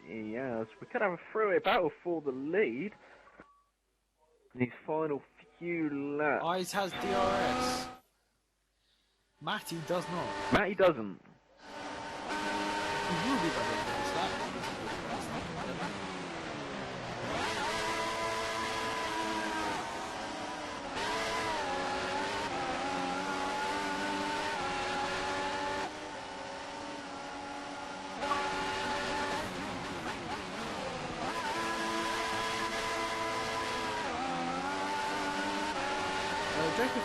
Speaker 2: Yes, we could have a three-way battle for the lead. These final few laps.
Speaker 10: Eyes has DRS. Matty does not.
Speaker 2: Matty doesn't.
Speaker 10: He will be by the end of this lap.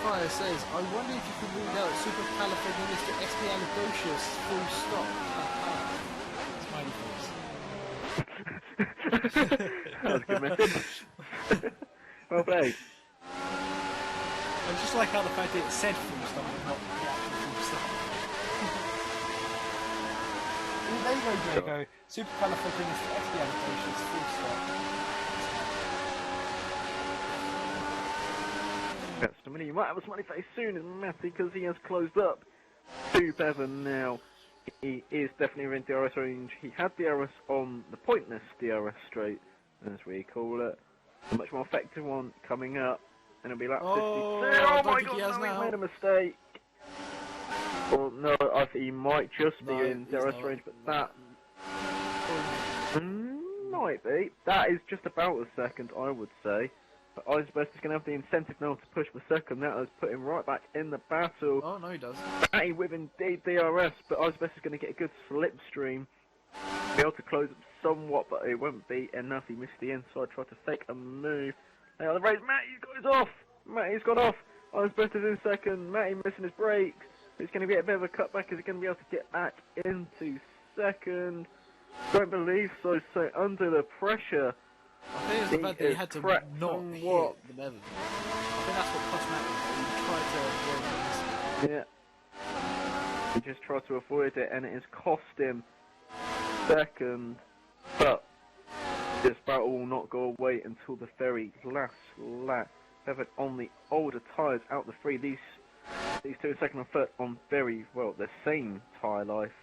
Speaker 10: Fire says, I wonder if you can read out supercalifragilisticexpialidocious full stop. Smiley face.
Speaker 2: That was a good message. Well played.
Speaker 10: I just like how the fact that it said full stop and not the actual full stop. Well, there you go, Draco. Supercalifragilisticexpialidocious full stop.
Speaker 2: You might have a smiley face soon, isn't Matty, because he has closed up to Bevan now. He is definitely in DRS range. He had DRS on the pointless DRS straight, as we call it. A much more effective one coming up, and it'll be lap 52. Oh my god, he made a mistake. Well, no, I think he might just be
Speaker 10: No,
Speaker 2: in
Speaker 10: he's
Speaker 2: DRS
Speaker 10: not.
Speaker 2: range, but that might be. That is just about a second, I would say. But Eisbest is going to have the incentive now to push for second. That has put him right back in the battle.
Speaker 10: Oh, no, he does.
Speaker 2: Matty with indeed DRS, but Eisbest is going to get a good slipstream. Be able to close up somewhat, but it won't be enough. He missed the inside, tried to fake a move. Now the race, Matty's got his off! Matty's got off! Eisbest is in second. Matty missing his brakes. It's going to be a bit of a cutback. Is he going to be able to get back into second? Don't believe so. So under the pressure,
Speaker 10: I think it's the fact that he had to not
Speaker 2: somewhat.
Speaker 10: hit the Bevan. I think that's what cost Matty. He tried to avoid this.
Speaker 2: Yeah. He just tried to avoid it, and it has cost him second. But this battle will not go away until the very last lap. Bevan on the older tyres out the three. These two are second and third on very well the same tyre life.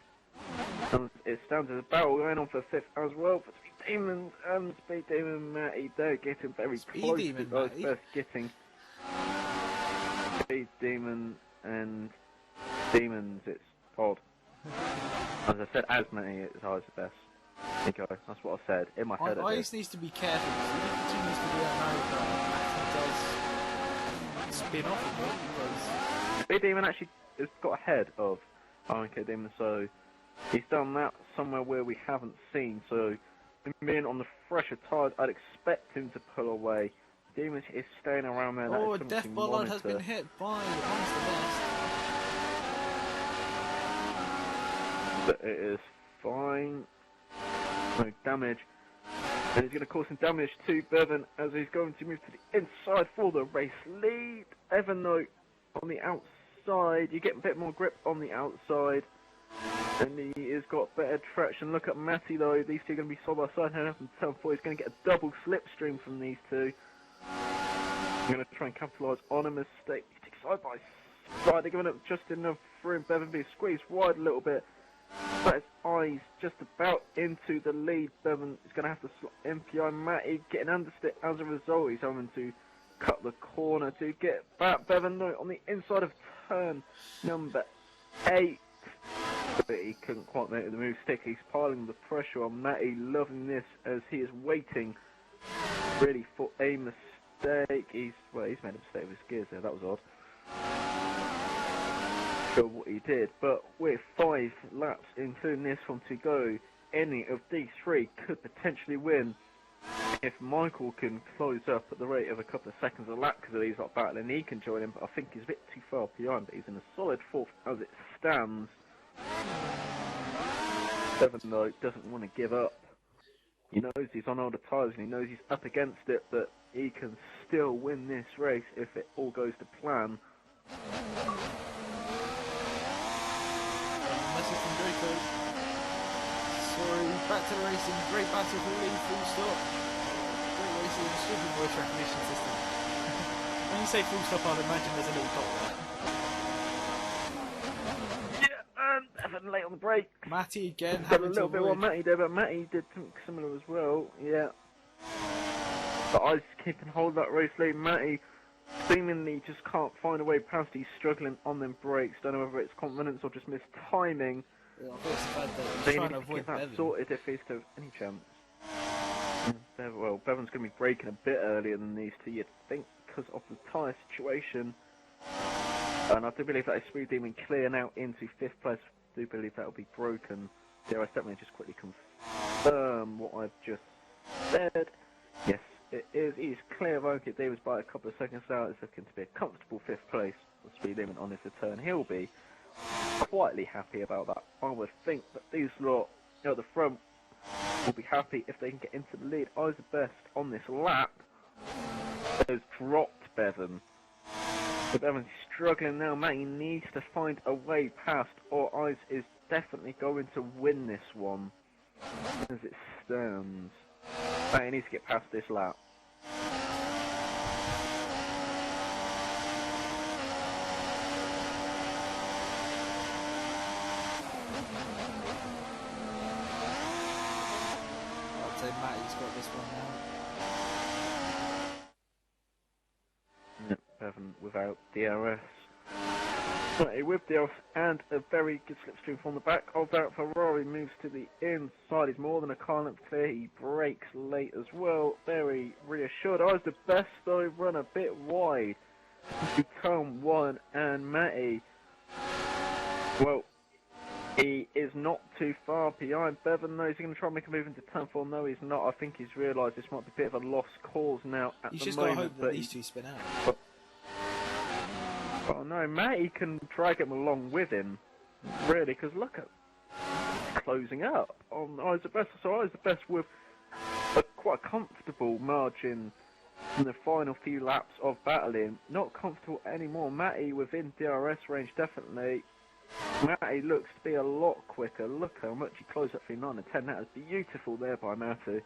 Speaker 2: And it stands as a battle going on for fifth as well. For Speed Demons and Speed Demon Matty, they're getting very close to those first getting. Speed Demon and Demons, it's odd. As I said, as Matty, it's always the best. There you go, that's what I said in my head.
Speaker 10: I just needs to be careful because if he continues to be America, Matty does spin off a bit because
Speaker 2: Speed Demon actually has got ahead of RNK Demon, so he's done that somewhere where we haven't seen. So, being on the fresher tyres, I'd expect him to pull away. Demon is staying around there.
Speaker 10: oh, Death Bollard has been hit by Honest the Best.
Speaker 2: But it is fine. No damage. And he's going to cause some damage to Bevan as he's going to move to the inside for the race lead. Evernote on the outside. You get a bit more grip on the outside. And he has got better traction. Look at Matty though. These two are going to be side by side. Heading up in turn 4. He's going to get a double slipstream from these two. I'm going to try and capitalise on a mistake. He takes side by side. They're giving up just enough room. Bevan being squeezed wide a little bit. But his eyes just about into the lead. Bevan is going to have to slot MPI. Matty getting understick as a result. He's having to cut the corner to get back. Bevan no, on the inside of turn number 8. But he couldn't quite make the move stick. He's piling the pressure on Matty, loving this as he is waiting really for a mistake. He's made a mistake with his gears there. That was odd. Sure what he did, but with 5 laps including this one to go, any of these 3 could potentially win. If Michael can close up at the rate of a couple of seconds a lap because he's not battling, he can join him, but I think he's a bit too far behind. But he's in a solid 4th as it stands. Bevan though doesn't want to give up. He knows he's on older tyres and he knows he's up against it, but he can still win this race if it all goes to plan.
Speaker 10: Message from Draco. Sorry, back to the racing. Great battle for lead, full stop. Great racing, stupid voice recognition system. When you say full stop, I'd imagine there's a little dot there.
Speaker 2: Bevan late on the brake.
Speaker 10: Matty again
Speaker 2: Got a
Speaker 10: having
Speaker 2: little
Speaker 10: to
Speaker 2: bit
Speaker 10: avoid.
Speaker 2: what Matty did, but Matty did something similar as well. Yeah. But I just keep and hold that race lead. Matty seemingly just can't find a way past. He's struggling on them brakes. Don't know whether it's confidence or just missed timing.
Speaker 10: Yeah, I thought it's the fact that
Speaker 2: They
Speaker 10: he's
Speaker 2: need
Speaker 10: trying to
Speaker 2: to
Speaker 10: avoid
Speaker 2: get that
Speaker 10: Bevan.
Speaker 2: sorted if he's to have any chance. Well, Bevan's going to be braking a bit earlier than these two, you'd think, because of the tyre situation. And I do believe that is Speed Demon clear now into 5th place. I do believe that will be broken. Dare I definitely just quickly confirm what I've just said. Yes, it is. He's clear of OK Davis by a couple of seconds now. It's looking to be a comfortable 5th place for Speed Demon on his return. He'll be quietly happy about that. I would think that these lot at the front will be happy if they can get into the lead. Eyes the best on this lap has dropped Bevan. But Bevan's struggling now. Matty needs to find a way past, or Eyes is definitely going to win this one as it stands. Matty needs to get past this lap.
Speaker 10: I'd say Matty's got this one now.
Speaker 2: Yep, Bevan without DRS. Matty with the off and a very good slipstream from the back of that. Ferrari moves to the inside. He's more than a car length clear. He brakes late as well. Very reassured. I was the best though, run a bit wide to turn 1, and Matty, well, he is not too far behind Bevan. No, he's going to try and make a move into turn 4. No, he's not. I think he's realised this might be a bit of a lost cause now at
Speaker 10: He's
Speaker 2: the
Speaker 10: just
Speaker 2: moment.
Speaker 10: got to hope that these two spin out.
Speaker 2: Oh no, Matty can drag him along with him, really, because look at closing up on Eyes the Best. So Eyes the Best with a quite comfortable margin in the final few laps of battling. Not comfortable anymore. Matty within DRS range, definitely. Matty looks to be a lot quicker. Look how much he closed up through 9 and 10. That is beautiful there by Matty.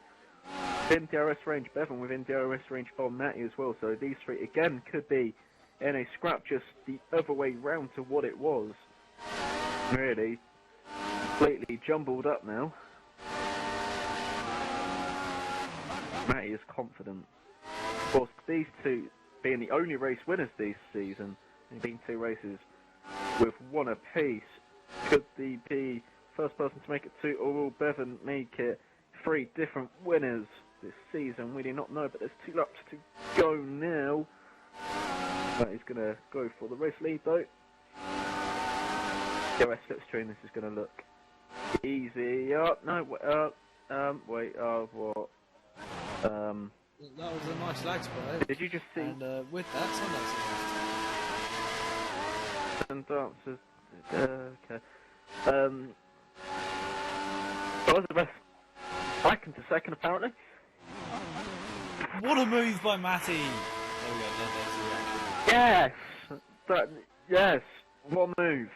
Speaker 2: Within DRS range, Bevan within DRS range of Matty as well. So these three again could be in a scrap just the other way round to what it was. Really, completely jumbled up now. Matty is confident. Of course, these two being the only race winners this season, and being 2 races with 1 apiece, could they be first person to make it 2, or will Bevan make it 3 different winners this season? We do not know, but there's 2 laps to go now. That is going to go for the race lead though. DRS slipstream, this is going to look easy. No, wait, what?
Speaker 10: That was a nice lag spray.
Speaker 2: Did you just see?
Speaker 10: And with that, Sundays
Speaker 2: and dancers. Okay. That was the best. Back into second, apparently.
Speaker 10: What a move by Matty! There we go. There's the reaction.
Speaker 2: Yes, yes. What a move?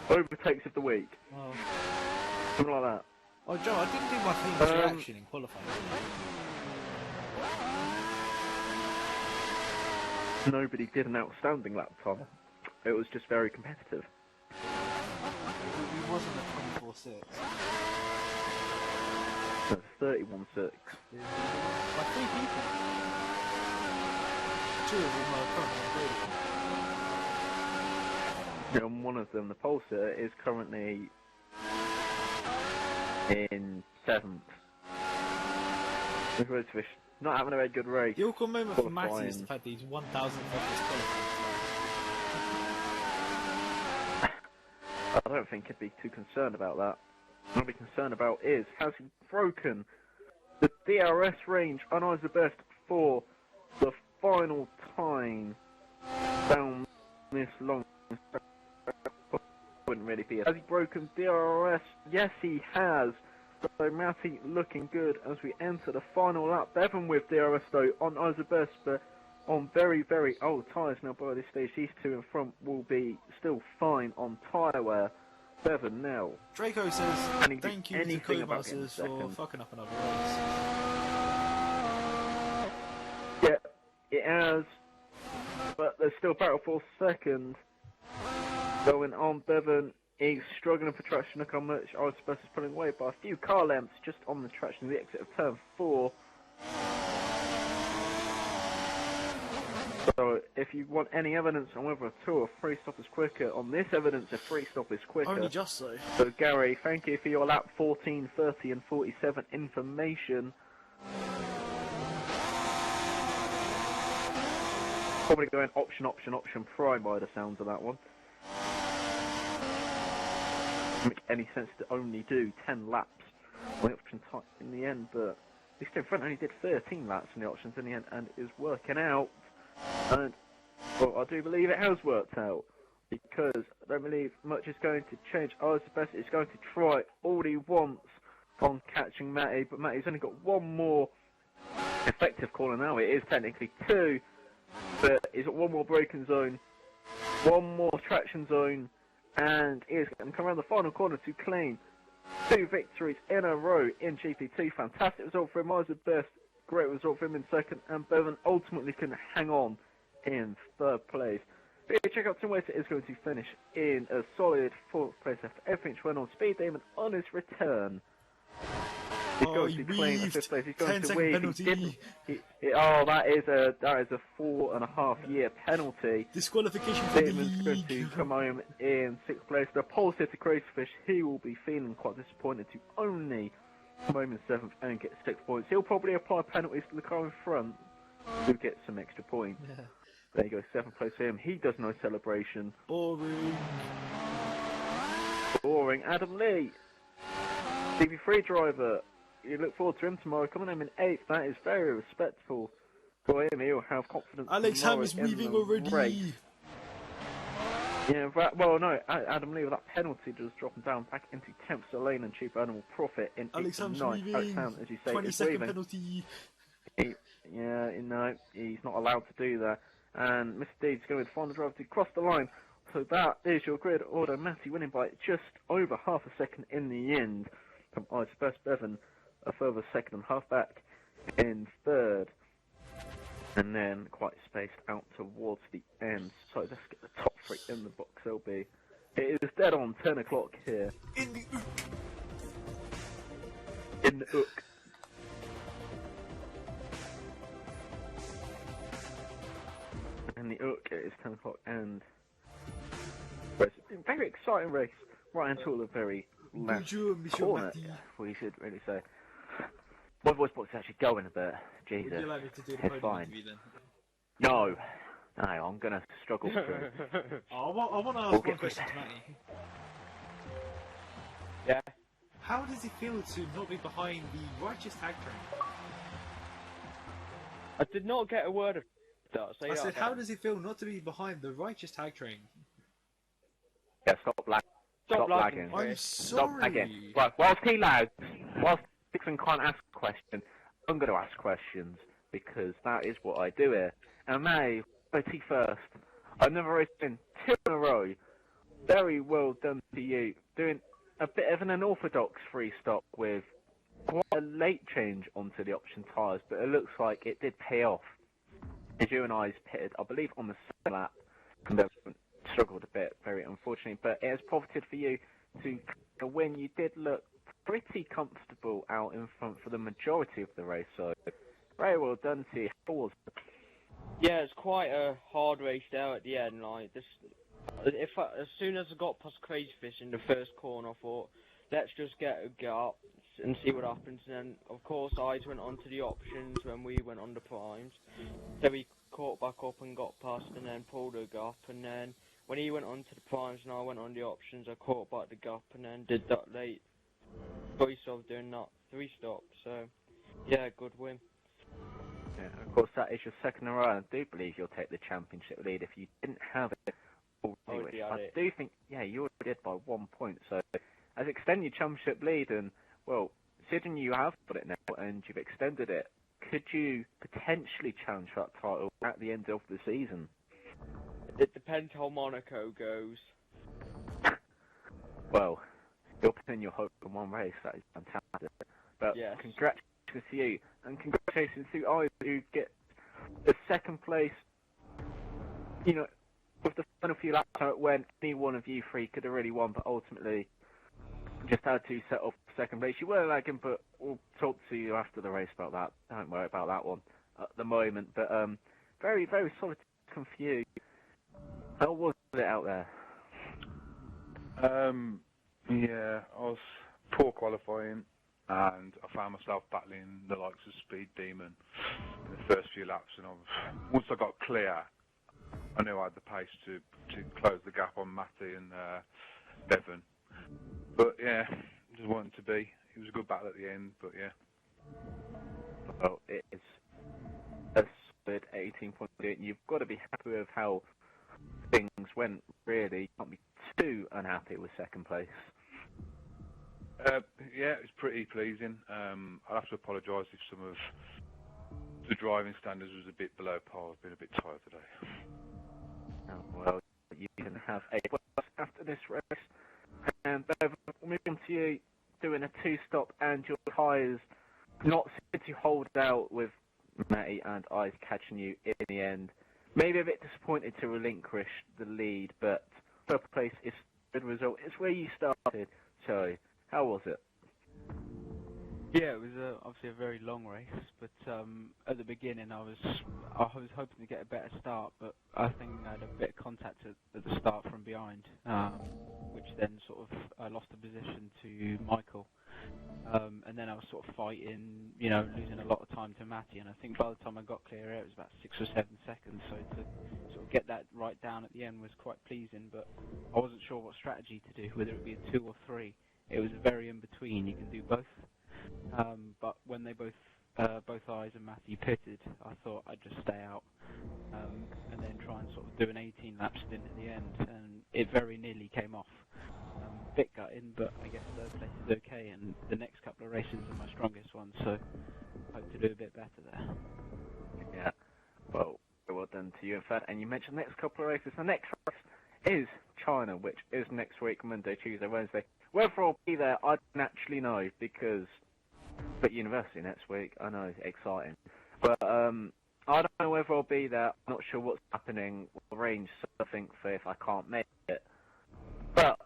Speaker 2: Overtakes of the week.
Speaker 10: Oh.
Speaker 2: Something like that.
Speaker 10: Oh, Joe, I didn't do my famous reaction in qualifying.
Speaker 2: Nobody did an outstanding lap time. It was just very competitive.
Speaker 10: It wasn't a 24-6.
Speaker 2: That's 31-6.
Speaker 10: By 3 people. 2 of them are currently
Speaker 2: Yeah, and one of them, the pole sitter, is currently in 7th. Rosefish not having a very good race.
Speaker 10: The awkward moment for Matty is the fact that he's 1,000th off his qualifying.
Speaker 2: I don't think he'd be too concerned about that. What I'd be concerned about is, has he broken the DRS range on Eyes the Best for the final time down this long? Wouldn't really be. Has he broken DRS? Yes, he has. So Matty looking good as we enter the final lap. Bevan with DRS though on Eyes the Best, but on very, very old tyres now by this stage. These two in front will be still fine on tyre wear. Bevan now.
Speaker 10: Draco says, thank you to co-busters for fucking up another race.
Speaker 2: Yeah, it has. But there's still battle for second going on. Bevan is struggling for traction. Look how much Eyes the Best is pulling away by a few car lengths just on the traction, the exit of turn 4. So, if you want any evidence on whether a 2 or 3 stop is quicker, on this evidence a 3 stop is quicker.
Speaker 10: Only just so.
Speaker 2: So, Gary, thank you for your lap 14, 30 and 47 information. Probably going option prime by the sounds of that one. Doesn't make any sense to only do 10 laps on the option type in the end, but this in front only did 13 laps in the options in the end and is working out. And, well, I do believe it has worked out, because I don't believe much is going to change. Eyes the Best is going to try all he wants on catching Matty, but Matty's only got 1 more effective corner now. It is technically 2, but he's got 1 more braking zone, 1 more traction zone, and he is going to come around the final corner to claim 2 victories in a row in GP2. Fantastic result for him. Eyes the Best. Great result for him in second, and Bevan ultimately can hang on in 3rd place. But yeah, check out Tim Waiter is going to finish in a solid 4th place after everything went on Speed Demon on his return. He's
Speaker 10: Oh,
Speaker 2: going
Speaker 10: he
Speaker 2: to claim a
Speaker 10: weaved.
Speaker 2: 5th place. He's going
Speaker 10: 10-second
Speaker 2: to weave.
Speaker 10: penalty.
Speaker 2: That is a 4.5-year penalty.
Speaker 10: Disqualification for the
Speaker 2: Damon's going to
Speaker 10: league.
Speaker 2: come home in 6th place. The pole sitter Crazyfish, he will be feeling quite disappointed to only come home in 7th and get 6 points. He'll probably apply penalties to the car in front to get some extra points.
Speaker 10: Yeah.
Speaker 2: There you go, 7th place for him. He does no celebration.
Speaker 10: Boring.
Speaker 2: Boring. Adam Lee, GP3 driver. You look forward to him tomorrow. Coming home in 8th. That is very respectful for him. He'll have confidence.
Speaker 10: Alex Ham
Speaker 2: tomorrow
Speaker 10: is
Speaker 2: in
Speaker 10: weaving
Speaker 2: the
Speaker 10: already.
Speaker 2: race. Yeah, Adam Lee with that penalty just dropping down back into 10th. So Lane and Cheap Animal Profit in 8th
Speaker 10: Alex
Speaker 2: and
Speaker 10: Ham's
Speaker 2: 9th. Alex
Speaker 10: weaving.
Speaker 2: Ham, as you say, is
Speaker 10: 20-second
Speaker 2: weaving.
Speaker 10: penalty.
Speaker 2: No, he's not allowed to do that. And Mr. Deed's going to find the driver to cross the line. So that is your grid order. Matty winning by just over half a second in the end from Ice Best Bevan. A further second and a half back in 3rd. And then quite spaced out towards the end. So let's get the top 3 in the box, LB. It is dead on 10 o'clock here.
Speaker 10: In the ook.
Speaker 2: In the ook. And the ook, it is 10 o'clock and it's been a very exciting race right until the very last
Speaker 10: Bonjour, Monsieur
Speaker 2: corner,
Speaker 10: Matty.
Speaker 2: we should really say. My voice box is actually going a bit. Jesus,
Speaker 10: Would you like me to do the
Speaker 2: it's
Speaker 10: podium
Speaker 2: fine.
Speaker 10: interview then?
Speaker 2: No, I'm gonna struggle through.
Speaker 10: Oh, I want to ask
Speaker 2: We'll
Speaker 10: one
Speaker 2: get through
Speaker 10: question to Matty.
Speaker 4: Yeah.
Speaker 10: How does it feel to not be behind the righteous tag train?
Speaker 4: I did not get a word of that. Say
Speaker 10: I
Speaker 4: that
Speaker 10: said,
Speaker 4: again.
Speaker 10: how does it feel not to be behind the righteous tag train?
Speaker 2: Yeah, stop lagging.
Speaker 4: Stop lagging,
Speaker 2: lagging.
Speaker 4: Chris.
Speaker 10: I'm
Speaker 2: Stop
Speaker 10: sorry.
Speaker 2: lagging. Right, whilst he lags, whilst Dixon can't ask a question, I'm going to ask questions because that is what I do here. And May, OT first. I've never raced in 2 in a row. Very well done to you. Doing a bit of an unorthodox free stop with quite a late change onto the option tyres, but it looks like it did pay off. As you and I pitted, I believe, on the second lap, and struggled a bit, very unfortunately, but it has profited for you to win. You did look pretty comfortable out in front for the majority of the race, so very well done to you. How was it?
Speaker 4: Yeah, it's quite a hard race there at the end. Like this, as soon as I got past Crazyfish in the first corner, I thought, let's just get a gap and see what happens. And then, of course, I went on to the options when we went on the primes. So he caught back up and got past, and then pulled a gap. And then when he went on to the primes and I went on the options, I caught back the gap and then did that late choice of doing that 3 stop. So yeah, good win.
Speaker 2: Yeah, of course, that is your second in a row. I do believe you'll take the championship lead if you didn't have it already, which I do think, yeah, you already did by 1 point. So, as extend your championship lead, and, well, considering you have got it now and you've extended it, could you potentially challenge that title at the end of the season?
Speaker 4: It depends how Monaco goes.
Speaker 2: Well, you're putting your hope in one race. That is fantastic. But
Speaker 4: yes.
Speaker 2: Congratulations to you, and congratulations to I who get the second place. You know, with the final few laps how it went, any one of you 3 could have really won, but ultimately just had to set off second place. You were lagging, but we'll talk to you after the race about that. Don't worry about that one at the moment. But very, very solid for you. How was it out there?
Speaker 11: Yeah, I was poor qualifying, and I found myself battling the likes of Speed Demon in the first few laps. And once I got clear, I knew I had the pace to close the gap on Matty and Bevan. But yeah, just wanted to be. It was a good battle at the end, but yeah.
Speaker 2: Well, it is a solid 18.8. You've got to be happy with how things went, really. You can't be too unhappy with second place.
Speaker 11: Yeah, it was pretty pleasing. I'll have to apologise if some of the driving standards was a bit below par. I've been a bit tired today.
Speaker 2: Oh, well, you can have a plus after this race. And Bev, moving on to you, doing a 2-stop, and your tyres not seem to hold out with Matty and I catching you in the end. Maybe a bit disappointed to relinquish the lead, but third place is a good result. It's where you started, so how was it?
Speaker 4: Yeah, it was
Speaker 9: obviously a very long race, but at the beginning I was hoping to get a better start, but I think I had a bit of contact at the start from behind, which then sort of I lost the position to Michael, and then I was sort of fighting, you know, losing a lot of time to Matty, and I think by the time I got clear air it was about 6 or 7 seconds, so to sort of get that right down at the end was quite pleasing, but I wasn't sure what strategy to do, whether it would be a 2 or 3. It was very in between. You can do both, but when they both eyes and Matthew pitted, I thought I'd just stay out and then try and sort of do an 18 lap stint at the end, and it very nearly came off. Bit gutting, but I guess third place is okay, and the next couple of races are my strongest ones, so I hope to do a bit better there.
Speaker 2: Yeah, well done to you, in fact. And you mentioned the next couple of races. The next race is China, which is next week, Monday, Tuesday, Wednesday. Whether I'll be there, I don't actually know, because I'm at university next week. I know, exciting. But I don't know whether I'll be there. I'm not sure what's happening. We'll arrange something for if I can't make it. But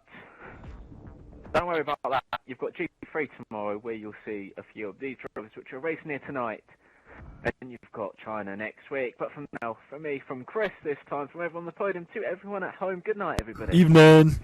Speaker 2: don't worry about that. You've got GP3 tomorrow, where you'll see a few of these drivers which are racing here tonight. And you've got China next week. But from now, from me, from Chris this time, from everyone on the podium to everyone at home, good night, everybody.
Speaker 10: Evening.